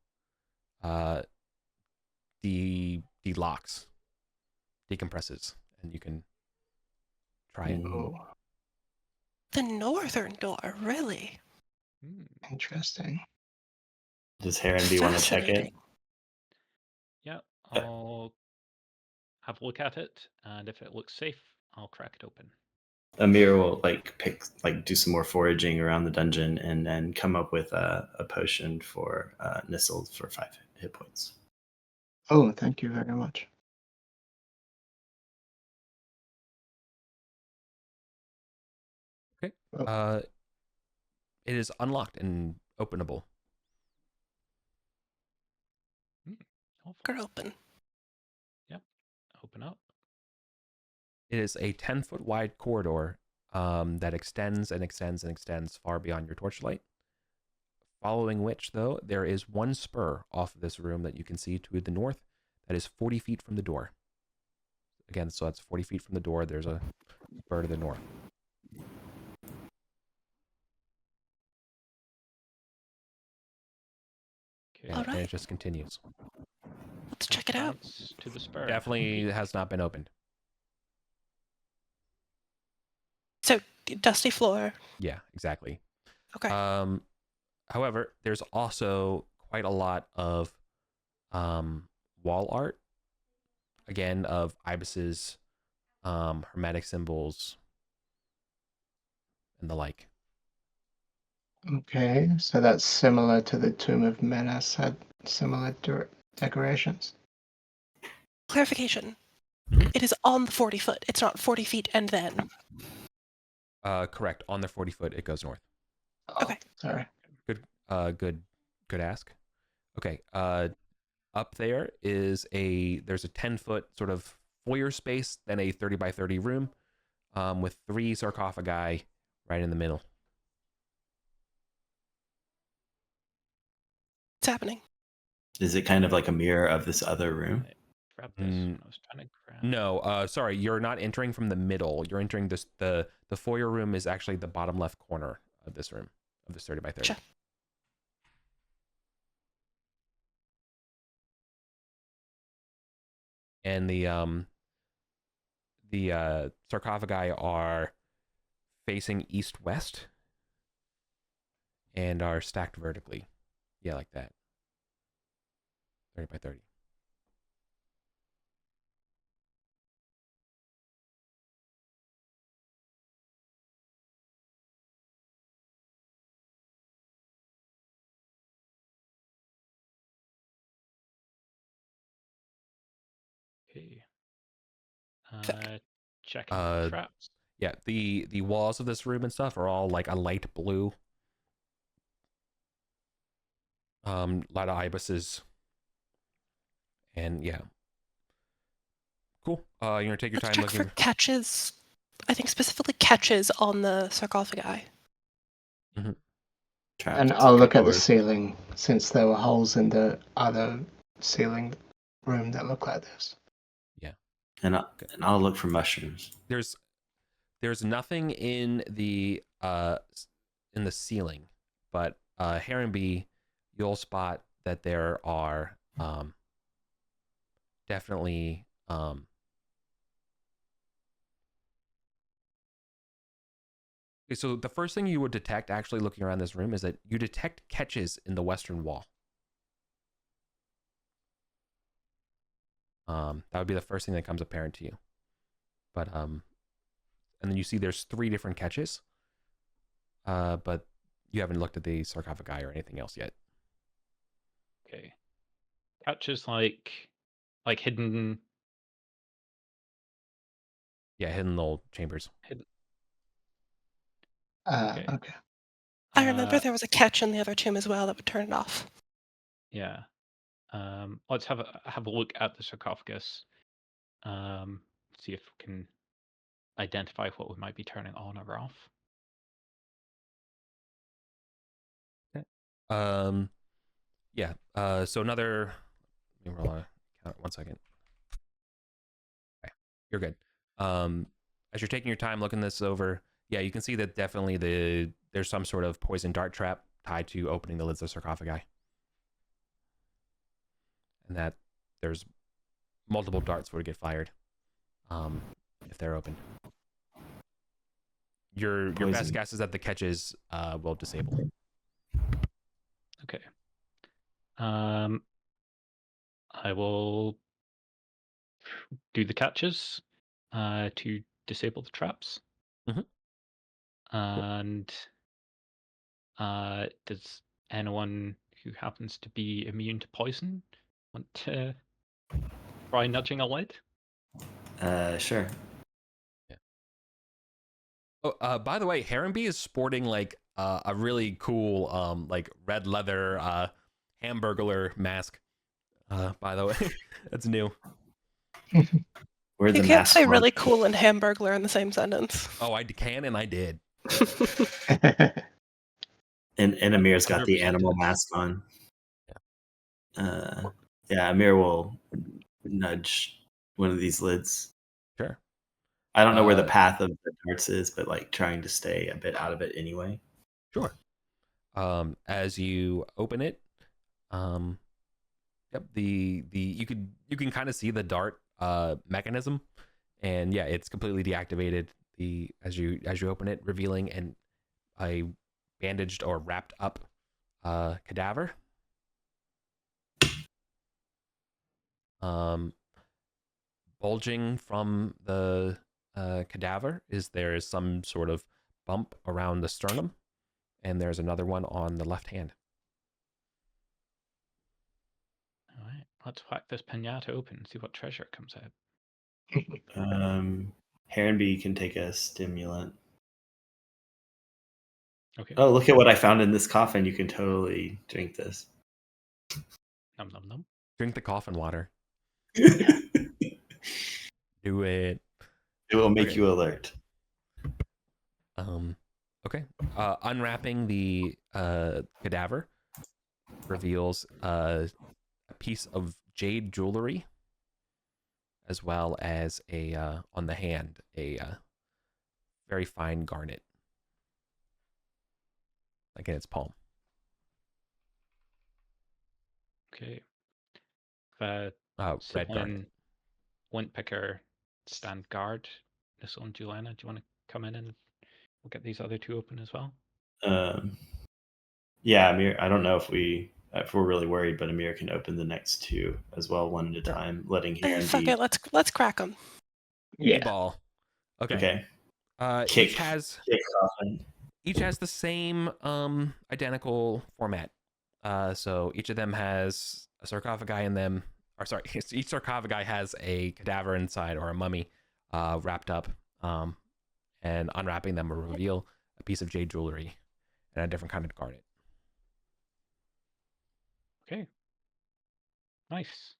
delocks, decompresses, and you can try it. Oh, The northern door, really? interesting. Does Heronby want to check it? Fascinating. Yeah, I'll have a look at it, and if it looks safe, I'll crack it open. Amir will do some more foraging around the dungeon and then come up with a potion for Nisselt for 5 hit points. Oh, thank you very much. Okay. Oh. It is unlocked and openable. Could open. Yep. Open up. It is a 10-foot wide corridor that extends and extends and extends far beyond your torchlight. Following which, though, there is one spur off of this room that you can see to the north that is 40 feet from the door. Again, so that's 40 feet from the door. There's a spur to the north. Okay. All right. And it just continues. Let's check it out. Advance to the spur. Definitely has not been opened. So, dusty floor. Yeah, exactly. Okay. However, there's also quite a lot of wall art, again, of ibises, hermetic symbols, and the like. Okay, so that's similar to the Tomb of Menace had similar decorations. Clarification. Mhm. It is on the 40 foot. It's not 40 feet and then. Correct. On the 40 foot, it goes north. Oh, Okay. sorry. Good ask. Okay. Up there is there's a 10-foot sort of foyer space, then a 30 by 30 room, with 3 sarcophagi right in the middle. What's happening? Is it kind of like a mirror of this other room? Grab this. I was trying to grab. No, sorry, you're not entering from the middle. You're entering this. The foyer room is actually the bottom left corner of this room, of this 30 by 30. Sure. And the sarcophagi are facing east-west and are stacked vertically. Yeah, like that. 30 by 30. Okay. Thick. Checking for traps. Yeah, the walls of this room and stuff are all like a light blue. A lot of ibises. And yeah. Cool. You're gonna take your Let's time check looking for catches. I think specifically catches on the sarcophagi. Trapped And I'll look at the doors. ceiling, since there were holes in the other ceiling room that look like this. And I'll look for mushrooms. There's nothing in the ceiling, but Herrenby, you'll spot that there are definitely okay, so the first thing you would detect actually looking around this room is that you detect catches in the western wall. That would be the first thing that comes apparent to you. But and then you see there's 3 different catches. But you haven't looked at the sarcophagi or anything else yet. Okay. Catches like hidden. Yeah, hidden little chambers. Okay. Okay. I remember there was a catch in the other tomb as well that would turn it off. Yeah. Let's have a look at the sarcophagus. See if we can identify what we might be turning on or off. Yeah. So another. Let me roll a count. 1 second. Okay, you're good. As you're taking your time looking this over, yeah, you can see that definitely there's some sort of poison dart trap tied to opening the lids of sarcophagi, and that there's multiple darts would get fired, if they're open. Your best guess is that the catches will disable. Okay. I will do the catches to disable the traps. Mhm. And does anyone who happens to be immune to poison want to try nudging a lid? Sure. Oh, by the way, Herrenby is sporting like a really cool like red leather hamburglar mask. By the way, that's new. We're You the can't masked say really monster. cool and hamburglar in the same sentence. Oh, I can and I did. And Amir's got the 100% animal is. mask on. Yeah, Amir will nudge one of these lids. Sure. I don't know where the path of the darts is, but like trying to stay a bit out of it anyway. Sure. As you open it, yep, the you can kind of see the dart mechanism, and yeah, it's completely deactivated. As you open it, revealing a bandaged or wrapped up cadaver. Bulging from the cadaver there is some sort of bump around the sternum, and there's another one on the left hand. All right, let's whack this pinata open and see what treasure comes out. Herrenby can take a stimulant. Okay. Oh, look at what I found in this coffin. You can totally drink this. Num num num. Drink the coffin water. It Do it. will make Okay. you alert. Okay. Unwrapping the cadaver reveals a piece of jade jewelry, as well as on the hand a very fine garnet, like in its palm. Okay. Red garnet. Civilian lint picker stand guard. This one, Juliana, do you want to come in and we'll get these other two open as well? Yeah, Amir. I don't know if we're really worried, but Amir can open the next two as well, one at a time, letting Fuck Herrenby. it, let's crack them. Yeah. Ball. Okay. Okay. Each has coffin. Each has the same identical format. So each of them has a sarcophagi in them. Or sorry, each sarcophagi has a cadaver inside or a mummy wrapped up. And unwrapping them will reveal a piece of jade jewelry and a different kind of garnet. Okay. Nice.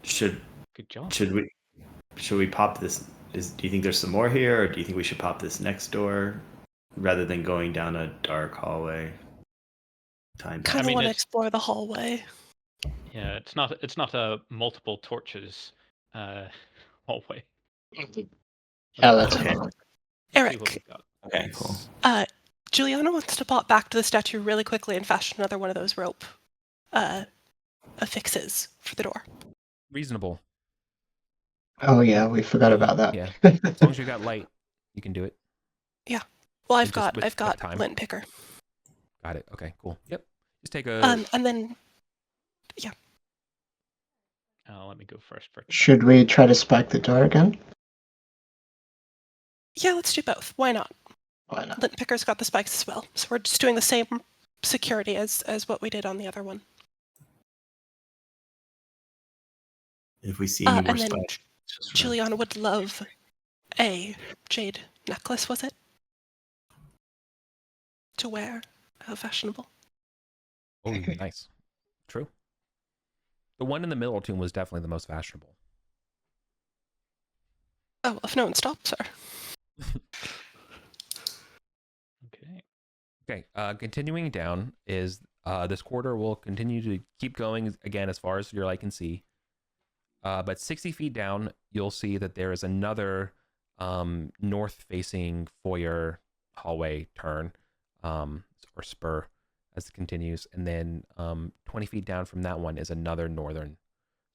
Good job. Should we pop this? Do you think there's some more here, or do you think we should pop this next door rather than going down a dark hallway? Kind of want to explore the hallway. Yeah, it's not a multiple torches hallway. Yeah, that's okay. Eric. Okay, cool. Juliana wants to pop back to the statue really quickly and fashion another one of those rope affixes for the door. Reasonable. Oh yeah, we forgot about that. Yeah. As long as you got light, you can do it. Yeah. Well, I've And just got time. lint picker. Got it. Okay, cool. Yep. Just take a. And then, yeah. Let me go first. Should we try to spike the door again? Yeah, let's do both. Why not? Why not? Lint picker's got the spikes as well, so we're just doing the same security as what we did on the other one. If we see any more and then spikes, Juliana would love a jade necklace, was it? To wear. How fashionable. Oh, nice. True. The one in the middle tomb was definitely the most fashionable. Oh, well, if no one stops her. Okay. Continuing down is this corridor will continue to keep going again as far as your eye can see. But 60 feet down, you'll see that there is another north-facing foyer hallway turn or spur as it continues. And then 20 feet down from that one is another northern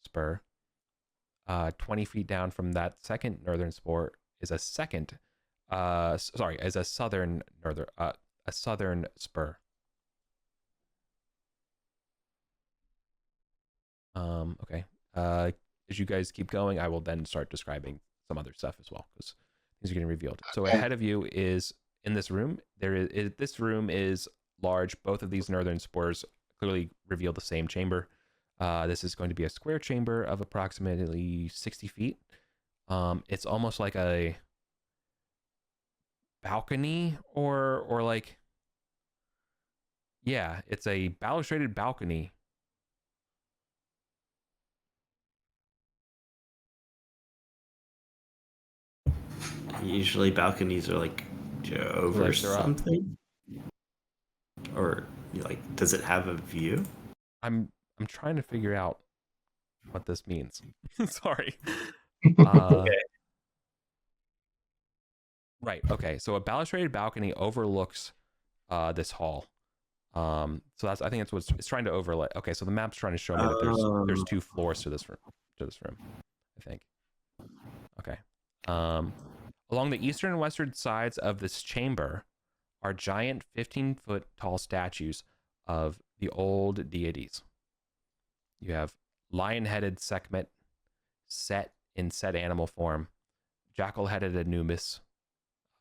spur. 20 feet down from that second northern spur is a second, is a southern spur. Okay. As you guys keep going, I will then start describing some other stuff as well, because things are getting revealed. So Okay. ahead of you is in this room. This room is large. Both of these northern spores clearly reveal the same chamber. This is going to be a square chamber of approximately 60 feet. It's almost like a balcony or like, yeah, it's a balustraded balcony. Usually balconies are like over Like they're up. something, or like, does it have a view? I'm trying to figure out what this means. Sorry. Right. Okay. So a balustraded balcony overlooks this hall. So I think that's what it's trying to overlay. Okay. So the map's trying to show me that there's 2 floors to this room. I think. Okay. Along the eastern and western sides of this chamber are giant 15-foot tall statues of the old deities. You have lion-headed Sekhmet, Set in Set animal form, jackal-headed Anubis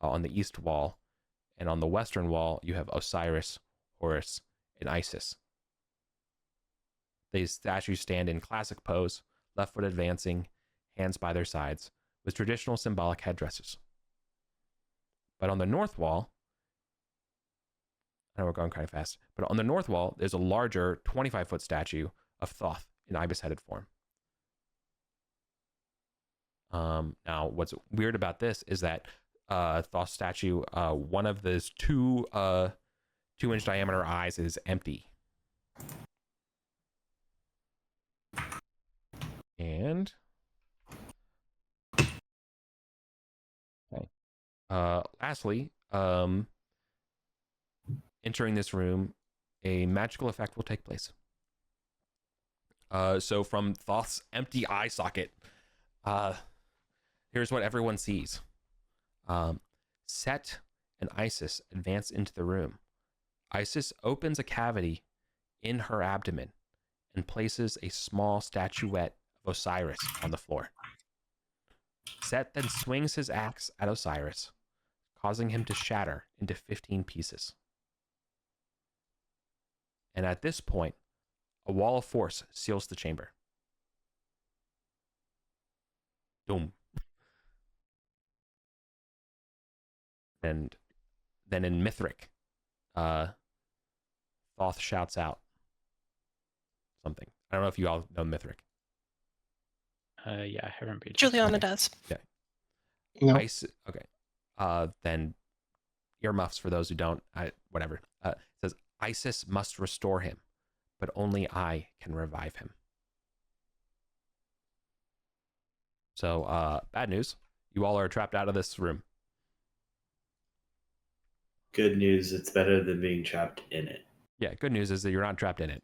on the east wall, and on the western wall you have Osiris, Horus, and Isis. These statues stand in classic pose, left foot advancing, hands by their sides, with traditional symbolic headdresses. But on the north wall, I know we're going kind of fast, but on the north wall, there's a larger 25-foot statue of Thoth in ibis-headed form. Now, what's weird about this is that Thoth statue, one of those 2-inch diameter eyes is empty. And okay. Lastly, entering this room, a magical effect will take place. So from Thoth's empty eye socket, here's what everyone sees. Set and Isis advance into the room. Isis opens a cavity in her abdomen and places a small statuette of Osiris on the floor. Set then swings his axe at Osiris, causing him to shatter into 15 pieces. And at this point, a wall of force seals the chamber. Doom. And then in Mithric, Thoth shouts out something. I don't know if you all know Mithric. Yeah, I haven't been. Juliana Okay. does. Yeah. No. Okay. Then earmuffs for those who don't. Whatever. It says Isis must restore him, but only I can revive him. So, bad news. You all are trapped out of this room. Good news, it's better than being trapped in it. Yeah, good news is that you're not trapped in it.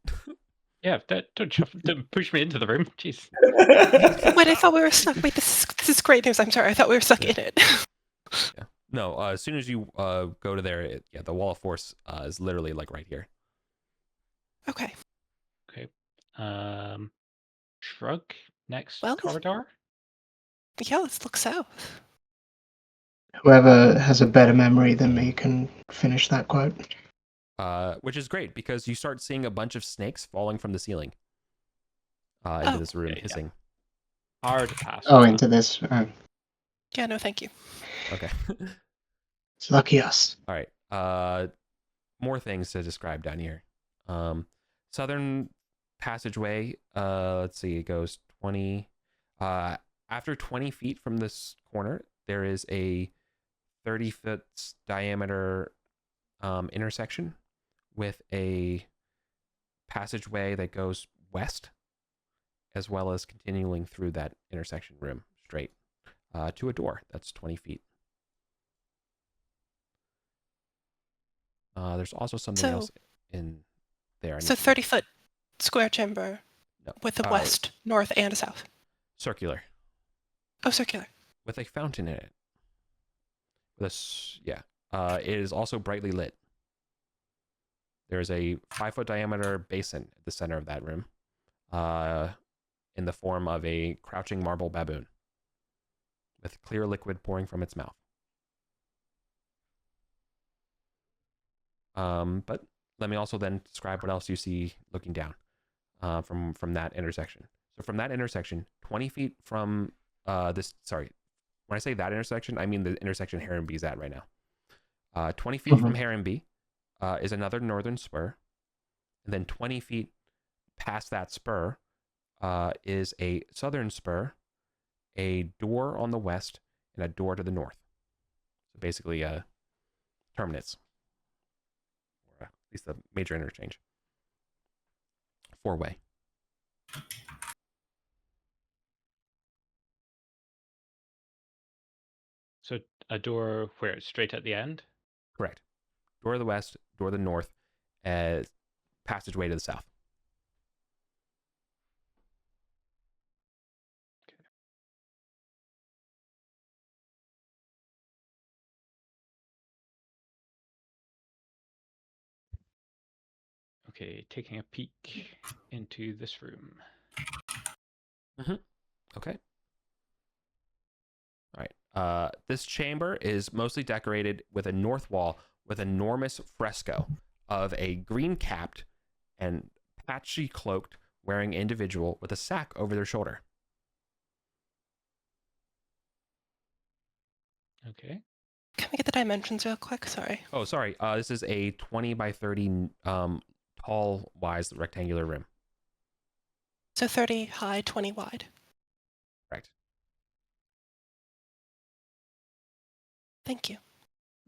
Yeah, don't push me into the room. Jeez. Wait, I thought we were stuck. Wait, this is great news. I'm sorry. I thought we were stuck in it. Yeah. No, as soon as you go to there, the wall of force is literally like right here. Okay. Okay. Shrug next Well- corridor. Yeah, let's look south. Whoever has a better memory than me can finish that quote. Which is great because you start seeing a bunch of snakes falling from the ceiling into this room, okay, yeah. hissing. Hard pass. Oh, on that. into this. Oh, Yeah, no, thank you. Okay. it's lucky us. All right. More things to describe down here. Southern passageway. Let's see. It goes 20. After 20 feet from this corner, there is a 30-foot diameter intersection with a passageway that goes west, as well as continuing through that intersection room straight to a door that's 20 feet. There's also something else in there. So 30-foot square chamber No, with a west, north, and a south. circular Oh, circular. with a fountain in it. It is also brightly lit. There's a 5-foot diameter basin at the center of that room, in the form of a crouching marble baboon. with clear liquid pouring from its mouth. But let me also then describe what else you see looking down from that intersection. So from that intersection, 20 feet from when I say that intersection, I mean the intersection Heron B is at right now. 20 feet from Heron B is another northern spur. And then 20 feet past that spur is a southern spur, a door on the west, and a door to the north. So basically a terminus, or at least a major interchange. 4-way. So a door where it's straight at the end? Correct. Door to the west, door to the north, passageway to the south. Okay, taking a peek into this room. Okay. All right. This chamber is mostly decorated with a north wall with enormous fresco of a green-capped and patchy cloaked wearing individual with a sack over their shoulder. Okay. Can we get the dimensions real quick? Sorry. Oh, sorry. This is a 20 by 30 tall, wise rectangular room. So 30 high, 20 wide. Correct. Thank you.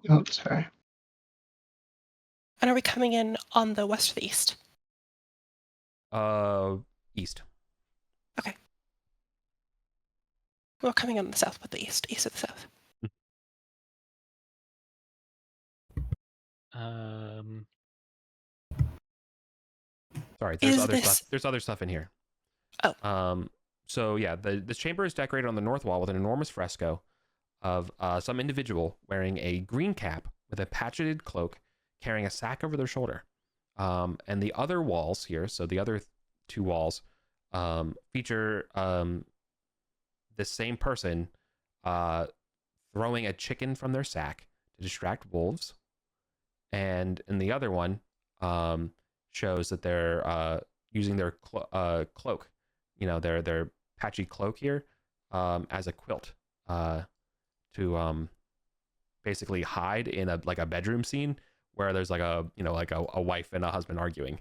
Oh, sorry. And are we coming in on the west or the east? East. Okay. We're coming in on the south, but the east or the south. Sorry, there's Is other this- stuff. There's other stuff in here. Oh. So yeah, this chamber is decorated on the north wall with an enormous fresco of some individual wearing a green cap with a patched cloak, carrying a sack over their shoulder. And the other walls here, so the other two walls, feature the same person throwing a chicken from their sack to distract wolves. And in the other one, shows that they're using their cloak, their patchy cloak here, as a quilt to basically hide in a bedroom scene where there's like a wife and a husband arguing.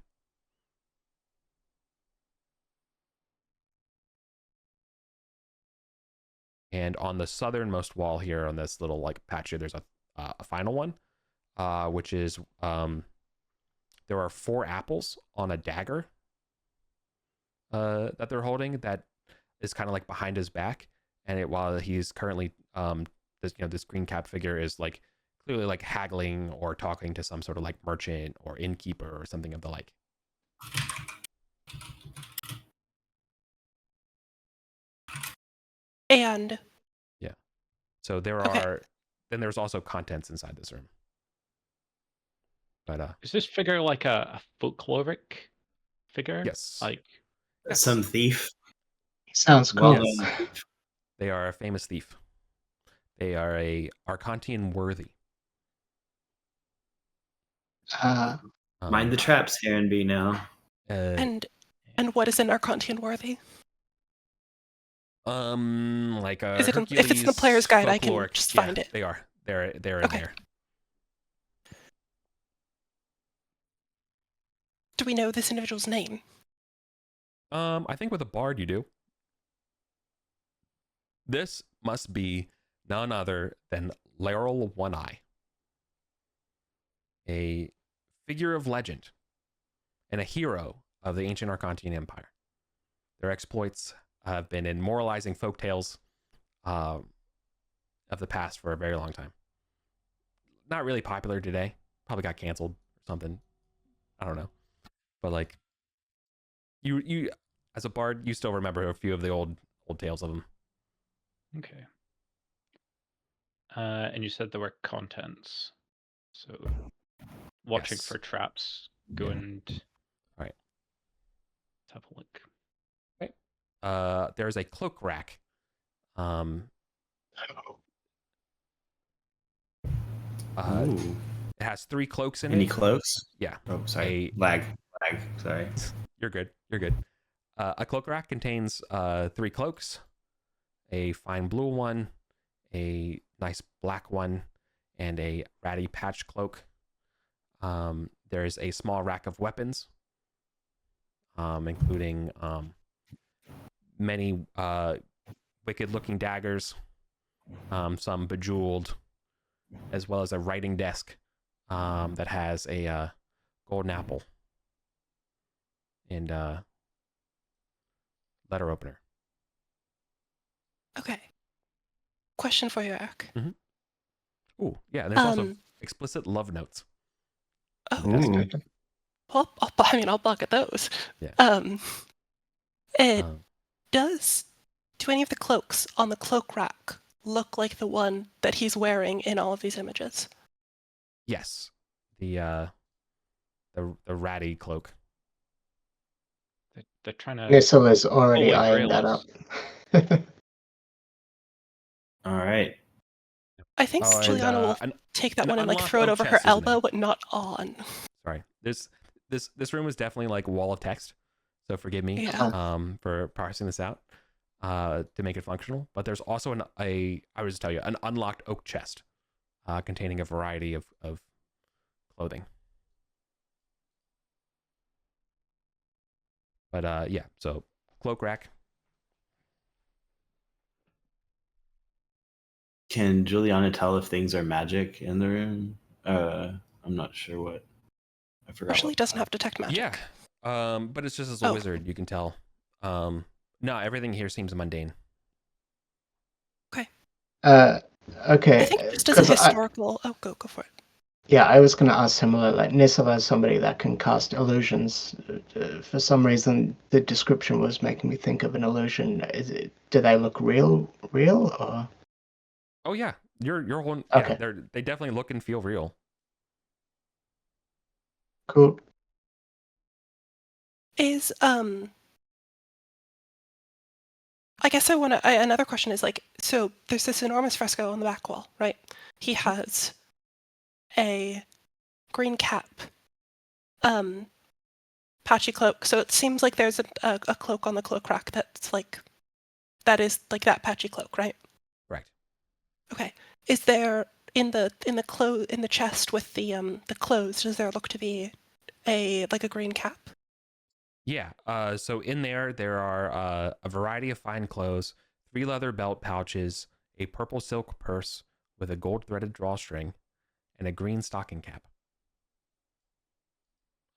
And on the southernmost wall here on this little patch here, there's a final one, which is there are 4 apples on a dagger that they're holding that is kind of behind his back, and while he's currently this green cap figure is clearly haggling or talking to some sort of merchant or innkeeper or something of the like. And yeah, so then there's also contents inside this room. But is this figure like a folkloric figure? Yes. Some thief. Sounds cool. Well-known thief. They are a famous thief. They are a Arcantian worthy. Mind the traps, Heron B now. and what is an Arcantian worthy? Like a Is it Hercules if it's in the player's guide, I can folkloric. just find it. They are. They're in there. Do we know this individual's name? I think with a bard you do. This must be none other than Laurel One Eye, a figure of legend and a hero of the ancient Arcantian Empire. Their exploits have been in moralizing folktales of the past for a very long time. Not really popular today. Probably got canceled or something. I don't know. But you as a bard, you still remember a few of the old tales of them. Okay. And you said there were contents. So watching Yes. for traps, go and All right. Let's have a look. There's a cloak rack Ooh. It has 3 cloaks in Any it. cloaks? Yeah. Oh, sorry. Lag. Sorry. You're good. You're good. A cloak rack contains 3 cloaks, a fine blue one, a nice black one, and a ratty patch cloak. There's a small rack of weapons, including many wicked-looking daggers, some bejeweled, as well as a writing desk that has a golden apple and letter opener. Okay. Question for you, Eric. Ooh, yeah. There's also explicit love notes. Oh, Ooh. well, I'll block at those. Yeah. It does. Do any of the cloaks on the cloak rack look like the one that he's wearing in all of these images? Yes. The ratty cloak. They're trying to. Nissel is already Holy eyeing Grail that us. up. All right. I think Oh, and, Juliana will an- take that an one and like unlocked throw it oak over her chest is in elbow, there. but not on. Sorry. This room is definitely like wall of text, so forgive me Yeah. for parsing this out to make it functional. But there's also I would just tell you, an unlocked oak chest containing a variety of clothing. But yeah, so cloak rack. Can Juliana tell if things are magic in the room? I'm not sure what. I forgot. Actually, what doesn't have detect magic. Yeah. But it's just as a wizard, you can tell. No, everything here seems mundane. Okay. Okay. I think just as a historical. Go for it. Yeah, I was going to ask similar. Like Nissel as somebody that can cast illusions. For some reason, the description was making me think of an illusion. Do they look real, or? Oh yeah, your whole Okay. Yeah, they definitely look and feel real. Cool. Is I guess another question is like, so there's this enormous fresco on the back wall, right? He has a green cap, patchy cloak. So it seems like there's a cloak on the cloak rack that is like that patchy cloak, right? Right. Okay. Is there in the chest with the clothes? Does there look to be a green cap? Yeah. So in there are a variety of fine clothes, 3 leather belt pouches, a purple silk purse with a gold threaded drawstring, and a green stocking cap.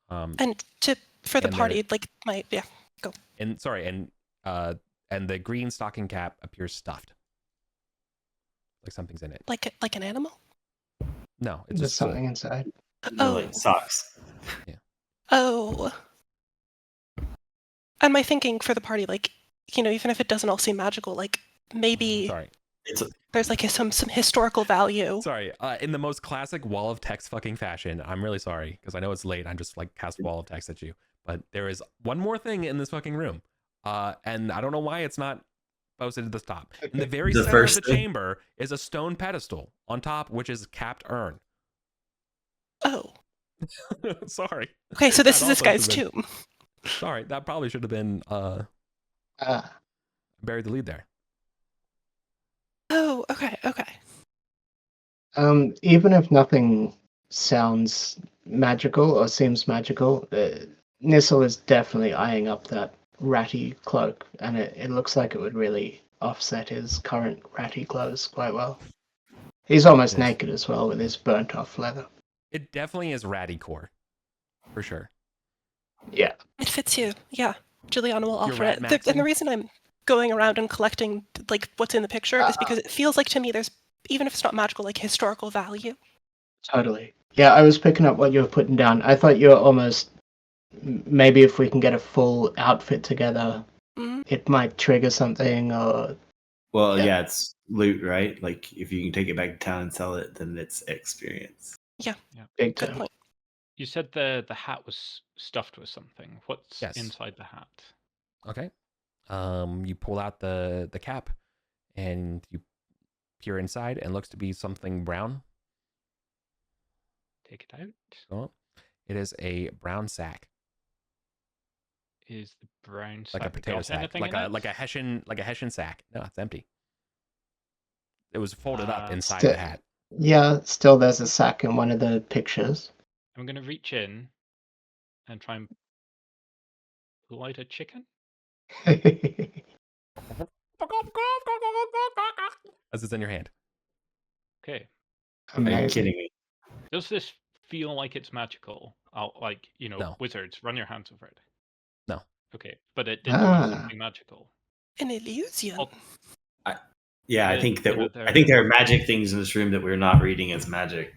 And for the party, go. And the green stocking cap appears stuffed, like something's in it. Like an animal? No, it's There's just full. something inside. No, like socks. Yeah. Oh. And my thinking for the party, even if it doesn't all seem magical, maybe Sorry. there's some historical value. Sorry. In the most classic wall of text fucking fashion, I'm really sorry because I know it's late. I'm just cast wall of text at you. But there is one more thing in this fucking room, and I don't know why it's not posted at the top. In the very center of the chamber is a stone pedestal on top, which is capped urn. Oh. Sorry. Okay, so this is this guy's tomb. Sorry, that probably should have been buried the lead there. Oh, okay. Even if nothing sounds magical or seems magical, Nissel is definitely eyeing up that ratty cloak, and it looks like it would really offset his current ratty clothes quite well. He's almost naked as well with his burnt off leather. It definitely is ratty core, for sure. Yeah. It fits you. Yeah. Juliana will offer it. Maxing? And the reason I'm going around and collecting what's in the picture is because it feels like to me there's, even if it's not magical, historical value. Totally. Yeah, I was picking up what you were putting down. I thought you were almost, maybe if we can get a full outfit together, it might trigger something or... Well, yeah, it's loot, right? Like, if you can take it back to town and sell it, then it's experience. Yeah. Big Good time. point. You said the hat was stuffed with something. What's inside the hat? Okay. You pull out the cap and you peer inside and looks to be something brown. Take it out. Oh, it is a brown sack, Is the brown like a sack potato got sack, anything like in a it? Hessian sack. No, it's empty. It was folded up inside Sti- the hat. Yeah, still there's a sack in one of the pictures. I'm gonna reach in and try and pull out a chicken. As it's in your hand. Okay. Are you Amazing. kidding me? Does this feel like it's magical? Like, No. wizards, run your hands over it. No. Okay, but it did do Ah. something magical. An illusion. Oh. Yeah, I The- think that you know, I think there are magic things in this room that we're not reading as magic.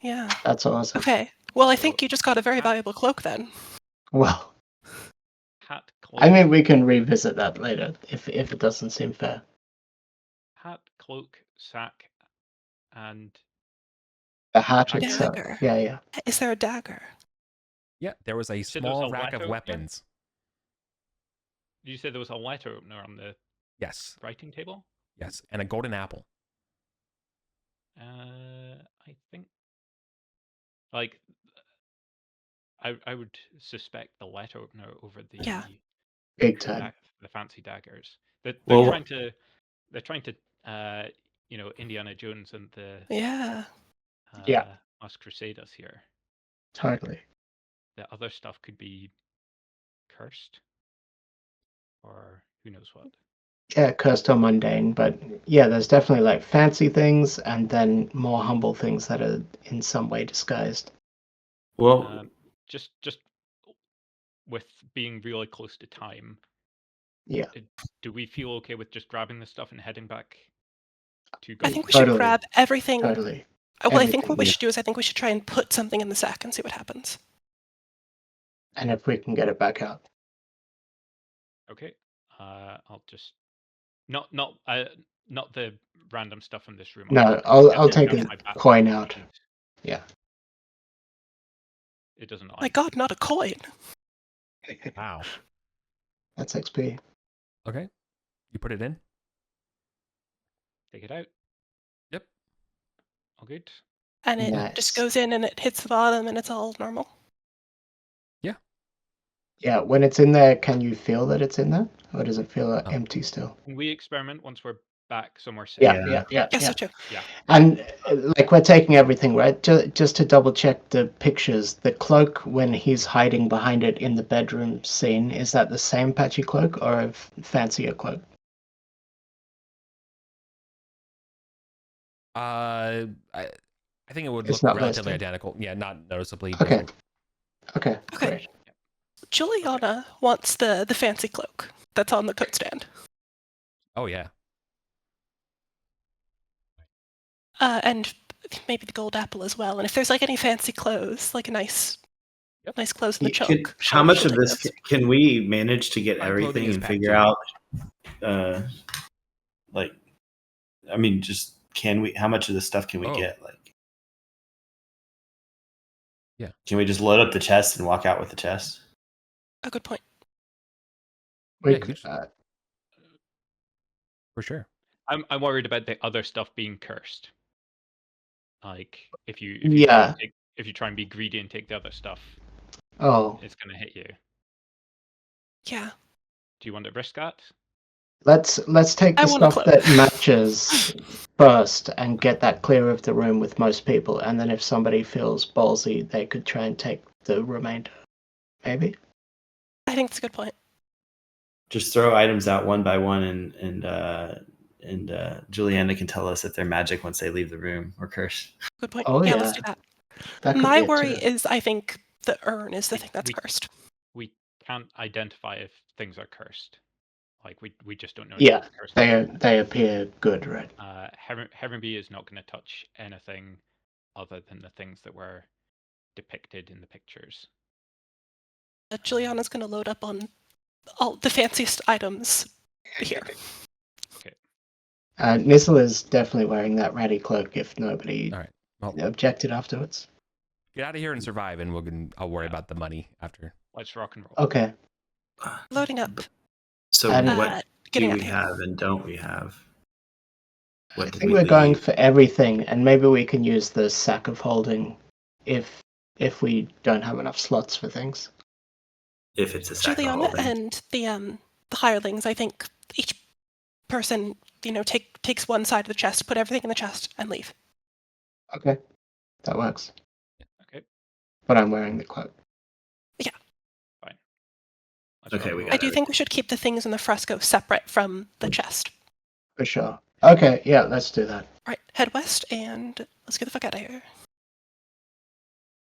Yeah. That's awesome. Okay. Well, I think you just got a very valuable cloak then. Well, Hat, cloak, I mean, we can revisit that later if it doesn't seem fair. hat, cloak, sack, and The hat Dagger? itself. Dagger. Yeah. Is there a dagger? Yeah, there was a said there was small a rack of letter opener? weapons. Did you say there was a letter opener on the Yes, writing table? yes, and a golden apple. I think, like, I would suspect the letter opener over the Yeah. Big time. the fancy daggers. They're Well- trying to Indiana Jones and the Yeah. Yeah. Last Crusaders here. Totally. The other stuff could be cursed, or who knows what. Yeah, cursed or mundane, but yeah, there's definitely like fancy things and then more humble things that are in some way disguised. Well, Just with being really close to time, Yeah. do we feel okay with just grabbing this stuff and heading back to I go? think we should Totally. grab everything. Totally. Well, I think what we Everything. should do is I think we should try and put something in the sack and see what happens. And if we can get it back out. Okay. I'll just not the random stuff in this room. No, just I'll definitely take grab a my back coin out. and Yeah. It doesn't My like. God, not a coin. Wow. That's XP. Okay, you put it in. Take it out. Yep. All good. And it Nice. just goes in and it hits the bottom and it's all normal. Yeah, when it's in there, can you feel that it's in there? Or does it feel Oh. empty still? Can we experiment once we're back somewhere safe? Yeah. Yes, so too. And like we're taking everything, right? Just to double check the pictures, the cloak when he's hiding behind it in the bedroom scene, is that the same patchy cloak or a fancier cloak? I think it would It's look not relatively listed. identical. Yeah, not noticeably Okay. different. Okay, Okay. great. Juliana wants the fancy cloak that's on the coat stand. Oh yeah. And maybe the gold apple as well. And if there's like any fancy clothes, like a nice clothes in the choke. How much she'll of take this those. can we manage to get My clothing everything is and packed figure too. out? Like, I mean, just can we? How much of this stuff can we Oh. get? Like, Yeah. Can we just load up the chest and walk out with the chest? A good point. We Yeah, you could, should- For sure. I'm worried about the other stuff being cursed. Like if you Yeah. if you try and be greedy and take the other stuff, oh, it's gonna hit you. Yeah. Do you want to risk that? let's take I the want a stuff cloak. that matches first and get that clear of the room with most people, and then if somebody feels ballsy, they could try and take the remainder. Maybe. I think it's a good point. Just throw items out one by one, and Juliana can tell us if they're magic once they leave the room or cursed. Good point. Oh, yeah, yeah. let's do that. That could My be it worry too. is I think the urn is the thing that's we- cursed. We can't identify if things are cursed. Like we just don't know. if Yeah, it's cursed. they appear good, right? Heavenby is not going to touch anything other than the things that were depicted in the pictures. Juliana's going to load up on all the fanciest items here. Nissel is definitely wearing that ratty cloak if nobody All right. Well, objected afterwards. get out of here and survive, and I'll worry Yeah. about the money after. Let's rock and roll. Okay. Loading up. So And- what do Getting out we here. have and don't we have? What I did think we we're going leave? for everything, and maybe we can use the sack of holding if we don't have enough slots for things. If it's a sack of Juliana holding. and the hirelings, I think each person, takes one side of the chest, put everything in the chest, and leave. Okay, that works. Okay, But I'm wearing the cloak. fine. Let's Okay, roll we the got I roll. do think we should keep the things in the fresco separate from the chest. For sure. Okay, yeah, let's do that. All right, head west and let's get the fuck out of here.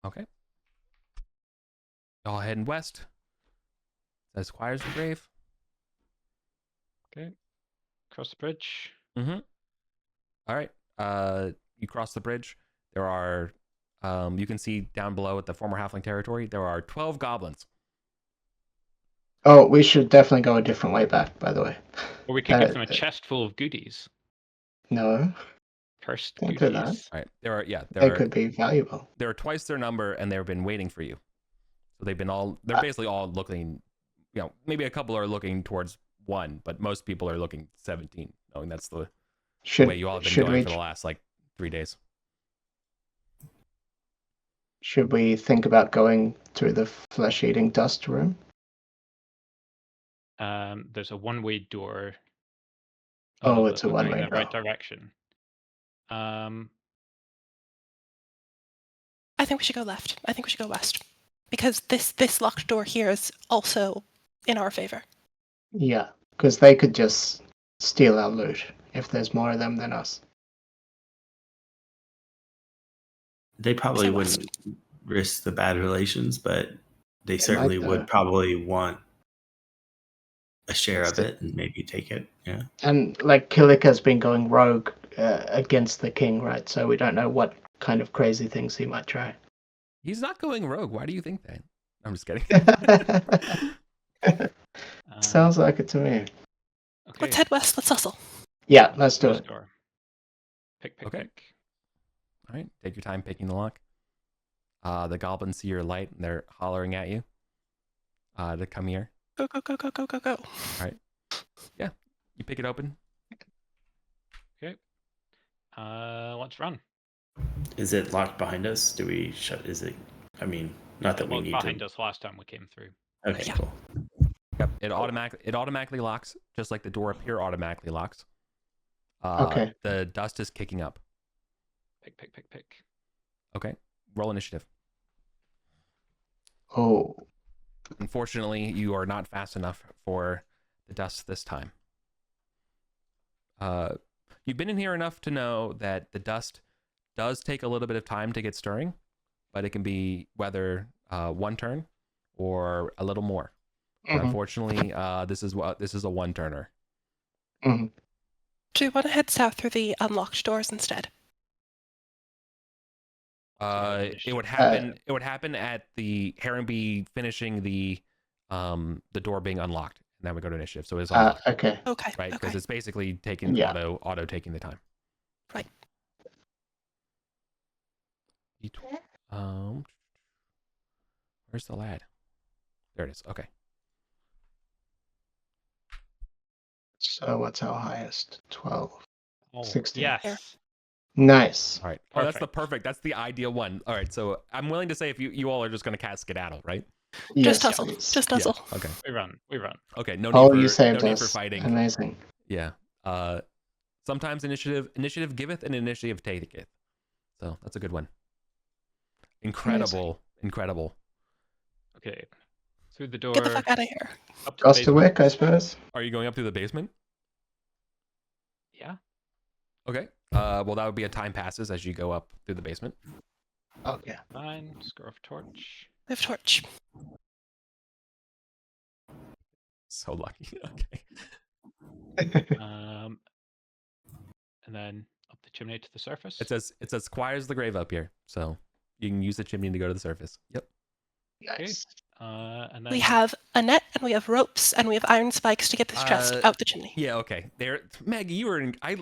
Okay. Y'all heading west. Says Squire's Grave. Okay, cross the bridge. Mm-hmm. All right. You cross the bridge. There are, you can see down below at the former halfling territory, there are 12 goblins. Oh, we should definitely go a different way back, by the way. Or we could give them a chest full of goodies. No, Cursed don't do that. goodies. All right. There are, They could be valuable. there are twice their number, and they've been waiting for you. So they're basically all looking, maybe a couple are looking towards 1, but most people are looking 17, knowing that's the way you all have been going for the last 3 days. Should we think about going through the flesh-eating dust room? There's a one-way door. Oh, it's a we're going one-way in the right door. direction. I think we should go left. I think we should go west. Because this locked door here is also in our favor. Yeah, because they could just steal our loot if there's more of them than us. They probably Say wouldn't risk the bad relations, but they certainly might, would probably want a share of it and maybe take it. Yeah. And Kilika's been going rogue against the king, right? So we don't know what kind of crazy things he might try. He's not going rogue. Why do you think that? I'm just kidding. Sounds like it to me. Okay. Let's head west. Let's hustle. Yeah, let's do it. Door. Pick, Okay. pick. All right. Take your time picking the lock. The goblins see your light, and they're hollering at you to come here. Go, go, go, go, go, go, go. All right. Yeah. You pick it open. Okay. Let's run. Is it locked behind us? Do we shut? Is it? I mean, not that It we was need behind to. us last time we came through. Okay, Yeah. cool. Yep. It automatically locks, just like the door up here automatically locks. Okay. The dust is kicking up. Pick, pick, pick, pick. Okay. Roll initiative. Oh, Unfortunately, you are not fast enough for the dust this time. You've been in here enough to know that the dust does take a little bit of time to get stirring, but it can be whether 1 turn or a little more. But unfortunately, this is a 1-turner. Mm-hmm. Do you want to head south through the unlocked doors instead? It would happen. It would happen at the Herrenby finishing the door being unlocked, and then we go to initiative. So it's unlocked, Okay. Okay. right? Because Okay. it's basically taking Yeah. auto taking the time. Right. Where's the lad? There it is. Okay. So what's our highest? 12. Oh, 16. yes. Nice. All right. Oh, that's the ideal one. All right. So I'm willing to say if you all are just going to cast skedaddle, right? Yes, Just hustle. please. Just hustle. Yeah. Okay. We run. Okay. No Oh, need you for saved no need us. for fighting. Amazing. Yeah. Sometimes initiative giveth and initiative taketh. So that's a good one. Incredible. Okay. Through the door. Get the fuck out of here. Up to the Goes to basement. Wick, I suppose. Are you going up through the basement? Yeah. Okay. Well, that would be a time passes as you go up through the basement. Okay. Fine. Score of torch. We have torch. So lucky. Okay. And then up the chimney to the surface. It says Squire's the grave up here, so you can use the chimney to go to the surface. Yep. Nice. And then We have a net and we have ropes and we have iron spikes to get this chest out the chimney. Yeah. Okay. There, Meg, you were in. I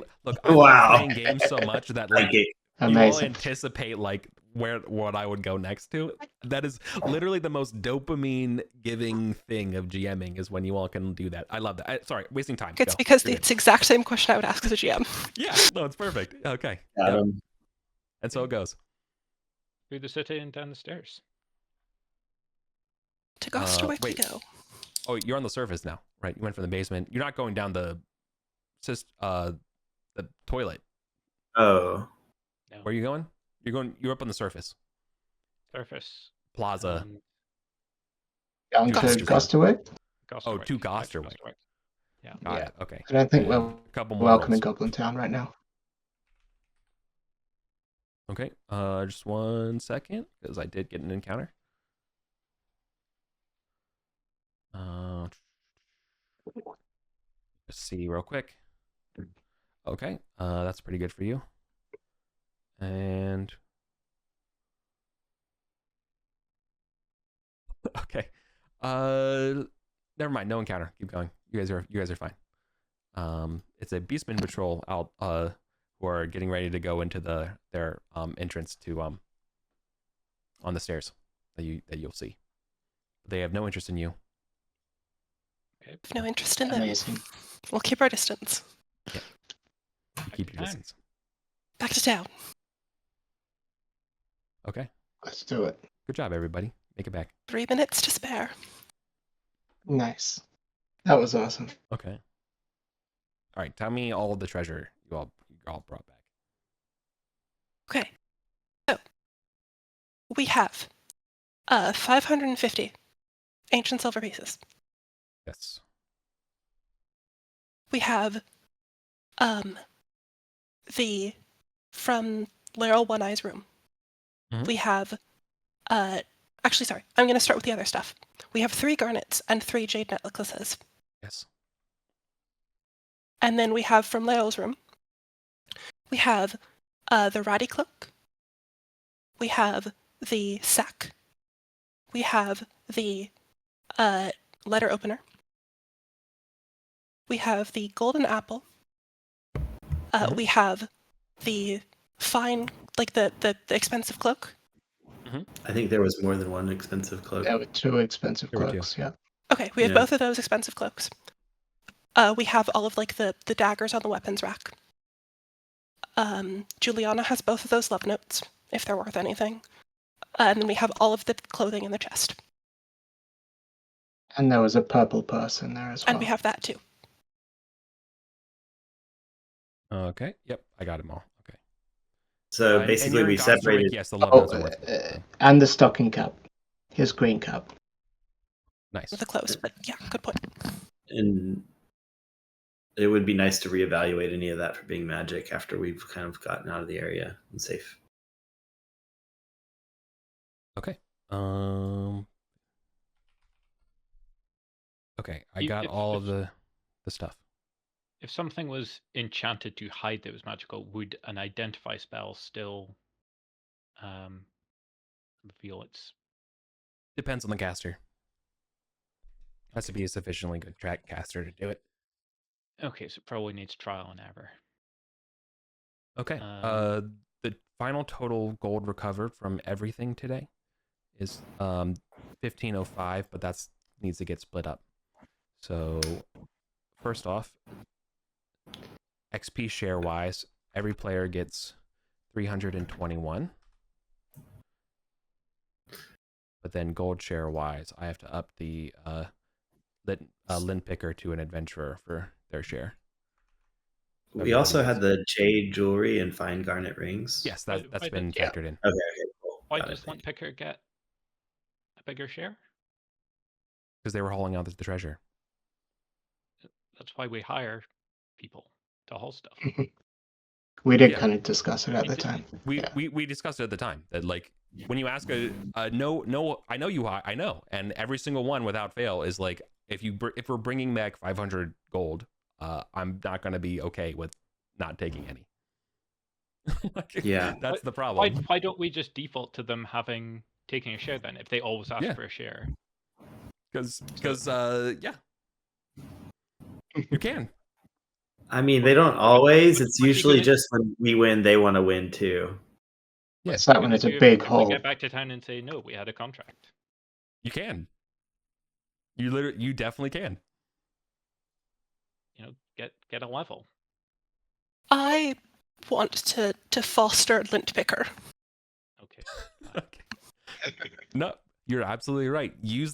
Wow. playing games so much that like Like it. you all Amazing. anticipate like what I would go next to. That is literally the most dopamine giving thing of GMing is when you all can do that. I love that. Sorry, wasting time. It's Go. because You're it's the exact same question I would ask as a GM. good. Yeah, no, it's perfect. Okay. Got Yep. him. And so it goes. Through the city and down the stairs. To Gosterwick we wait. go. Oh, you're on the surface now, right? You went from the basement. You're not going down the toilet. Oh, No. Where are you going? You're up on the surface. Surface. Plaza. Down to Gosterwick. Gosterwick? Oh, to Back Gosterwick. Yeah. Got Yeah. it. Okay. I don't think And we're a couple more welcome in rolls. Goblin Town right now. Okay. Just 1 second, because I did get an encounter. Let's see real quick. Okay. That's pretty good for you. And okay. Never mind. No encounter. Keep going. You guys are fine. It's a Beastman patrol out who are getting ready to go into their entrance to on the stairs that you'll see. They have no interest in you. Okay. I've no interest in them. Amazing. We'll keep our distance. You keep your Okay. distance. Back to town. Okay. Let's do it. Good job, everybody. Make it back. 3 minutes to spare. Nice. That was awesome. Okay. All right. Tell me all of the treasure you all brought back. Okay. So we have 550 ancient silver pieces. Yes. We have the from Laryl One Eye's room. Mhm. We have actually sorry, I'm gonna start with the other stuff. We have 3 garnets and 3 jade necklaces. Yes. And then we have from Leryl's room, we have the ratty cloak, we have the sack, we have the letter opener, we have the golden apple, we have the fine, like the expensive cloak. I think there was more than one expensive cloak. There were 2 expensive There were 2. cloaks, yeah. Okay, we have Yeah. both of those expensive cloaks. We have all of like the daggers on the weapons rack. Juliana has both of those love notes, if they're worth anything. And then we have all of the clothing in the chest. And there was a purple purse in there as well. And we have that too. Okay. Yep. I got them all. Okay. So And basically, you're we in Gosterwick, separated. Yes, the love Oh, notes are worth. and the stocking cap. His green cap. Nice. With the clothes, but yeah, good point. And it would be nice to reevaluate any of that for being magic after we've kind of gotten out of the area and safe. Okay. Okay. I You- got if- all if- of the stuff. If something was enchanted to hide that it was magical, would an identify spell still reveal its? Depends on the caster. Has to be a sufficiently good track caster to do it. Okay, so it probably needs trial and error. Okay. Um, The final total gold recovered from everything today is 1505, but that's needs to get split up. So first off, XP share wise, every player gets 321. But then gold share wise, I have to up the Lin Picker to an adventurer for their share. We also had the jade jewelry and fine garnet rings. Yes, Why- that's why been did- factored in. Okay, cool. Why Got it, does thank Lint Picker get a bigger share? Because they were hauling out the treasure. That's why we hire people to haul stuff. We did Yeah. kind of discuss it at the time. We Yeah. we discussed it at the time that like when you ask no I know you I know, and every single one without fail is like if we're bringing back 500 gold, I'm not gonna be okay with not taking any. Like, Yeah. that's the Why problem. why don't we just default to them taking a share then if they always ask Yeah. for a share? Because yeah, you can. I mean, they don't always. It's What are you usually gonna- just when we win, they want to win too. Yeah. It's that What when are it's gonna a do big if we hole. get back to town and say no, we had a contract? You can. You definitely can. You know, get a level. I want to foster lint picker. Okay. Okay. No, you're absolutely right. You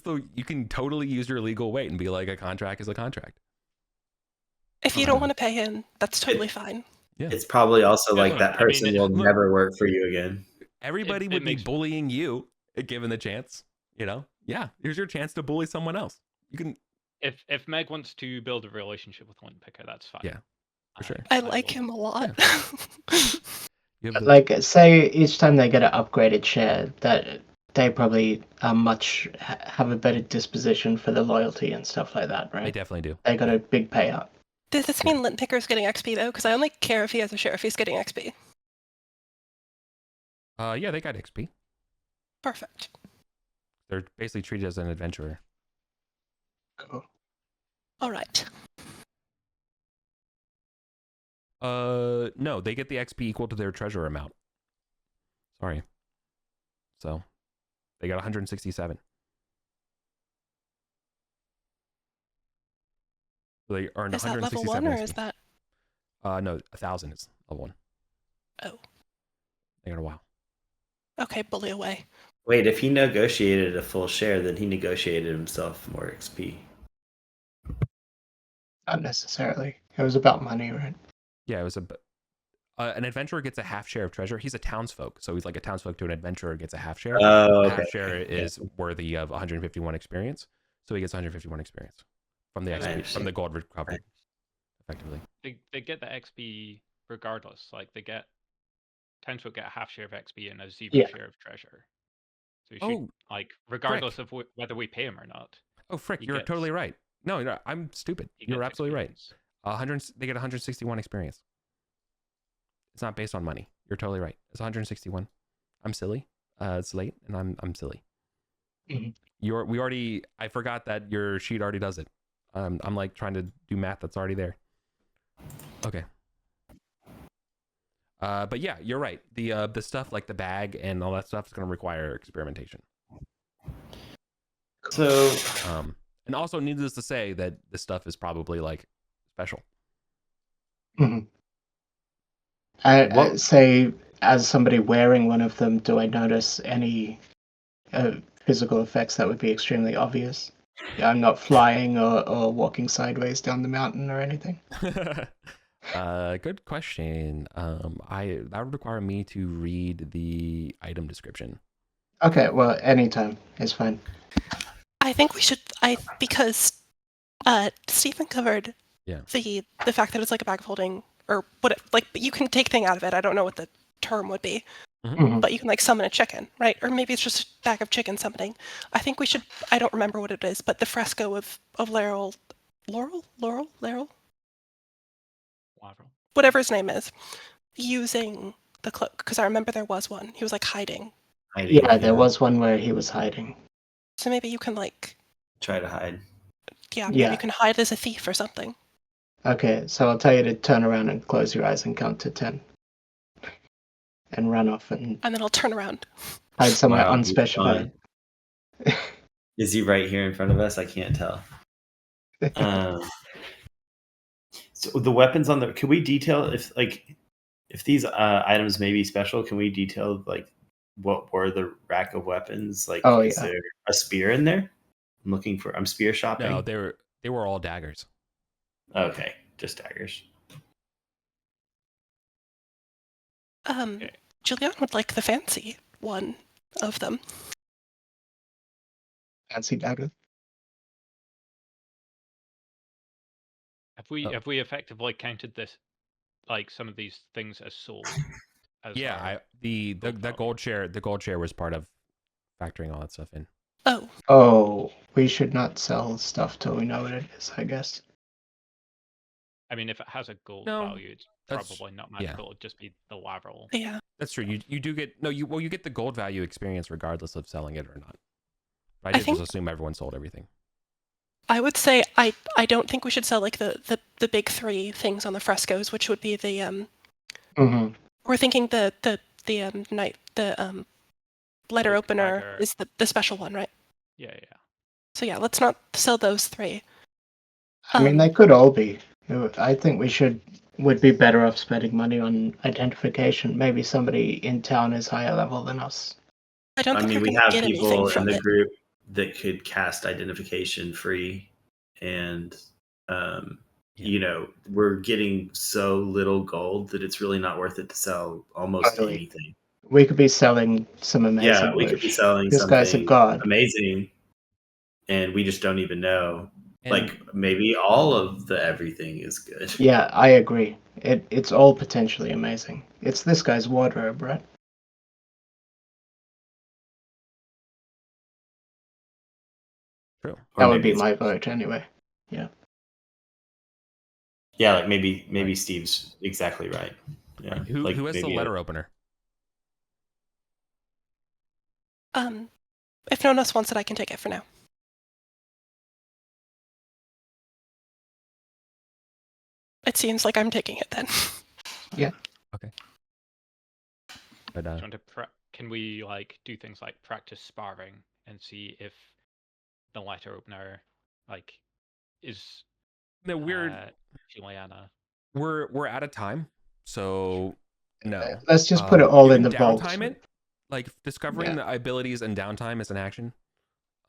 can totally use your legal weight and be like, a contract is a contract. If you don't want to pay him, that's totally fine. Yeah. It's probably also Yeah, like look, that I mean, person will look. never work for you again. Everybody It would be makes- bullying you, given the chance. You know? Yeah. Here's your chance to bully someone else. You can. If Meg wants to build a relationship with Lint Picker, that's fine. Yeah, for sure. I like will- him a lot. You have the, Like, say each time they get an upgraded share, that they probably are have a better disposition for the loyalty and stuff like that, they right? definitely do. They got a big payout. Does this mean lint picker's getting XP though? Because I only care if he has a share if he's getting XP. Yeah, they got XP. Perfect. They're basically treated as an adventurer. Cool. All right. No, they get the XP equal to their treasure amount. Sorry. So, they got 167. So they earned Is that 167 level 1 or XP. is that? No, 1,000 is level 1. Oh. They got a while. Okay, bully away. Wait, if he negotiated a full share, then he negotiated himself more XP. Not necessarily. It was about money, right? Yeah, it was an adventurer gets a half share of treasure. He's a townsfolk, so he's like a townsfolk to an adventurer gets a half share. Oh, A okay. half share is worthy of 151 experience, so he gets 151 experience from the I XP, from understand. the gold recovered, effectively. They get the XP regardless. Like townsfolk get a half share of XP and a 0 share of treasure. So you should, like, regardless of whether we pay him or not. Oh, frick, He you're gets- totally right. No, I'm stupid. he You're gets absolutely right. experience. They get 161 experience. It's not based on money. You're totally right. It's 161. I'm silly. It's late, and I'm silly. Mhm. I forgot that your sheet already does it. I'm like trying to do math that's already there. Okay. But yeah, you're right. The stuff like the bag and all that stuff is going to require experimentation. So, And also needless to say that this stuff is probably like special. Mhm. I What- say, as somebody wearing one of them, do I notice any physical effects that would be extremely obvious? Yeah, I'm not flying or walking sideways down the mountain or anything. Good question. That would require me to read the item description. Okay, well, anytime is fine. I think we should. Because Stephen covered Yeah. the fact that it's like a bag of holding or what. Like you can take thing out of it. I don't know what the term would be, Mhm. but you can like summon a chicken, right? Or maybe it's just a bag of chicken summoning. I think we should. I don't remember what it is, but the fresco of Laurel, Lateral. whatever his name is, using the cloak because I remember there was one. He was like hiding. Yeah, there was one where he was hiding. So maybe you can like Try to hide. maybe Yeah. you can hide as a thief or something. Okay, so I'll tell you to turn around and close your eyes and count to 10. And run off and And then I'll turn around. hide somewhere Wow, unspecified. Is he right here in front of us? I can't tell. So the weapons on the. Can we detail if these items may be special? Can we detail like what were the rack of weapons? Like, Oh, is yeah. there a spear in there? I'm spear shopping. No, they were all daggers. Okay, just daggers. Julian would like the fancy one of them. Fancy dagger. Have we effectively counted this, like some of these things as sold? As our the gold value? gold share was part of factoring all that stuff in. Oh, we should not sell stuff till we know what it is, I guess. I mean, if it has a gold No, value, it's that's- probably not yeah. magical. It'd just be the lateral. Yeah. That's true. You do get you get the gold value experience regardless of selling it or not. I I did think- just assume everyone sold everything. I would say I don't think we should sell like the big three things on the frescoes, which would be the Mm-hmm. we're thinking the the letter Book, opener dagger. is the special one, right? Yeah. So yeah, let's not sell those 3. I mean, they could all be. I think we would be better off spending money on identification. Maybe somebody in town is higher level than us. I don't I think mean, we're we going to have get anything people in from the it. group that could cast identification free, and we're getting so little gold that it's really not worth it to sell almost Totally. anything. We could be selling some amazing Yeah, we could be loot. selling This guy's a something god. amazing, and we just don't even know. And Like maybe all of the everything is good. Yeah, I agree. It's all potentially amazing. It's this guy's wardrobe, right? true. Or That would be maybe my vote anyway. yeah, like maybe Steve's exactly right. Yeah, Right. Who like has the maybe letter opener? If no one else wants it, I can take it for now. It seems like I'm taking it then. Okay. But Do you want to can we like do things like practice sparring and see if the letter opener like is no, Juliana? we're out of time, so no. Let's just put it all you in can the vault. downtime it, like discovering the abilities and downtime is an action,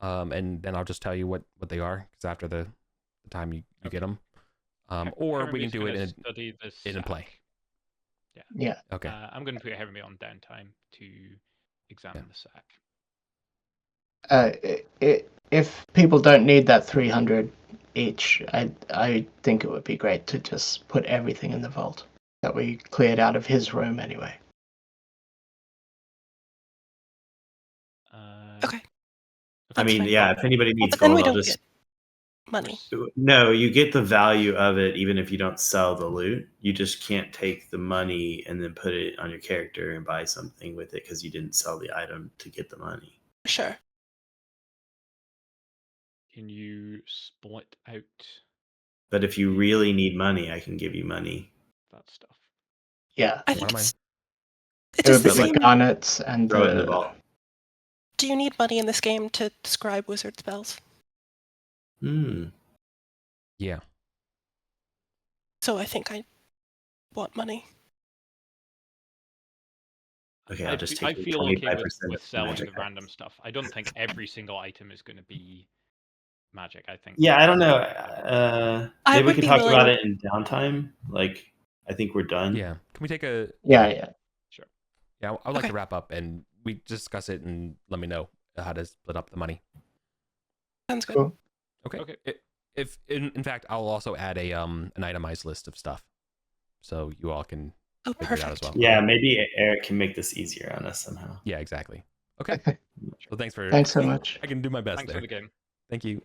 and then I'll just tell you what they are because after the time you get them, or we can do it in play. Yeah. Okay. I'm going to put Jeremy on downtime to examine the sack. If people don't need that 300 each, I think it would be great to just put everything in the vault that we cleared out of his room anyway. Okay. I mean, fine. yeah, if anybody needs But then we gold, I'll don't just get money. No, you get the value of it even if you don't sell the loot. You just can't take the money and then put it on your character and buy something with it because you didn't sell the item to get the money. Sure. Can you split out But if you really need money, I can give you money. that stuff? Yeah. I One think of it's It would the be same. the garnets and Throw it in the vault. Do you need money in this game to describe wizard spells? Yeah. So I think I want money. Okay, I'll just I take feel 25% okay of with selling magic the random stuff. I don't think every single item is going to be magic. I think. Yeah, I don't know. I Maybe we would could be talk willing- about it in downtime. Like, I think we're done. Yeah. Can we take a? Yeah. Sure. Yeah, I would like Okay. to wrap up and we discuss it and let me know how to split up the money. Sounds good. Cool. Okay. If in fact, I'll also add a an itemized list of stuff, so you all can Oh, figure it out as perfect. well. Yeah, maybe Eric can make this easier on us somehow. Yeah, exactly. Okay. Well, thanks Thanks so much. I can do my best Thanks there. for the game. Thank you.